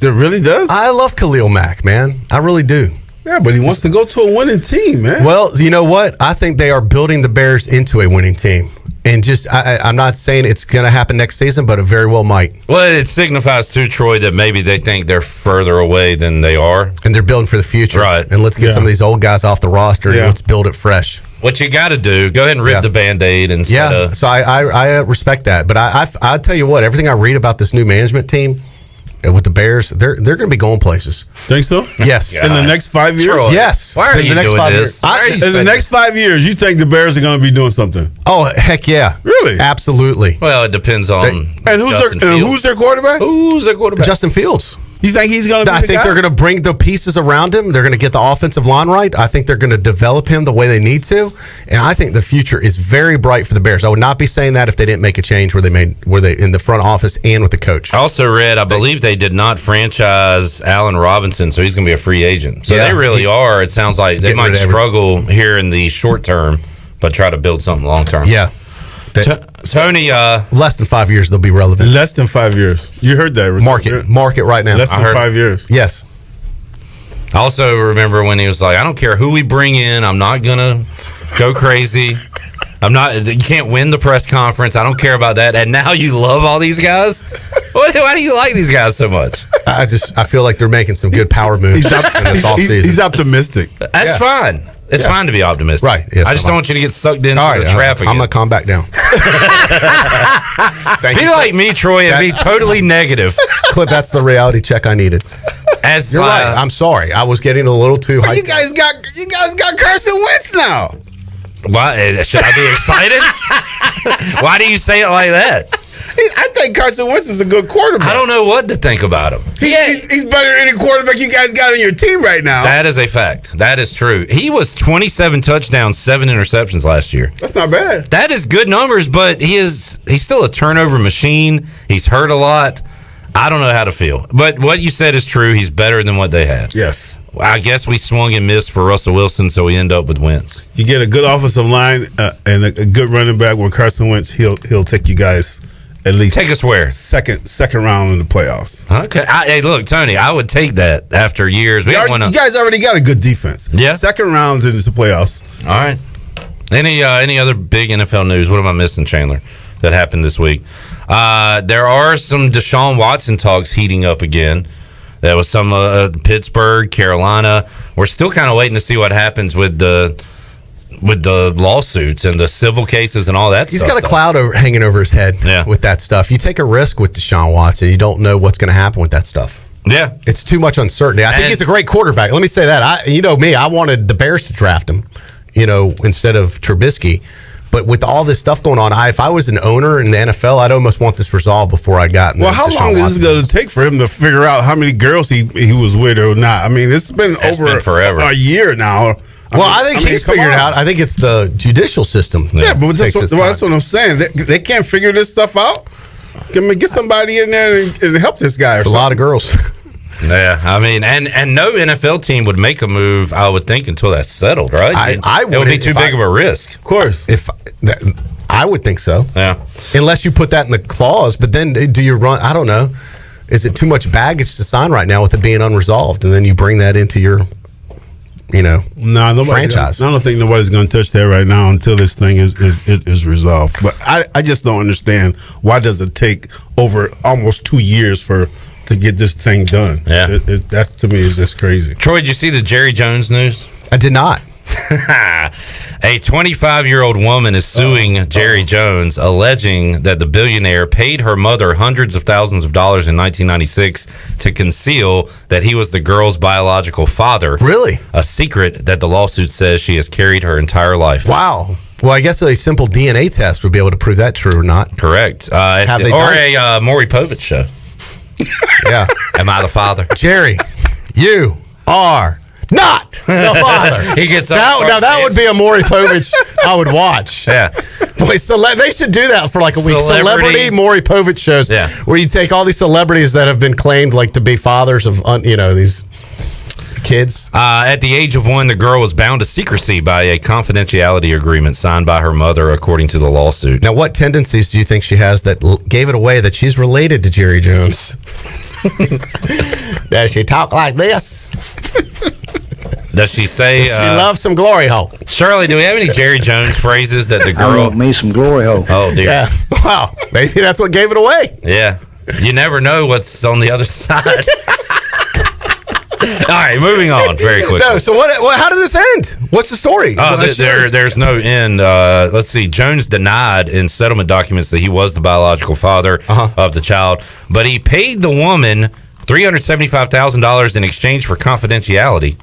It really does?
I love Khalil Mack, man. I really do.
Yeah, but he wants to go to a winning team, man.
Well, you know what? I think they are building the Bears into a winning team. And I'm not saying it's going to happen next season, but it very well might.
Well, it signifies to Troy that maybe they think they're further away than they are.
And they're building for the future.
Right.
And let's get some of these old guys off the roster and let's build it fresh.
What you got to do, go ahead and rip the Band-Aid. And
so I respect that. But I'll tell you what, everything I read about this new management team with the Bears, they're going to be going places.
Think so?
Yes.
In the next 5 years?
Troy. Yes.
Why are you
next
doing
5
this?
years.
In the next 5 years, you think the Bears are going to be doing something?
Oh, heck yeah.
Really?
Absolutely.
Well, it depends on
who's their quarterback?
Who's their quarterback?
Justin Fields.
You think he's going to be
I think they're going to bring the pieces around him. They're going to get the offensive line right. I think they're going to develop him the way they need to. And I think the future is very bright for the Bears. I would not be saying that if they didn't make a change where they in the front office and with the coach.
I also read, I believe they did not franchise Allen Robinson, so he's going to be a free agent. So they really are. It sounds like they might struggle here in the short term, but try to build something long term.
Yeah.
Tony,
less than 5 years they'll be relevant.
Less than 5 years. You heard that.
Mark it right now.
Less than 5 years.
Yes.
I also remember when he was like, I don't care who we bring in, I'm not gonna go crazy. You can't win the press conference. I don't care about that. And now you love all these guys? Why do you like these guys so much?
I feel like they're making some good power moves in this offseason.
He's optimistic.
That's fine. It's fine to be optimistic.
Right. Yes,
I just don't want you to get sucked into the trap again.
I'm going to calm back down.
Be like me, Troy, and be totally negative.
Clip, that's the reality check I needed.
You're
right. I'm sorry. I was getting a little too hyped.
You guys got Carson Wentz now.
Why should I be excited? Why do you say it like that?
I think Carson Wentz is a good quarterback.
I don't know what to think about him.
He's better than any quarterback you guys got on your team right now.
That is a fact. That is true. He was 27 touchdowns, 7 interceptions last year.
That's not bad.
That is good numbers, but he's still a turnover machine. He's hurt a lot. I don't know how to feel. But what you said is true. He's better than what they had.
Yes.
I guess we swung and missed for Russell Wilson, so we end up with Wentz.
You get a good offensive line and a good running back with Carson Wentz. He'll take you guys at least.
Take us where?
Second round in the playoffs.
Okay. Hey, look, Tony, I would take that after years. You
guys already got a good defense.
Yeah.
Second round into the playoffs.
All right. Any other big NFL news? What am I missing, Chandler, that happened this week? There are some Deshaun Watson talks heating up again. There was some Pittsburgh, Carolina. We're still kind of waiting to see what happens with the lawsuits and the civil cases and all that
He's
stuff.
got a cloud hanging over his head with that stuff. You take a risk with Deshaun Watson. You don't know what's going to happen with that stuff.
Yeah.
It's too much uncertainty. I think he's a great quarterback. Let me say that. You know me, I wanted the Bears to draft him, instead of Trubisky. But with all this stuff going on, if I was an owner in the NFL, I'd almost want this resolved before I got.
Well, how long is it going to take for him to figure out how many girls he was with or not? I mean, it's been
forever.
A year now.
I think he's figured it out. I think it's the judicial system.
Yeah, but that's what I'm saying. They can't figure this stuff out. Get somebody in there and help this guy.
A lot of girls.
Yeah, I mean, and no NFL team would make a move, I would think, until that's settled, right? It would be too big of a risk.
Of course.
I would think so.
Yeah.
Unless you put that in the clause, but then do you run? I don't know. Is it too much baggage to sign right now with it being unresolved, and then you bring that into your
franchise. I don't think nobody's going to touch that right now until this thing is resolved. But I just don't understand, why does it take over almost 2 years to get this thing done?
Yeah.
That to me is just crazy.
Troy, did you see the Jerry Jones news?
I did not.
A 25-year-old woman is suing Jerry Jones, alleging that the billionaire paid her mother hundreds of thousands of dollars in 1996 to conceal that he was the girl's biological father.
Really?
A secret that the lawsuit says she has carried her entire life.
Wow. Well, I guess a simple DNA test would be able to prove that true or not.
Correct. Or a Maury Povich show.
Yeah.
Am I the father?
Jerry, you are not the father.
He gets
that would be a Maury Povich I would watch.
Yeah.
Boy, they should do that for like a week. Celebrity Maury Povich shows, where you take all these celebrities that have been claimed like to be fathers of these kids.
At the age of 1, the girl was bound to secrecy by a confidentiality agreement signed by her mother, according to the lawsuit.
Now, what tendencies do you think she has that gave it away that she's related to Jerry Jones? Does she talk like this?
Does she say...
She loves some glory hole.
Shirley, do we have any Jerry Jones phrases that the girl...
I want me some glory hole.
Oh, dear.
Yeah. Wow. Maybe that's what gave it away.
Yeah. You never know what's on the other side. All right, moving on very quickly.
No, so how did this end? What's the story?
There's no end. Let's see. Jones denied in settlement documents that he was the biological father of the child, but he paid the woman $375,000 in exchange for confidentiality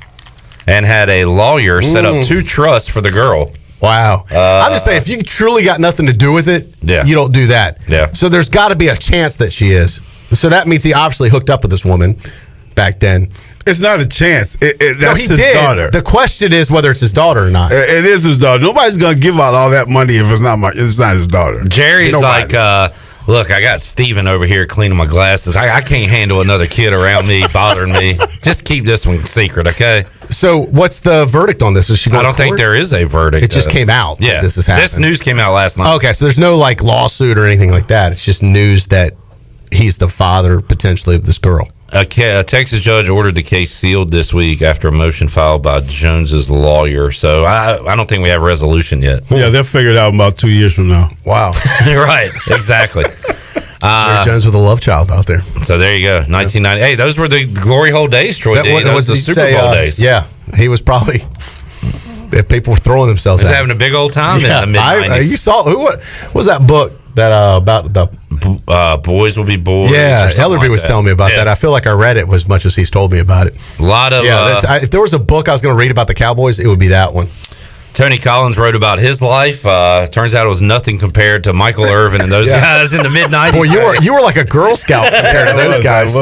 and had a lawyer set up 2 trusts for the girl.
Wow. I'm just saying, if you truly got nothing to do with it, you don't do that.
Yeah.
So there's got to be a chance that she is. So that means he obviously hooked up with this woman back then.
It's not a chance. That's
he
his
did.
daughter.
The question is whether it's his daughter or not.
It is his daughter. Nobody's going to give out all that money if it's not his daughter.
Jerry's like, look, I got Steven over here cleaning my glasses. I can't handle another kid around me bothering me. Just keep this one secret, okay?
So what's the verdict on this? Is she going
I don't think there is a verdict.
It just came out.
Yeah.
This has happened.
This news came out last night.
Okay, so there's no like lawsuit or anything like that. It's just news that he's the father potentially of this girl.
A Texas judge ordered the case sealed this week after a motion filed by Jones's lawyer. So I don't think we have a resolution yet.
Yeah, they'll figure it out about 2 years from now.
Wow.
You're right. Exactly.
Jerry Jones with a love child out there.
So there you go. 1990. Hey, those were the glory hole days, Troy. Those were the Super Bowl days.
Yeah, he was probably... People were throwing themselves
He was
at
having a big old time in the mid-90s.
You saw... What was that book that about the...
Boys Will Be Boys?
Yeah, Ellerby was telling me about that. I feel like I read it as much as he's told me about it.
A lot of...
if there was a book I was going to read about the Cowboys, it would be that one.
Tony Collins wrote about his life. Turns out it was nothing compared to Michael Irvin and those guys in the mid-90s.
Boy, you were like a Girl Scout compared to those guys.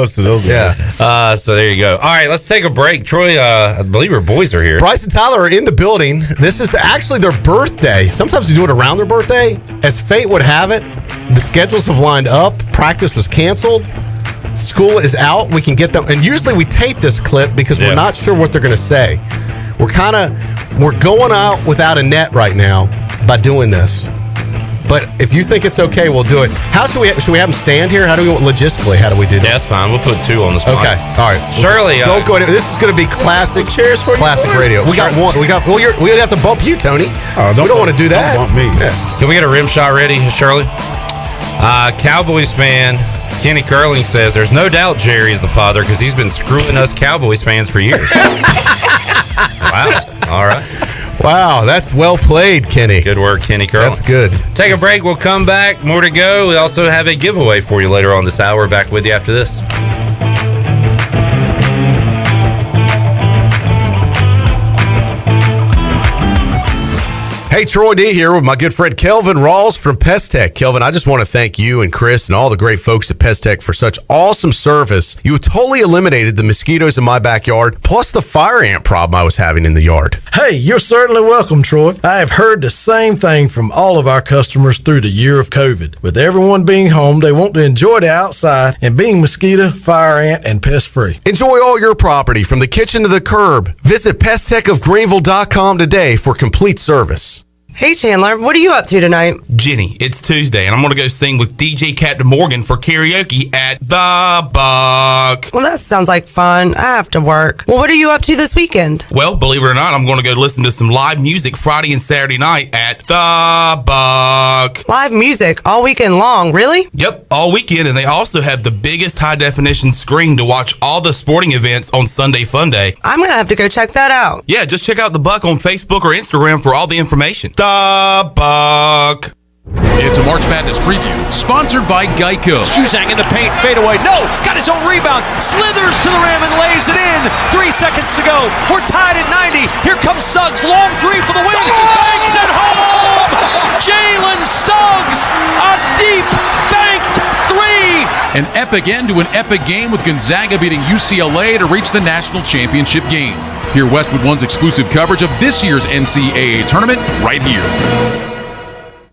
So there you go. All right, let's take a break. Troy, I believe our boys are here.
Bryce and Tyler are in the building. This is actually their birthday. Sometimes we do it around their birthday. As fate would have it, the schedules have lined up. Practice was canceled. School is out. We can get them. And usually we tape this clip because we're not sure what they're going to say. We're going out without a net right now by doing this. But if you think it's okay, we'll do it. Should we have them stand here? How do we do that?
That's fine. We'll put 2 on the spot.
Okay. All right.
Shirley,
don't go anywhere. This is going to be classic.
Cheers for
classic radio. We got one. We have to bump you, Tony. We don't want to do that.
Don't bump me.
Yeah.
Can we get a rim shot ready, Shirley? Cowboys fan Kenny Curling says there's no doubt Jerry is the father because he's been screwing us Cowboys fans for years. Wow. All right.
Wow, that's well played, Kenny.
Good work, Kenny Curling.
That's good.
Take a break. We'll come back. More to go. We also have a giveaway for you later on this hour. Back with you after this.
Hey, Troy D here with my good friend Kelvin Rawls from Pest Tech. Kelvin, I just want to thank you and Chris and all the great folks at Pest Tech for such awesome service. You totally eliminated the mosquitoes in my backyard, plus the fire ant problem I was having in the yard.
Hey, you're certainly welcome, Troy. I have heard the same thing from all of our customers through the year of COVID. With everyone being home, they want to enjoy the outside and being mosquito, fire ant, and pest free.
Enjoy all your property from the kitchen to the curb. Visit pesttechofgreenville.com today for complete service.
Hey Chandler, what are you up to tonight?
Jenny, it's Tuesday, and I'm going to go sing with DJ Captain Morgan for karaoke at The Buck.
Well, that sounds like fun. I have to work. Well, what are you up to this weekend?
Well, believe it or not, I'm going to go listen to some live music Friday and Saturday night at The Buck.
Live music all weekend long, really?
Yep, all weekend, and they also have the biggest high-definition screen to watch all the sporting events on Sunday Fun Day.
I'm going to have to go check that out.
Yeah, just check out The Buck on Facebook or Instagram for all the information. The Buck.
It's a March Madness preview, sponsored by Geico.
Juzang in the paint, fade away. No, got his own rebound. Slithers to the rim and lays it in. 3 seconds to go. We're tied at 90. Here comes Suggs. Long three for the win. Banks it home. Jalen Suggs, a deep banked three.
An epic end to an epic game with Gonzaga beating UCLA to reach the national championship game. Hear Westwood One's exclusive coverage of this year's NCAA tournament right here.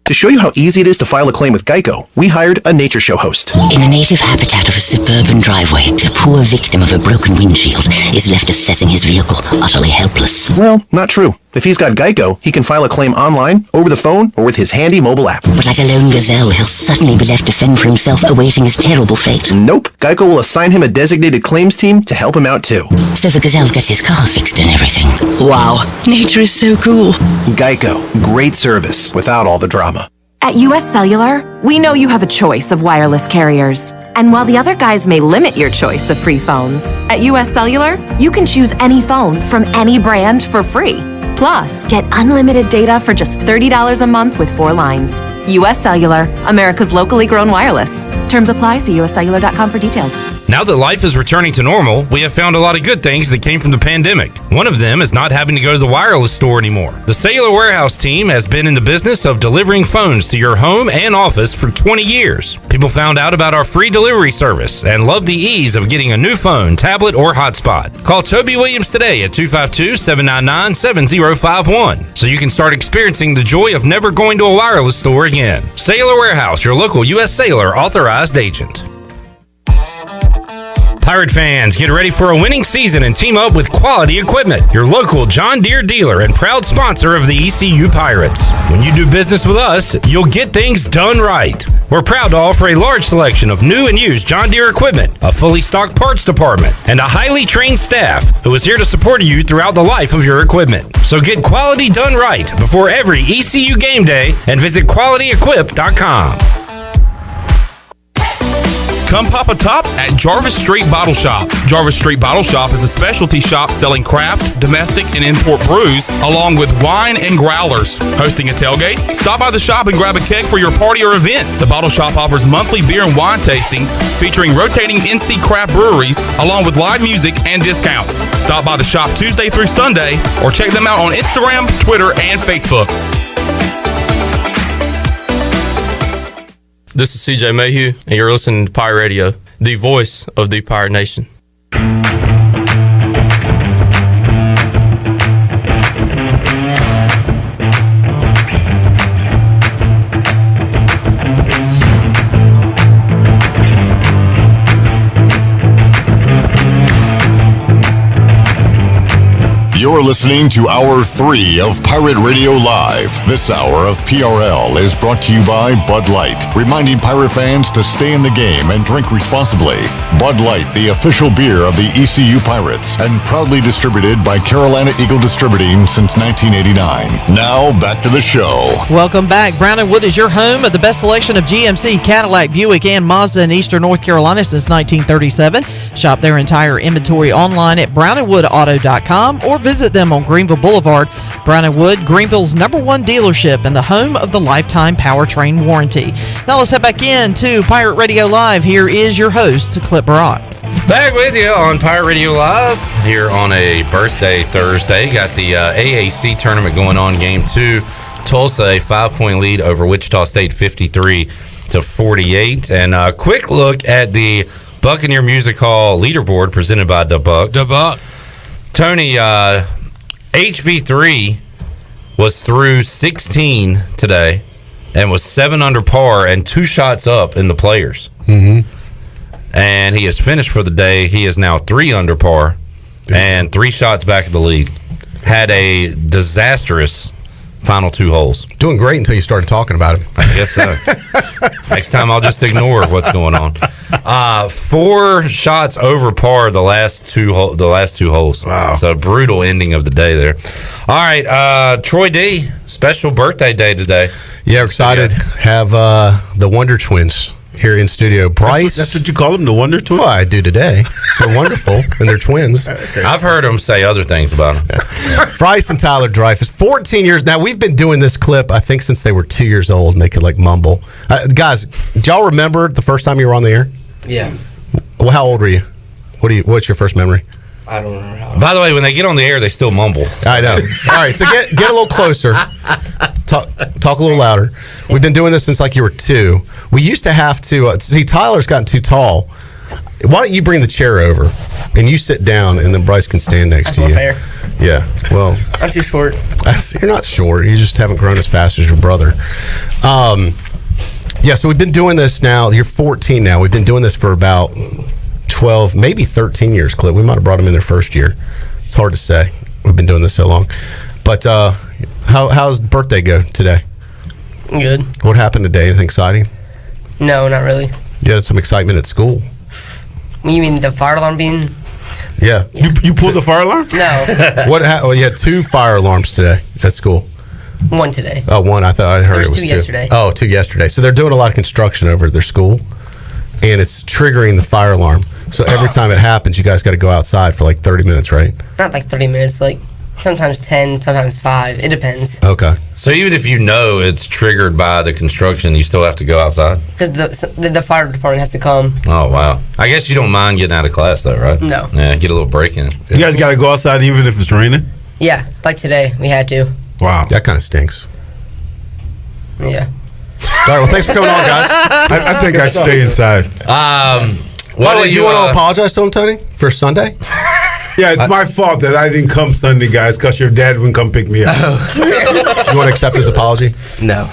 To show you how easy it is to file a claim with Geico, we hired a nature show host.
In the native habitat of a suburban driveway, the poor victim of a broken windshield is left assessing his vehicle, utterly helpless.
Well, not true. If he's got Geico, he can file a claim online, over the phone, or with his handy mobile app.
But like a lone gazelle, he'll suddenly be left to fend for himself, awaiting his terrible fate.
Nope. Geico will assign him a designated claims team to help him out too.
So the gazelle gets his car fixed and everything. Wow, nature is so cool.
Geico. Great service without all the drama.
At US Cellular, we know you have a choice of wireless carriers. And while the other guys may limit your choice of free phones, at US Cellular, you can choose any phone from any brand for free. Plus, get unlimited data for just $30 a month with 4 lines. US Cellular, America's locally grown wireless. Terms apply. See uscellular.com for details.
Now that life is returning to normal, we have found a lot of good things that came from the pandemic. One of them is not having to go to the wireless store anymore. The Cellular Warehouse team has been in the business of delivering phones to your home and office for 20 years. People found out about our free delivery service and love the ease of getting a new phone, tablet, or hotspot. Call Toby Williams today at 252-799-7051 so you can start experiencing the joy of never going to a wireless store again. Cellular Warehouse, your local U.S. Cellular authorized agent. Pirate fans, get ready for a winning season and team up with Quality Equipment, your local John Deere dealer and proud sponsor of the ECU Pirates. When you do business with us, you'll get things done right. We're proud to offer a large selection of new and used John Deere equipment, a fully stocked parts department, and a highly trained staff who is here to support you throughout the life of your equipment. So get quality done right before every ECU game day and visit QualityEquip.com.
Come pop a top at Jarvis Street Bottle Shop. Jarvis Street Bottle Shop is a specialty shop selling craft, domestic, and import brews, along with wine and growlers. Hosting a tailgate? Stop by the shop and grab a keg for your party or event. The Bottle Shop offers monthly beer and wine tastings featuring rotating NC craft breweries, along with live music and discounts. Stop by the shop Tuesday through Sunday, or check them out on Instagram, Twitter, and Facebook.
This is CJ Mayhew, and you're listening to Pirate Radio, the voice of the Pirate Nation.
You're listening to Hour 3 of Pirate Radio Live. This hour of PRL is brought to you by Bud Light, reminding pirate fans to stay in the game and drink responsibly. Bud Light, the official beer of the ECU Pirates, and proudly distributed by Carolina Eagle Distributing since 1989. Now, back to the show.
Welcome back. Brown & Wood is your home of the best selection of GMC, Cadillac, Buick, and Mazda in Eastern North Carolina since 1937. Shop their entire inventory online at brownandwoodauto.com or visit them on Greenville Boulevard. Brown & Wood, Greenville's #1 dealership and the home of the lifetime powertrain warranty. Now let's head back into Pirate Radio Live. Here is your host, Clip Brock.
Back with you on Pirate Radio Live here on a birthday Thursday. Got the AAC tournament going on. Game 2, Tulsa, a 5-point lead over Wichita State, 53-48. And a quick look at the Buccaneer Music Hall leaderboard presented by Da Buck.
Da Buck.
Tony, HV3 was through 16 today and was 7 under par and 2 shots up in the players.
Mm-hmm.
And he has finished for the day. He is now 3 under par and 3 shots back in the lead. Had a disastrous final 2 holes?
Doing great until you started talking about him.
I guess so. Next time I'll just ignore what's going on. 4 shots over par the last two holes. Wow. So brutal ending of the day there. All right, Troy D, special birthday day today.
Yeah, we're excited. Have the Wonder Twins here in studio. Bryce.
That's what you call them, the Wonder Twins?
Well, I do today. They're wonderful, and they're twins.
Okay. I've heard them say other things about them.
Bryce and Tyler Dreyfus, 14 years. Now, we've been doing this clip, I think, since they were 2 years old, and they could, like, mumble. Guys, do y'all remember the first time you were on the air?
Yeah.
Well, how old were you? What's your first memory?
I don't remember how.
By the way, when they get on the air, they still mumble.
I know. All right, so get a little closer. Talk a little louder. We've been doing this since like you were 2. We used to have to see Tyler's gotten too tall. Why don't you bring the chair over and you sit down, and then Bryce can stand next to you.
Fair.
Yeah. Well,
I'm too short.
You're not short. You just haven't grown as fast as your brother. Yeah. So we've been doing this now. You're 14 now. We've been doing this for about 12, maybe 13 years, Clip. We might have brought them in their first year. It's hard to say. We've been doing this so long. But how's birthday go today?
Good.
What happened today? Anything exciting?
No, not really.
You had some excitement at school.
You mean the fire alarm being?
Yeah.
You pulled the fire alarm?
No.
Well, you had 2 fire alarms today at school.
One today.
Oh, one. I thought I heard
There
it
was
was
2
2
yesterday.
Oh, 2 yesterday. So they're doing a lot of construction over at their school, and it's triggering the fire alarm. So every time it happens, you guys got to go outside for like 30 minutes, right?
Not like 30 minutes, like sometimes 10, sometimes 5. It depends.
Okay.
So even if you know it's triggered by the construction, you still have to go outside?
Because the fire department has to come.
Oh, wow. I guess you don't mind getting out of class, though, right?
No.
Yeah, get a little break in.
You guys got to go outside even if it's raining?
Yeah, like today, we had to.
Wow.
That kind of stinks.
Yeah.
All right, well, thanks for coming on, guys.
I think I stay inside.
What do you want to apologize to him, Tony, for Sunday?
Yeah, it's my fault that I didn't come Sunday, guys, because your dad wouldn't come pick me up.
You want to accept his apology?
No.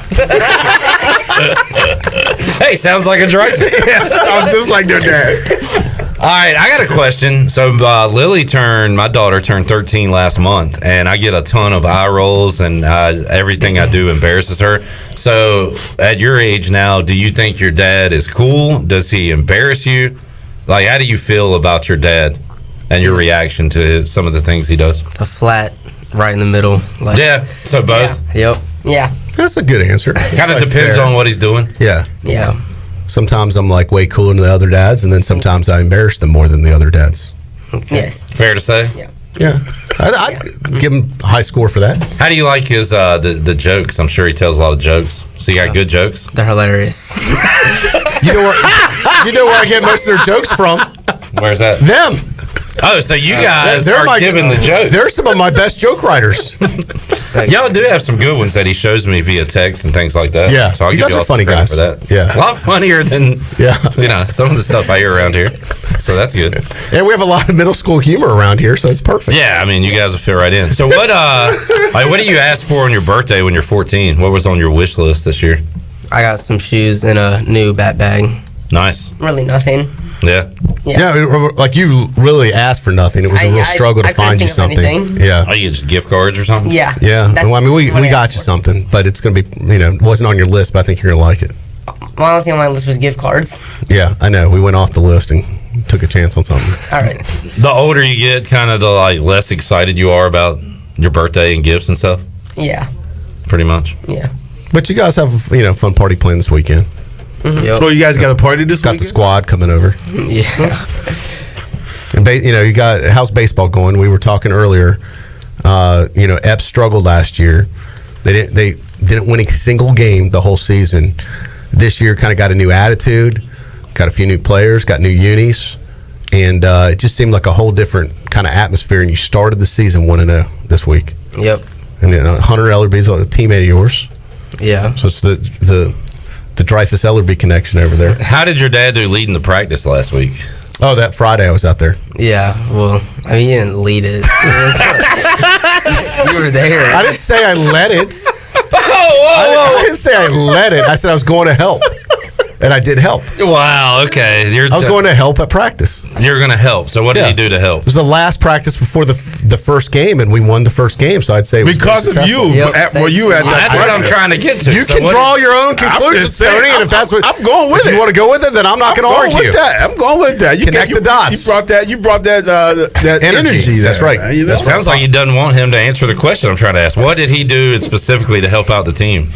Hey, sounds like a driver.
Yeah, sounds just like your dad.
All right, I got a question. So my daughter turned 13 last month, and I get a ton of eye rolls, and everything I do embarrasses her. So at your age now, do you think your dad is cool? Does he embarrass you? Like, how do you feel about your dad and your reaction to some of the things he does?
A flat right in the middle. Like,
Yeah, so both?
Yep. Yeah.
That's a good answer.
Kind of
Like
depends
fair.
on what he's doing.
Yeah.
Yeah.
Sometimes I'm like way cooler than the other dads, and then sometimes I embarrass them more than the other dads.
Yes.
Fair to say?
Yeah. I'd give him a high score for that.
How do you like his the jokes? I'm sure he tells a lot of jokes. So you got good jokes?
They're hilarious.
You know where I get most of their jokes from?
Where's that?
Them.
Oh, so you guys
They're
are giving the jokes.
They're some of my best joke writers.
Y'all do have some good ones that he shows me via text and things like that.
Yeah,
so I'll
you
give
guys
you
are
all
funny
credit
guys.
for that.
Yeah.
A lot funnier than some of the stuff I hear around here. So that's good.
And we have a lot of middle school humor around here, so it's perfect.
Yeah, I mean, you guys will fit right in. So what what do you ask for on your birthday when you're 14? What was on your wish list this year?
I got some shoes and a new bat bag.
Nice.
Really nothing.
Yeah.
Yeah, like you really asked for nothing. It was a real struggle to
I couldn't
find you
think of
something.
anything.
Yeah.
Oh, you get just gift cards or something?
Yeah.
Yeah.
That's
Well, I mean, we
what I
got you something, but it's going to be, it wasn't on your list, but I think you're going to like it.
My only thing on my list was gift cards.
Yeah, I know. We went off the list and took a chance on something.
All right.
The older you get, kind of the less excited you are about your birthday and gifts and stuff?
Yeah.
Pretty much.
Yeah.
But you guys have, fun party planned this weekend.
Yep.
So you guys got a party this
Got
weekend?
the squad coming over.
Yeah.
And you got how's baseball going? We were talking earlier. Epps struggled last year. They didn't win a single game the whole season. This year, kind of got a new attitude, got a few new players, got new unis, and it just seemed like a whole different kind of atmosphere. And you started the season 1-0 this week.
Yep.
And Hunter Ellerby's a teammate of yours.
Yeah.
So it's the Dreyfus Ellerby connection over there.
How did your dad do leading the practice last week?
Oh, that Friday I was out there.
Yeah. Well, I mean, you didn't lead it. You were there.
I didn't say I led it. I didn't say I led it. I said I was going to help. And I did help.
Wow, okay.
I was going to help at practice.
You're going to help. So what did he do to help?
It was the last practice before the the first game, and we won the first game. So I'd say it was
because
very
of you.
successful.
That's what I'm trying to get to.
You
So
can
what-
draw your own conclusions, Tony, and if that's what
I'm going with
if
it.
you want to go with it, then I'm not going to argue.
With that. I'm going with that.
Connect the dots.
You brought that. That energy.
That's
there,
right.
man. You know?
It sounds like he doesn't want him to answer the question I'm trying to ask. What did he do specifically to help out the team?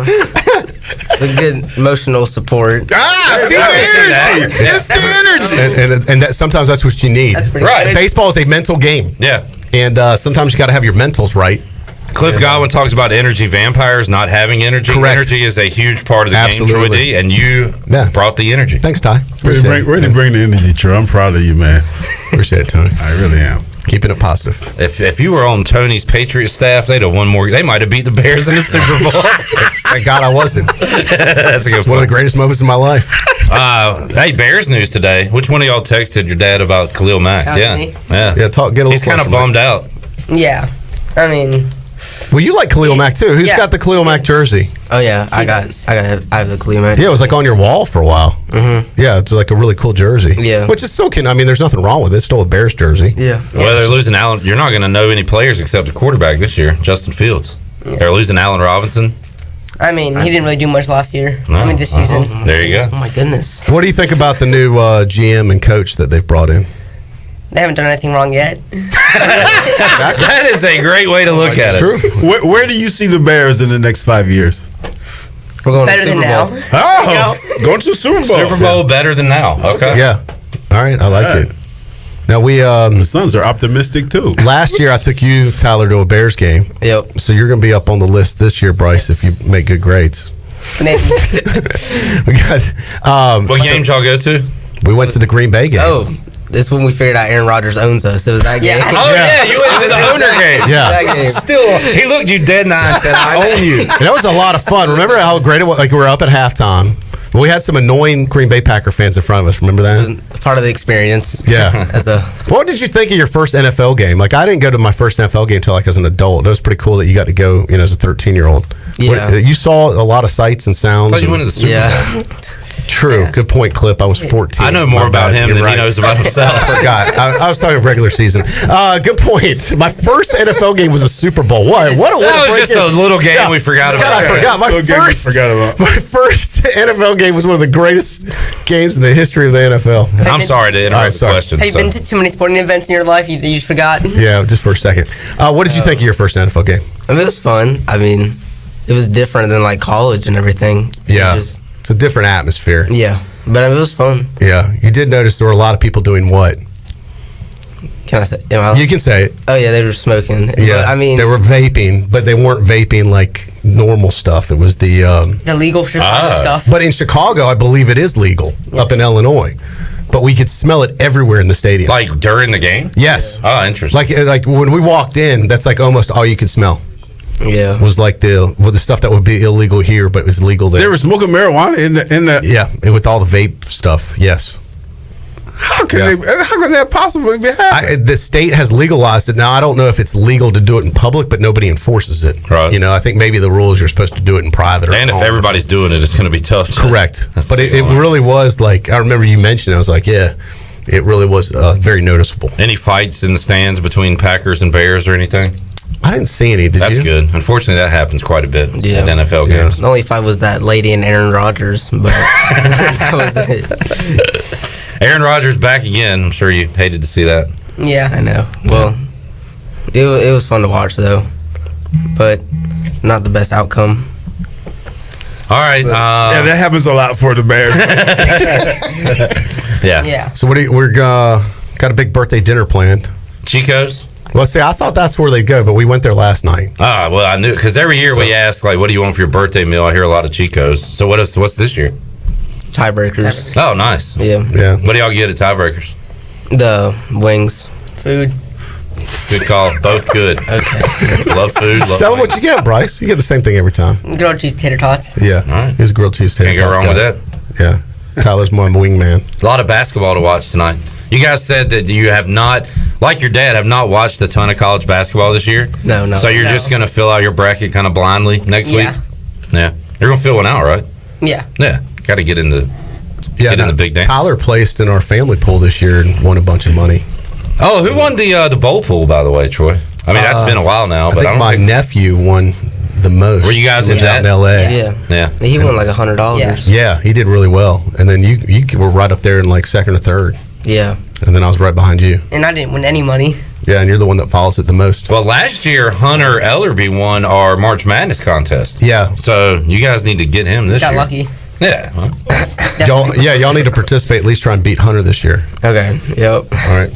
The good emotional support.
See the energy. It's the energy. And that, sometimes that's what you need.
Right.
Baseball is a mental game.
Yeah.
And sometimes you got to have your mentals right.
Cliff Godwin talks about energy vampires not having energy.
Correct.
Energy is a huge part of the
Absolutely.
game, Troy D, and you brought the energy.
Thanks, Ty.
Way to bring the energy, Troy. I'm proud of you, man.
Appreciate it, Tony.
I really am.
Keeping it positive.
If you were on Tony's Patriots staff, they'd have won more. They might have beat the Bears in the Super Bowl.
Thank God I wasn't.
That's a good
It's one of the greatest moments of my life.
Hey, Bears news today. Which one of y'all texted your dad about Khalil Mack?
That was
Yeah,
me.
yeah.
Yeah, get a little
He's kind of
closer, Mike.
bummed out.
Yeah. I mean,
Well, you like Khalil Mack too. Who's
Yeah.
got the Khalil Mack jersey?
oh yeah, I have the Khalil Mack.
Yeah, it was like on your wall for a while.
Mm-hmm.
Yeah, it's like a really cool jersey.
Yeah.
Which is still I mean, there's nothing wrong with it. It's still a Bears jersey.
Yeah.
Well, they're losing Allen. You're not going to know any players except the quarterback this year, Justin Fields. They're losing Allen Robinson.
I mean, he didn't really do much last year.
No.
I mean, this season.
There you go.
Oh my goodness,
What do you think about the new GM and coach that they've brought in?
they haven't done anything wrong yet.
That is a great way to look at it.
True.
Where do you see the Bears in the next 5 years?
We're going Better to than Super now. Bowl.
Oh, going to the Super Bowl.
Super Bowl better than now. Okay.
Yeah. All right, I like
Yeah.
it. Now we
The Suns are optimistic too.
last year I took you, Tyler, to a Bears game.
Yep.
So you're going to be up on the list this year, Bryce, if you make good grades.
Maybe.
We got.
What games y'all go to?
We went to the Green Bay game.
Oh, this is when we figured out Aaron Rodgers owns us. It was that game.
Oh yeah, you went to the owner game.
Yeah.
That game.
Still, he looked you dead in the eye and said, "I own you."
And that was a lot of fun. Remember how great it was? Like we were up at halftime. We had some annoying Green Bay Packer fans in front of us. Remember that?
Part of the experience.
Yeah.
As a
What did you think of your first NFL game? Like I didn't go to my first NFL game until like as an adult. It was pretty cool that you got to go, as a 13-year-old.
Yeah.
You saw a lot of sights and sounds.
I thought you
and-
went to the Super
yeah.
Bowl.
True. Good point, Clip. I was 14.
I know more
My
about
bad.
him
You're
than
right.
he knows about himself.
I forgot. I was talking regular season. Good point. My first NFL game was a Super Bowl. What a way
That
to
was
break
just
in.
a little game we forgot about.
God, I forgot. My first NFL game was one of the greatest games in the history of the NFL.
I'm sorry to interrupt the question.
Have you been to too many sporting events in your life that you forgot?
Yeah, just for a second. What did you think of your first NFL game?
I mean, it was fun. I mean, it was different than like college and everything.
Yeah, it's a different atmosphere.
Yeah, but it was fun.
Yeah, you did notice there were a lot of people doing what?
Can I say?
You can say it.
Oh yeah, they were smoking.
Yeah,
But, I mean,
they were vaping, but they weren't vaping like normal stuff. It was the
the legal Chicago stuff.
But in Chicago, I believe it is legal up in Illinois. But we could smell it everywhere in the stadium.
Like during the game?
Yes.
Oh, interesting.
Like when we walked in, that's like almost all you could smell.
Yeah.
Was like the stuff that would be illegal here, but was legal there.
They were smoking marijuana in the.
Yeah, and with all the vape stuff. Yes.
How can that possibly be happening?
The state has legalized it now. I don't know if it's legal to do it in public, but nobody enforces it.
Right.
I think maybe the rules you're supposed to do it in private. Or
And if
at home.
everybody's doing it, it's going to be tough.
Correct. But it really was like, I remember you mentioned it. I was like, yeah, it really was very noticeable.
Any fights in the stands between Packers and Bears or anything?
I didn't see any. Did
That's
you?
good. Unfortunately, that happens quite a bit at NFL
Yeah.
games.
The only fight was that lady and Aaron Rodgers, but that was it.
Aaron Rodgers back again. I'm sure you hated to see that.
Yeah, I know. Well, it was fun to watch though, but not the best outcome.
All right.
Yeah, that happens a lot for the Bears.
Yeah.
Yeah.
So we're got a big birthday dinner planned.
Chico's?
Well, see, I thought that's where they go, but we went there last night.
Ah, well, I knew because every year we ask like, "What do you want for your birthday meal?" I hear a lot of Chico's. So what's this year?
Tiebreakers.
Oh, nice.
Yeah.
Yeah.
What do y'all get at Tiebreakers?
The wings. Food.
Good call. Both good.
Okay.
Love food. Love
Tell them
wings.
what you get, Bryce. You get the same thing every time.
Grilled cheese tater tots.
Yeah.
All right.
He's a grilled cheese tater
Can't go
tots
wrong with
guy.
that.
Yeah. Tyler's my wingman.
A lot of basketball to watch tonight. You guys said that you have not, like your dad, have not watched a ton of college basketball this year.
No.
So you're
No.
just going to fill out your bracket kind of blindly next
Yeah.
week? Yeah. You're going to fill one out, right?
Yeah.
Yeah. Got to get in the get in the big dance.
Tyler placed in our family pool this year and won a bunch of money.
Oh, who won the bowl pool, by the way, Troy? I mean, that's been a while now, but I don't
my
think
nephew won the most.
Were you guys in that?
in L.A.?
Yeah. He won like $100.
Yeah, he did really well. And then you were right up there in like second or third.
Yeah.
And then I was right behind you.
And I didn't win any money.
Yeah, and you're the one that follows it the most.
Well, last year, Hunter Ellerby won our March Madness contest.
Yeah.
So you guys need to get him this
Got
year.
lucky.
Yeah. Well.
y'all need to participate. At least try and beat Hunter this year.
Okay. Yep.
All right.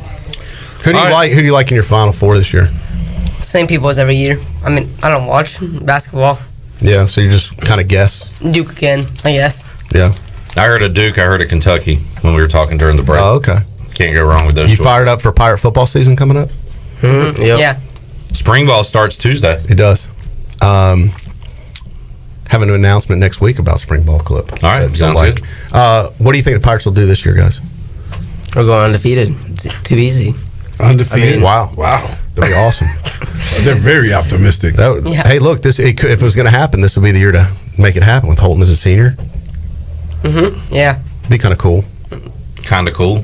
Who do you like? Who do you like in your Final Four this year?
Same people as every year. I mean, I don't watch basketball.
Yeah, so you just kind of guess.
Duke again, I guess.
Yeah.
I heard of Duke. I heard of Kentucky when we were talking during the break.
Oh, okay.
Can't go wrong with those.
You fired up for Pirate football season coming up?
Mm-hmm. Yep. Yeah.
Spring ball starts Tuesday.
It does. Having an announcement next week about Spring Ball Clip.
All right, sounds good.
What do you think the Pirates will do this year, guys?
We're going undefeated. It's too easy.
Undefeated?
Wow. That'd be awesome.
They're very optimistic.
Hey, look, if it was going to happen, this would be the year to make it happen with Holton as a senior.
Mm-hmm. Yeah.
Be kind of cool.
Kind of cool.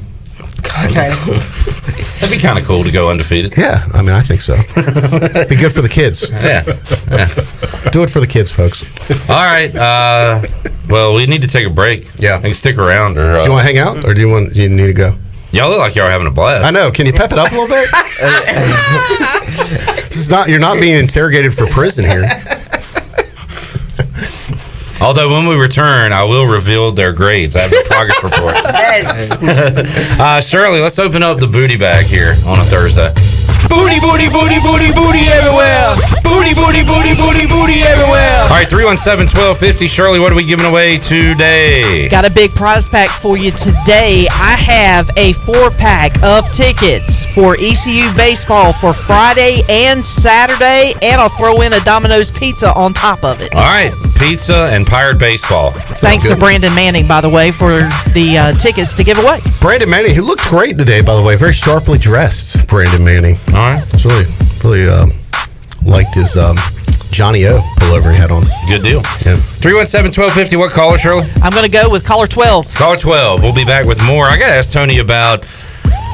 That'd be kind of cool to go undefeated.
Yeah, I mean, I think so. Be good for the kids.
Yeah.
Do it for the kids, folks.
All right. Well, we need to take a break.
Yeah.
I can stick around. Or
Do you want to hang out, or do you need to go?
Y'all look like y'all are having a blast.
I know. Can you pep it up a little bit? You're not being interrogated for prison here.
Although when we return, I will reveal their grades. I have the progress reports. Shirley, let's open up the booty bag here on a Thursday.
Booty, booty, booty, booty, booty everywhere. Booty, booty, booty, booty, booty everywhere.
All right, 317-1250. Shirley, what are we giving away today?
Got a big prize pack for you today. I have a 4-pack of tickets for ECU baseball for Friday and Saturday, and I'll throw in a Domino's pizza on top of it.
All right, pizza and Pirate baseball.
Thanks to Brandon Manning, by the way, for the tickets to give away.
Brandon Manning, who looked great today, by the way. Very sharply dressed, Brandon Manning.
All right.
It's really liked his Johnny O pullover he had on.
Good deal.
Yeah.
317-1250. What caller, Shirley?
I'm going to go with caller 12.
Caller 12. We'll be back with more. I got to ask Tony about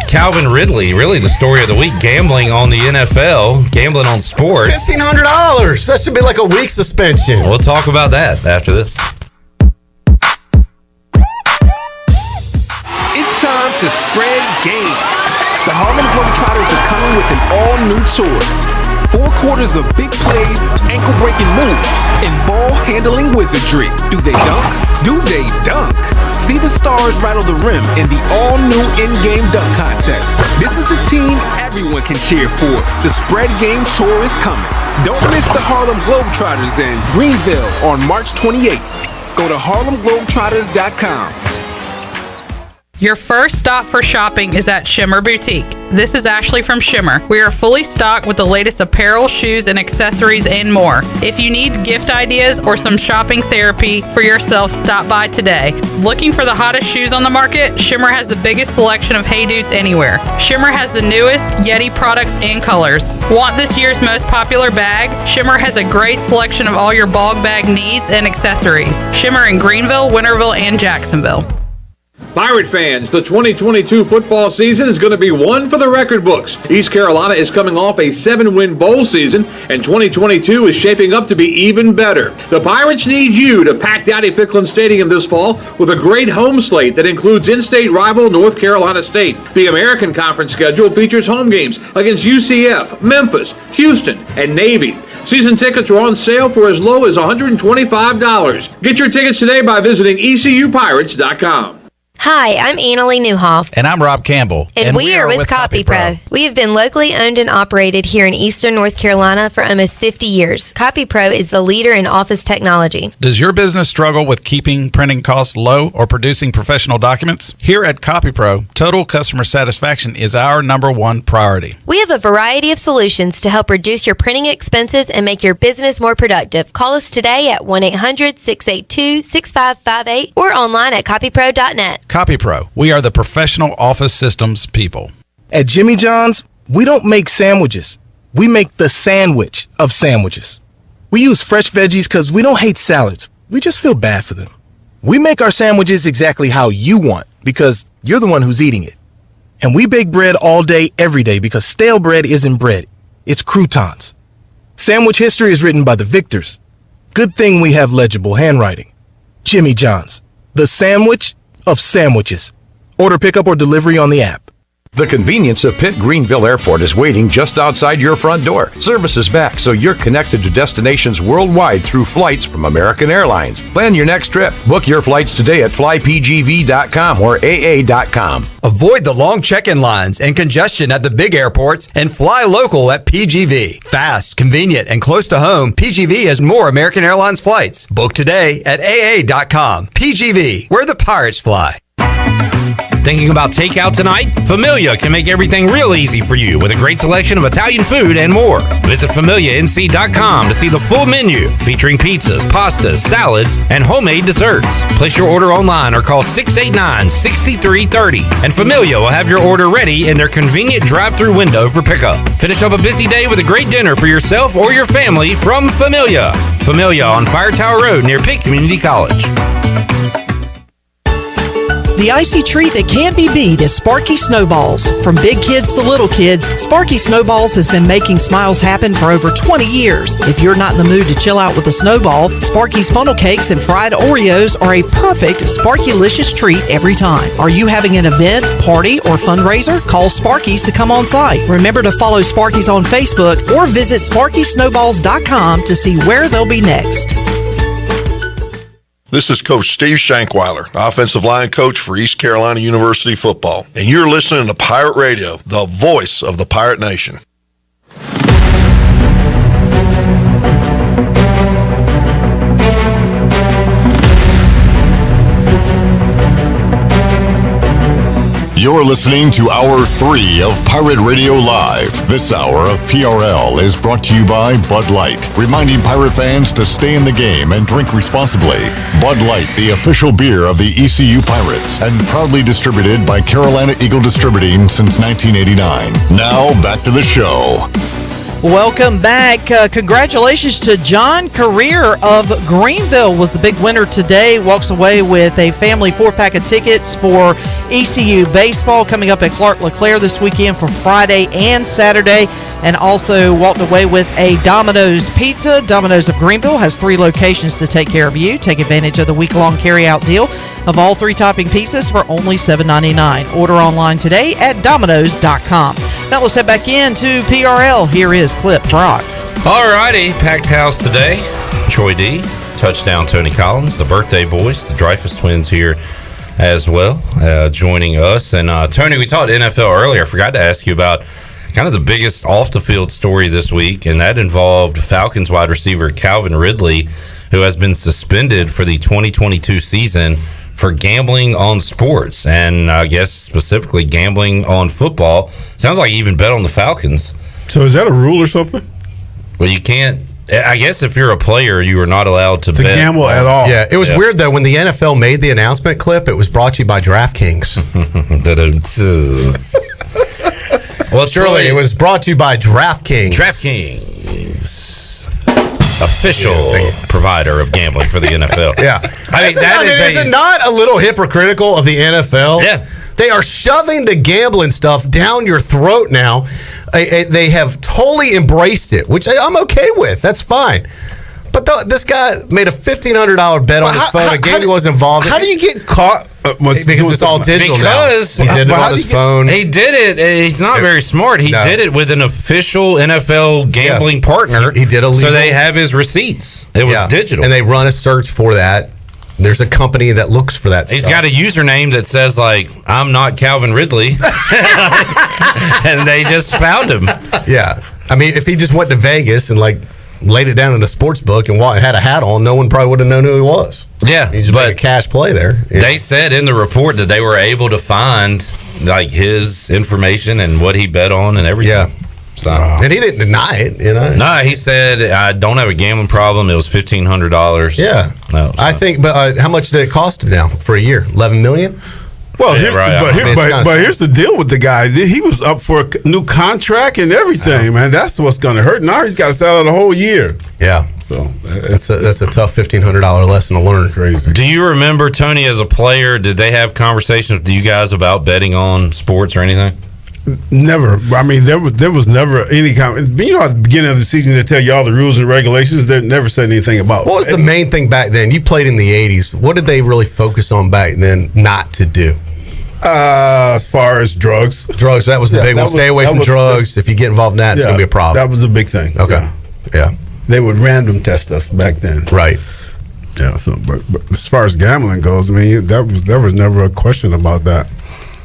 Calvin Ridley, really the story of the week, gambling on the NFL, gambling on sports.
$1,500. That should be like a week suspension.
We'll talk about that after this.
It's time to spread game. The Harlem Globetrotters are coming with an all-new tour. 4 quarters of big plays, ankle-breaking moves, and ball-handling wizardry. Do they dunk? Do they dunk? See the stars rattle the rim in the all-new in-game dunk contest. This is the team everyone can cheer for. The Spread Game Tour is coming. Don't miss the Harlem Globetrotters in Greenville on March 28th. Go to harlemglobetrotters.com.
Your first stop for shopping is at Shimmer Boutique. This is Ashley from Shimmer. We are fully stocked with the latest apparel, shoes, and accessories and more. If you need gift ideas or some shopping therapy for yourself, stop by today. Looking for the hottest shoes on the market? Shimmer has the biggest selection of Hey Dudes anywhere. Shimmer has the newest Yeti products and colors. Want this year's most popular bag? Shimmer has a great selection of all your bog bag needs and accessories. Shimmer in Greenville, Winterville, and Jacksonville.
Pirate fans, the 2022 football season is going to be one for the record books. East Carolina is coming off a 7-win bowl season, and 2022 is shaping up to be even better. The Pirates need you to pack Dowdy-Ficklin Stadium this fall with a great home slate that includes in-state rival North Carolina State. The American Conference schedule features home games against UCF, Memphis, Houston, and Navy. Season tickets are on sale for as low as $125. Get your tickets today by visiting ECUPirates.com.
Hi, I'm Annalie Newhoff.
And I'm Rob Campbell.
And we are with CopyPro. We have been locally owned and operated here in Eastern North Carolina for almost 50 years. CopyPro is the leader in office technology.
Does your business struggle with keeping printing costs low or producing professional documents? Here at CopyPro, total customer satisfaction is our #1 priority.
We have a variety of solutions to help reduce your printing expenses and make your business more productive. Call us today at 1-800-682-6558 or online at copypro.net.
CopyPro, we are the professional office systems people.
At Jimmy John's, we don't make sandwiches. We make the sandwich of sandwiches. We use fresh veggies because we don't hate salads. We just feel bad for them. We make our sandwiches exactly how you want because you're the one who's eating it. And we bake bread all day, every day because stale bread isn't bread. It's croutons. Sandwich history is written by the victors. Good thing we have legible handwriting. Jimmy John's, the sandwich of sandwiches. Order pickup or delivery on the app.
The convenience of Pitt Greenville Airport is waiting just outside your front door. Service is back, so you're connected to destinations worldwide through flights from American Airlines. Plan your next trip. Book your flights today at flypgv.com or aa.com.
Avoid the long check-in lines and congestion at the big airports and fly local at PGV. Fast, convenient, and close to home, PGV has more American Airlines flights. Book today at aa.com. PGV, where the pirates fly.
Thinking about takeout tonight? Familia can make everything real easy for you with a great selection of Italian food and more. Visit FamiliaNC.com to see the full menu featuring pizzas, pastas, salads, and homemade desserts. Place your order online or call 689-6330 and Familia will have your order ready in their convenient drive-thru window for pickup. Finish up a busy day with a great dinner for yourself or your family from Familia. Familia on Fire Tower Road near Pitt Community College.
The icy treat that can't be beat is Sparky Snowballs. From big kids to little kids, Sparky Snowballs has been making smiles happen for over 20 years. If you're not in the mood to chill out with a snowball, Sparky's funnel cakes and fried Oreos are a perfect Sparkylicious treat every time. Are you having an event, party, or fundraiser? Call Sparky's to come on site. Remember to follow Sparky's on Facebook or visit SparkySnowballs.com to see where they'll be next.
This is Coach Steve Shankweiler, offensive line coach for East Carolina University football, and you're listening to Pirate Radio, the voice of the Pirate Nation.
You're listening to Hour 3 of Pirate Radio Live. This hour of PRL is brought to you by Bud Light, reminding Pirate fans to stay in the game and drink responsibly. Bud Light, the official beer of the ECU Pirates, and proudly distributed by Carolina Eagle Distributing since 1989. Now, back to the show.
Welcome back. Congratulations to John Career of Greenville was the big winner today. Walks away with a family 4-pack of tickets for ECU baseball coming up at Clark LeClaire this weekend for Friday and Saturday, and also walked away with a Domino's pizza. Domino's of Greenville has 3 locations to take care of you. Take advantage of the week-long carry-out deal of all 3 topping pizzas for only $7.99. Order online today at Domino's.com. Now let's head back into PRL. Here is Clip Brock.
All righty, packed house today. Troy D, touchdown Tony Collins, the birthday boys, the Dreyfus twins here as well, joining us. And Tony, we talked NFL earlier. I forgot to ask you about kind of the biggest off-the-field story this week, and that involved Falcons wide receiver Calvin Ridley, who has been suspended for the 2022 season for gambling on sports, and I guess specifically gambling on football. Sounds like he even bet on the Falcons.
So is that a rule or something?
Well, you can't. I guess if you're a player, you are not allowed to bet
gamble at all.
Yeah, it was weird though when the NFL made the announcement clip. It was brought to you by DraftKings.
Well,
surely it was brought to you by DraftKings.
Official provider of gambling for the NFL.
Yeah,
I mean
is it not a little hypocritical of the NFL?
Yeah,
they are shoving the gambling stuff down your throat now. They have totally embraced it, which I'm okay with. That's fine. But this guy made a $1,500 bet on his phone. A game he wasn't involved in.
How do you get caught?
Because it's all digital
because
now. He did it on his phone.
He did it. He's not very smart. He did it with an official NFL gambling partner.
He did illegal.
So they have his receipts. It was digital.
And they run a search for that. There's a company that looks for that
He's
stuff.
got a username that says, like, I'm not Calvin Ridley. And they just found him.
Yeah. I mean, if he just went to Vegas and, like, laid it down in a sports book and had a hat on, no one probably would have known who he was.
Yeah.
He just made a cash play there.
They said in the report that they were able to find, like, his information and what he bet on and everything.
Yeah.
So.
And he didn't deny it, you know.
No, he said, I don't have a gambling problem. It was $1,500.
Yeah.
No,
I think, but how much did it cost him now for a year? $11 million?
Well, but here's the deal with the guy. He was up for a new contract and everything, man. That's what's going to hurt. Now he's got to sell out the whole year.
Yeah.
So
that's a tough $1,500 lesson to learn.
Crazy.
Do you remember, Tony, as a player, did they have conversations with you guys about betting on sports or anything?
Never. I mean, there was never any kind. You know, at the beginning of the season, they tell you all the rules and regulations. They never said anything about.
What was the main thing back then? You played in the '80s. What did they really focus on back then not to do?
As far as drugs.
That was the big one. Stay away from drugs. If you get involved in that, it's going to be a problem.
That was a big thing.
Okay. Yeah.
They would random test us back then.
Right.
Yeah. So, but as far as gambling goes, I mean, there was never a question about that.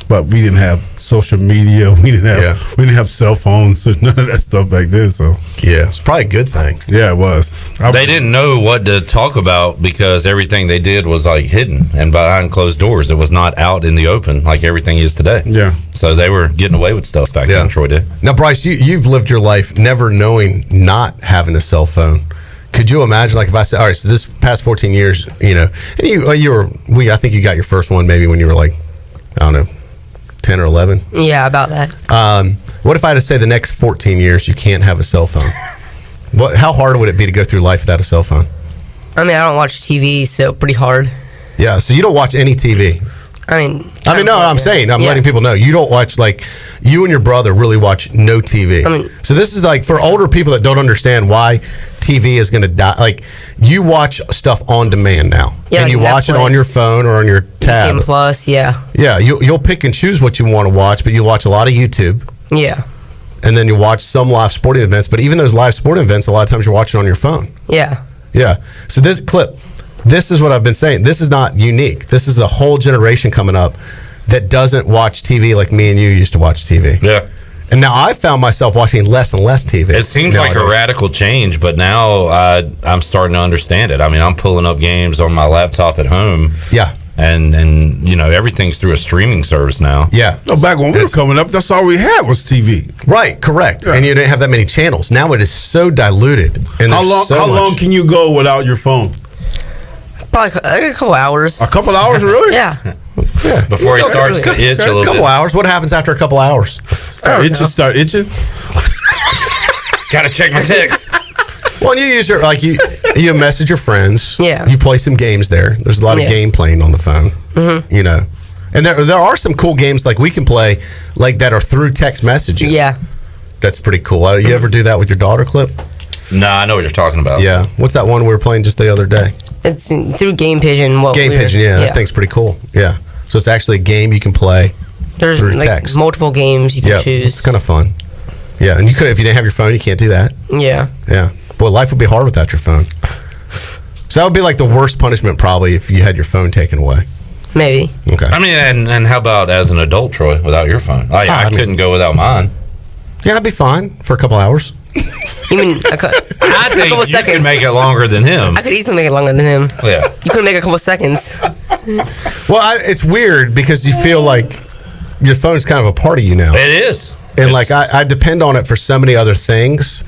But we didn't have social media. We didn't have cell phones. So none of that stuff back then. So
yeah, it's probably a good thing.
Yeah, it was.
They didn't know what to talk about because everything they did was like hidden and behind closed doors. It was not out in the open like everything is today.
Yeah.
So they were getting away with stuff back then. Troy did.
Now, Bryce, you've lived your life never knowing not having a cell phone. Could you imagine, like, if I said, all right, so this past 14 years, you know, and I think you got your first one maybe when you were like, I don't know, 10 or 11?
Yeah, about that.
What if I had to say the next 14 years you can't have a cell phone? How hard would it be to go through life without a cell phone?
I mean, I don't watch TV, so pretty hard.
Yeah, so you don't watch any TV. I'm saying, letting people know you don't watch, like, you and your brother really watch no TV. So this is like for older people that don't understand why TV is going to die. Like, you watch stuff on demand now,
Yeah,
and you
like
watch it
Netflix,
on your phone or on your tab.
Game Plus, yeah.
Yeah, you'll pick and choose what you want to watch, but you watch a lot of YouTube.
Yeah.
And then you watch some live sporting events, but even those live sporting events, a lot of times you're watching on your phone.
Yeah.
Yeah. So this clip, this is what I've been saying. This is not unique. This is a whole generation coming up that doesn't watch TV like me and you used to watch TV.
Yeah.
And now I found myself watching less and less TV.
It seems like a radical change, but now I'm starting to understand it. I mean, I'm pulling up games on my laptop at home.
Yeah.
And you know, everything's through a streaming service now.
Yeah.
No, back when we were coming up, that's all we had was TV.
Right, correct.
Yeah.
And you didn't have that many channels. Now it is so diluted. And
How long can you go without your phone?
Probably a couple hours.
A couple hours, really?
Yeah.
Yeah.
Before he starts to itch a little
couple
bit.
hours. What happens after a couple hours?
Start itching?
Gotta check my text.
Well, you use your, like, you message your friends.
Yeah.
You play some games there. There's a lot of game playing on the phone.
Mm-hmm.
You know. And there are some cool games like we can play like that are through text messages.
Yeah.
That's pretty cool. You ever do that with your daughter, Clip?
No, I know what you're talking about.
Yeah. What's that one we were playing just the other day?
It's through Game Pigeon.
Game Pigeon, yeah. That thing's pretty cool. Yeah. So it's actually a game you can play
There's
through
like
text.
multiple games you can choose.
It's kind of fun. Yeah, and you could, if you didn't have your phone, you can't do that.
Yeah.
Yeah. Boy, life would be hard without your phone. So that would be like the worst punishment probably if you had your phone taken away.
Maybe.
Okay.
I mean, and how about as an adult, Troy, without your phone? I couldn't go without mine.
Yeah, I'd be fine for a couple hours.
You mean
I think you could make it longer than him.
I could easily make it longer than him.
Yeah.
You couldn't make it a couple seconds.
Well, it's weird because you feel like your phone's kind of a part of you now.
It is.
And like I depend on it for so many other things.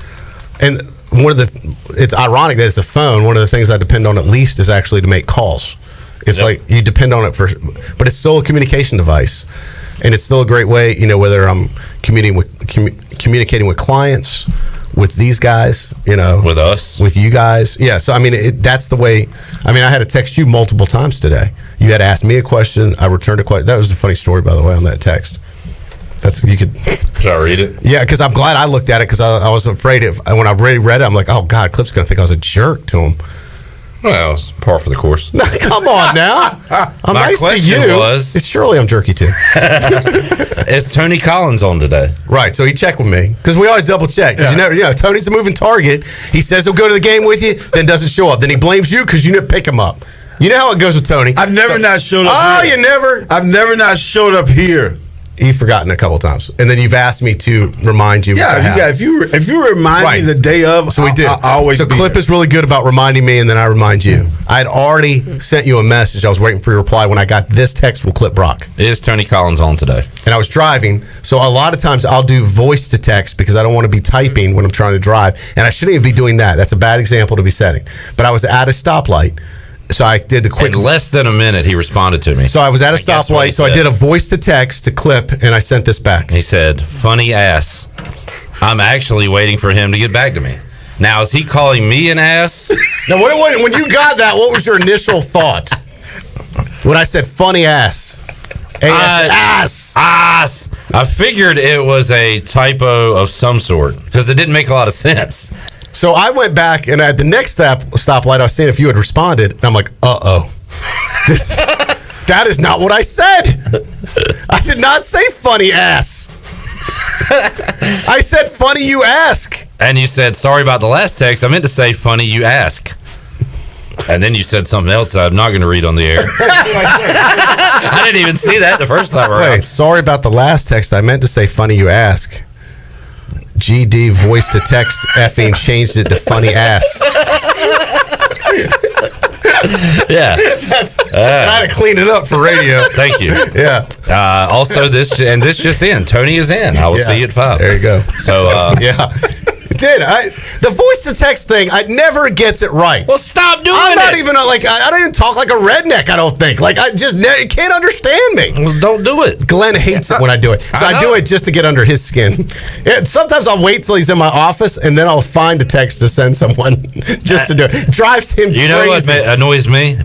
And it's ironic that it's a phone. One of the things I depend on at least is actually to make calls. It's like you depend on it but it's still a communication device. And it's still a great way, you know, whether I'm communicating with clients, with these guys, you know,
with us,
with you guys. Yeah. So, I mean, that's the way. I mean, I had to text you multiple times today. You had to ask me a question. I returned a question. That was a funny story, by the way, on that text. You could.
Should I read it?
Yeah, because I'm glad I looked at it because I was afraid when I really read it, I'm like, oh God, Clip's gonna think I was a jerk to him.
Well, it's par for the course.
Come on now. I'm
My
nice to
question
you.
was-
It's surely I'm jerky too.
Is Tony Collins on today?
Right, so he checked with me because we always double check. Because you know, Tony's a moving target. He says he'll go to the game with you, then doesn't show up. Then he blames you because you didn't pick him up. You know how it goes with Tony.
I've never not showed up.
You never?
I've never not showed up here.
You've forgotten a couple times, and then you've asked me to remind you.
Yeah, if you remind me the day of,
so we did.
I always.
So Clip is really good about reminding me, and then I remind you. I had already sent you a message. I was waiting for your reply when I got this text from Clip Brock.
Is Tony Collins on today?
And I was driving, so a lot of times I'll do voice to text because I don't want to be typing when I'm trying to drive, and I shouldn't even be doing that. That's a bad example to be setting. But I was at a stoplight. So I did the quick.
In less than a minute, he responded to me.
So I was at a stoplight, so I did a voice to text to Clip, and I sent this back.
He said, "Funny ass." I'm actually waiting for him to get back to me. Now, is he calling me an ass?
Now, when you got that, what was your initial thought? When I said funny ass. Ass.
I figured it was a typo of some sort because it didn't make a lot of sense.
So I went back, and at the next stoplight, I was seeing if you had responded, and I'm like, uh-oh. That is not what I said. I did not say funny ass. I said funny you ask.
And you said, sorry about the last text. I meant to say funny you ask. And then you said something else that I'm not going to read on the air. I didn't even see that the first time around.
Wait, sorry about the last text. I meant to say funny you ask. GD voice to text effing changed it to funny ass.
Yeah.
I had to clean it up for radio.
Thank you.
Yeah.
Also, this just in. Tony is in. I will see you at 5.
There you go.
So,
yeah. It did. The voice to text thing, I never gets it right.
Well, stop doing it.
I'm not even like, I don't even talk like a redneck, I don't think. Like, I just can't understand me.
Well, don't do it.
Glenn hates it when I do it. So I do it just to get under his skin. Sometimes I'll wait till he's in my office, and then I'll find a text to send someone just to do it. It drives him crazy.
You know what annoys me? ...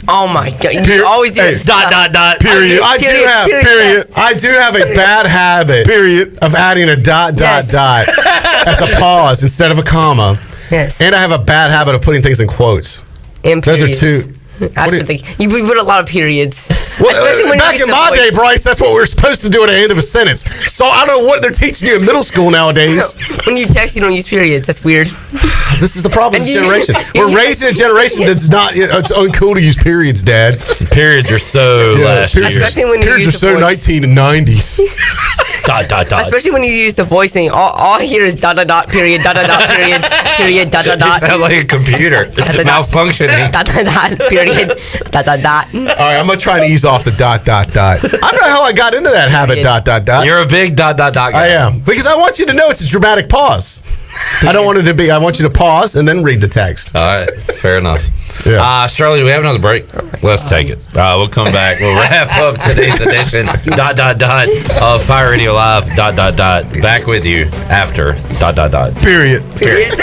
Oh my God! You always do ....
Period. I do have a bad habit. Period. Of adding a ... as a pause instead of a comma.
Yes.
And I have a bad habit of putting things in quotes.
And
those
periods.
are two.
We put a lot of periods.
Well, back in my day, Bryce, that's what we were supposed to do at the end of a sentence. So I don't know what they're teaching you in middle school nowadays.
When you text, you don't use periods. That's weird.
This is the problem with this generation. We're raising a generation that's not. It's uncool to use periods, Dad.
Periods are so last year.
Especially when you
Periods
use
are so
the voice.
1990s. ...
Especially when you use the voice thing. All I hear is ... period, ... period, ... period, ...
It sounds like a computer. It's malfunctioning. ...
period, ...
All right, I'm gonna try to ease off the ... I don't know how I got into that habit ...
You're a big ... guy.
I am, because I want you to know it's a dramatic pause. I don't want it to be. I want you to pause and then read the text.
All right, fair enough.
Yeah.
Shirley, do we have another break? Let's take it. We'll come back. We'll wrap up today's edition ... of Pirate Radio Live ... Back with you after ...
Period.
Period.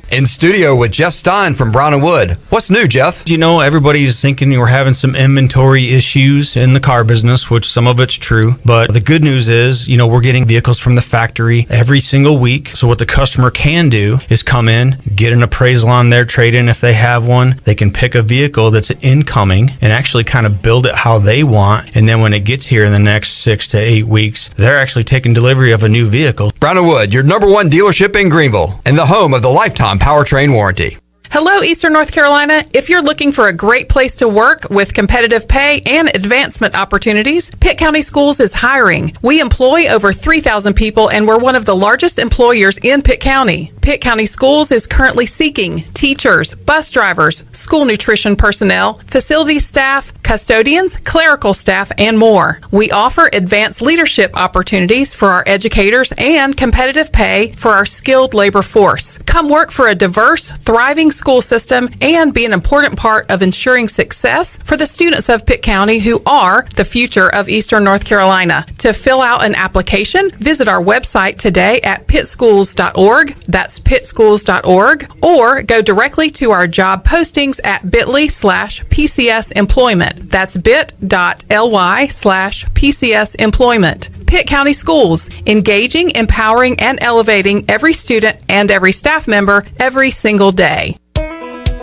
In studio with Jeff Stein from Brown & Wood. What's new, Jeff?
You know, everybody's thinking we're having some inventory issues in the car business, which some of it's true. But the good news is, you know, we're getting vehicles from the factory every single week. So what the customer can do is come in, get an appraisal on their trade-in if they have one. They can pick a vehicle that's incoming and actually kind of build it how they want. And then when it gets here in the next 6 to 8 weeks, they're actually taking delivery of a new vehicle.
Brown & Wood, your #1 dealership in Greenville and the home of the lifetime powertrain warranty.
Hello, Eastern North Carolina. If you're looking for a great place to work with competitive pay and advancement opportunities, Pitt County Schools is hiring. We employ over 3,000 people, and we're one of the largest employers in Pitt County. Pitt County Schools is currently seeking teachers, bus drivers, school nutrition personnel, facility staff, custodians, clerical staff, and more. We offer advanced leadership opportunities for our educators and competitive pay for our skilled labor force. Come work for a diverse, thriving school system and be an important part of ensuring success for the students of Pitt County who are the future of Eastern North Carolina. To fill out an application, visit our website today at pittschools.org. That's pittschools.org, or go directly to our job postings at bit.ly/PCS employment. That's bit.ly/PCS employment. Pitt County Schools, engaging, empowering, and elevating every student and every staff member every single day.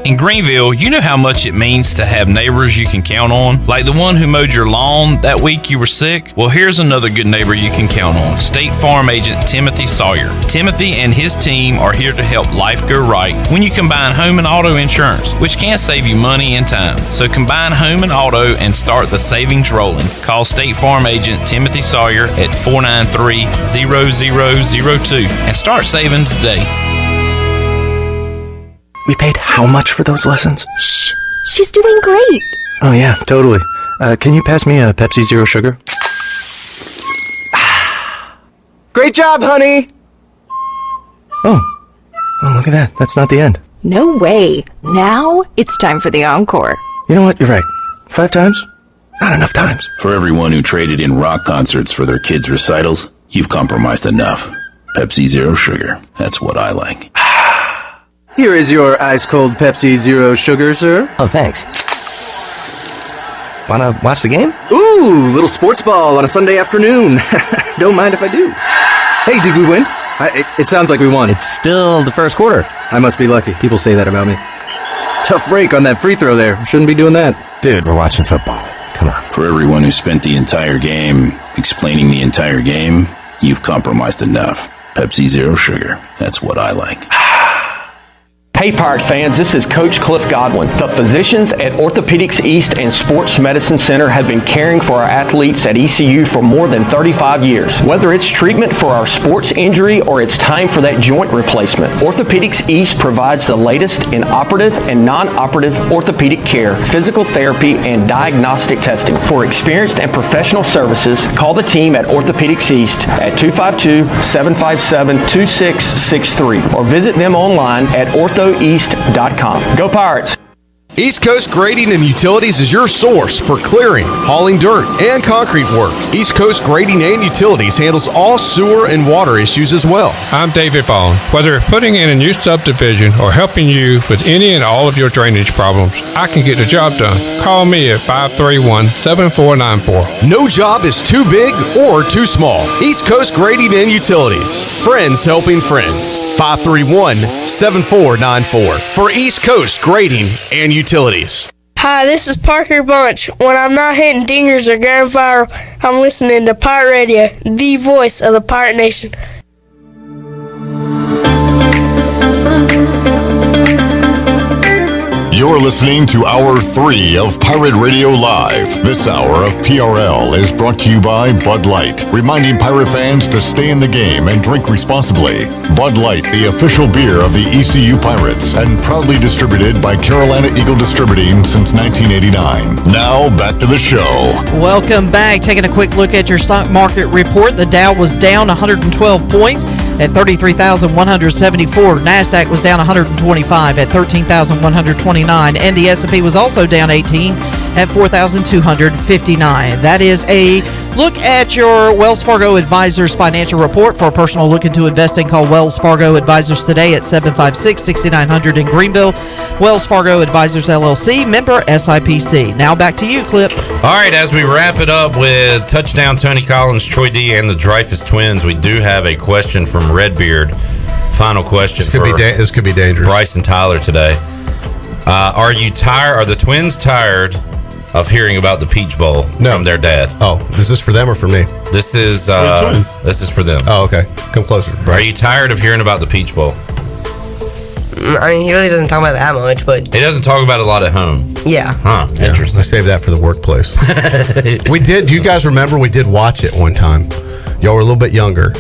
In Greenville, you know how much it means to have neighbors you can count on, like the one who mowed your lawn that week you were sick. Well, here's another good neighbor you can count on, State Farm agent Timothy Sawyer. Timothy and his team are here to help life go right when you combine home and auto insurance, which can save you money and time. So combine home and auto and start the savings rolling. Call State Farm agent Timothy Sawyer at 493-0002 and start saving today.
We paid how much for those lessons?
Shh, she's doing great.
Oh yeah, totally. Can you pass me a Pepsi Zero Sugar? Great job, honey! Oh, look at that. That's not the end.
No way. Now it's time for the encore.
You know what? You're right. 5 times? Not enough times.
For everyone who traded in rock concerts for their kids' recitals, you've compromised enough. Pepsi Zero Sugar. That's what I like.
Here is your ice-cold Pepsi Zero Sugar, sir. Oh, thanks. Wanna watch the game? Ooh, little sports ball on a Sunday afternoon. Don't mind if I do. Hey, did we win? It sounds like we won. It's still the first quarter. I must be lucky. People say that about me. Tough break on that free throw there. Shouldn't be doing that. Dude, we're watching football. Come on.
For everyone who spent the entire game explaining the entire game, you've compromised enough. Pepsi Zero Sugar. That's what I like.
Hey Pirate fans, this is Coach Cliff Godwin. The physicians at Orthopedics East and Sports Medicine Center have been caring for our athletes at ECU for more than 35 years. Whether it's treatment for our sports injury or it's time for that joint replacement, Orthopedics East provides the latest in operative and non-operative orthopedic care, physical therapy, and diagnostic testing. For experienced and professional services, call the team at Orthopedics East at 252-757-2663 or visit them online at orthoeast.com. Go Pirates!
East Coast Grading and Utilities is your source for clearing, hauling dirt, and concrete work. East Coast Grading and Utilities handles all sewer and water issues as well.
I'm David Vaughn. Whether putting in a new subdivision or helping you with any and all of your drainage problems, I can get the job done. Call me at 531-7494.
No job is too big or too small. East Coast Grading and Utilities. Friends helping friends. 531-7494 for East Coast Grading and Utilities.
Hi, this is Parker Bunch. When I'm not hitting dingers or going viral, I'm listening to Pirate Radio, the voice of the Pirate Nation.
You're listening to Hour 3 of Pirate Radio Live. This hour of PRL is brought to you by Bud Light, reminding Pirate fans to stay in the game and drink responsibly. Bud Light, the official beer of the ECU Pirates, and proudly distributed by Carolina Eagle Distributing since 1989. Now, back to the show.
Welcome back. Taking a quick look at your stock market report. The Dow was down 112 points at 33,174. NASDAQ was down 125 at 13,129. And the S&P was also down 18 at 4,259. That is a look at your Wells Fargo Advisors financial report. For a personal look into investing, call Wells Fargo Advisors today at 756-6900 in Greenville. Wells Fargo Advisors, LLC, member SIPC. Now back to you, Clip.
All right, as we wrap it up with touchdown Tony Collins, Troy D, and the Dreyfus twins, we do have a question from Redbeard. Final question.
This could be dangerous.
Bryce and Tyler today. Are you tired? Are the twins tired of hearing about the Peach Bowl from their dad?
Oh, is this for them or for me?
This is for them.
Oh, okay. Come closer.
Are you tired of hearing about the Peach Bowl?
I mean, he really doesn't talk about it that much, but
He doesn't talk about it a lot at home.
yeah.
Huh? Interesting.
I saved that for the workplace. We did. Do you guys remember? We did watch it one time. Y'all were a little bit younger.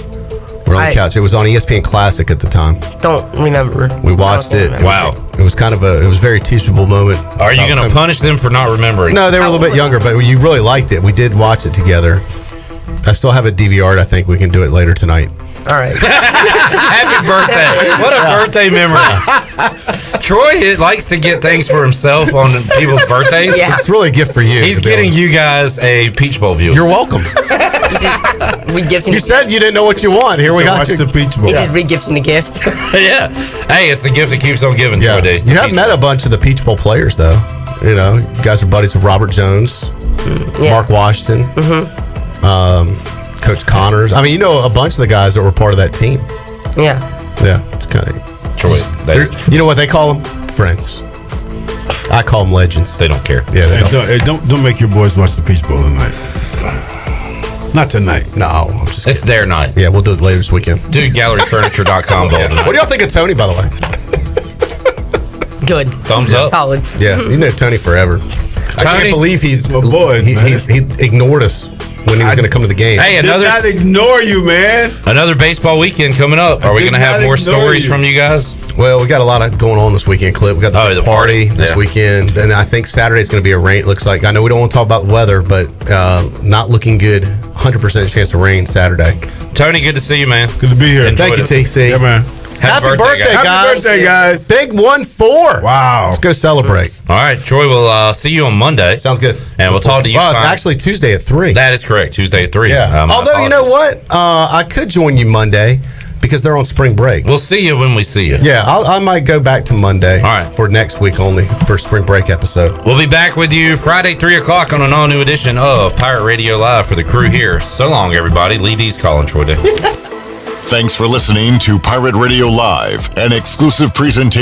We're on the couch. It was on ESPN Classic at the time.
Don't remember.
We watched it.
Wow.
It was kind of it was a very teachable moment.
Are you going to punish them for not remembering?
No, they were a little bit younger, but you really liked it. We did watch it together. I still have it DVR'd. I think we can do it later tonight.
All right.
Happy birthday. What a birthday memory. Troy likes to get things for himself on people's birthdays.
Yeah.
It's really a gift for you.
He's getting you guys a Peach Bowl view.
You're welcome. You said you didn't know what you want. Here we got you.
The Peach Bowl.
He's just re-gifting the gift.
Yeah. Hey, it's the gift that keeps on giving.
Yeah.
Troy D.
You have met a bunch of the Peach Bowl players, though. You know, you guys are buddies with Robert Jones, Mark Washington, Coach Connors. I mean, you know a bunch of the guys that were part of that team.
Yeah.
Yeah. It's kind of
Troy.
You know what they call them? Friends. I call them legends.
They don't care.
Yeah, they
Hey, don't make your boys watch the Peach Bowl tonight. Not tonight.
No, I'm just
It's their night.
Yeah, we'll do it later this weekend.
Do GalleryFurniture.com bowl tonight.
What do y'all think of Tony, by the way?
Good.
Thumbs up.
Solid.
Yeah, you know Tony forever. I can't believe he ignored us when he was going to come to the game.
Hey,
Did not ignore you, man.
Another baseball weekend coming up. Are we going to have more stories from you guys?
Well, we got a lot of going on this weekend, Clip. We got the party this weekend, and I think Saturday's going to be a rain. It looks like. I know we don't want to talk about the weather, but not looking good. 100% chance of rain Saturday.
Tony, good to see you, man.
Good to be here.
Thank you, TC.
Yeah, man.
Happy birthday,
guys.
Happy birthday, guys.
Big 1-4.
Wow.
Let's go celebrate.
All right, Troy, we'll see you on Monday.
Sounds good.
And we'll talk to you.
Well, actually, Tuesday at 3.
That is correct. Tuesday at 3.
Yeah. Although, you know what? I could join you Monday because they're on spring break.
We'll see you when we see you.
Yeah, I might go back to Monday.
All right.
For next week only for spring break episode.
We'll be back with you Friday, 3 o'clock on an all-new edition of Pirate Radio Live for the crew here. So long, everybody. Lee D's calling, Troy Day.
Thanks for listening to Pirate Radio Live, an exclusive presentation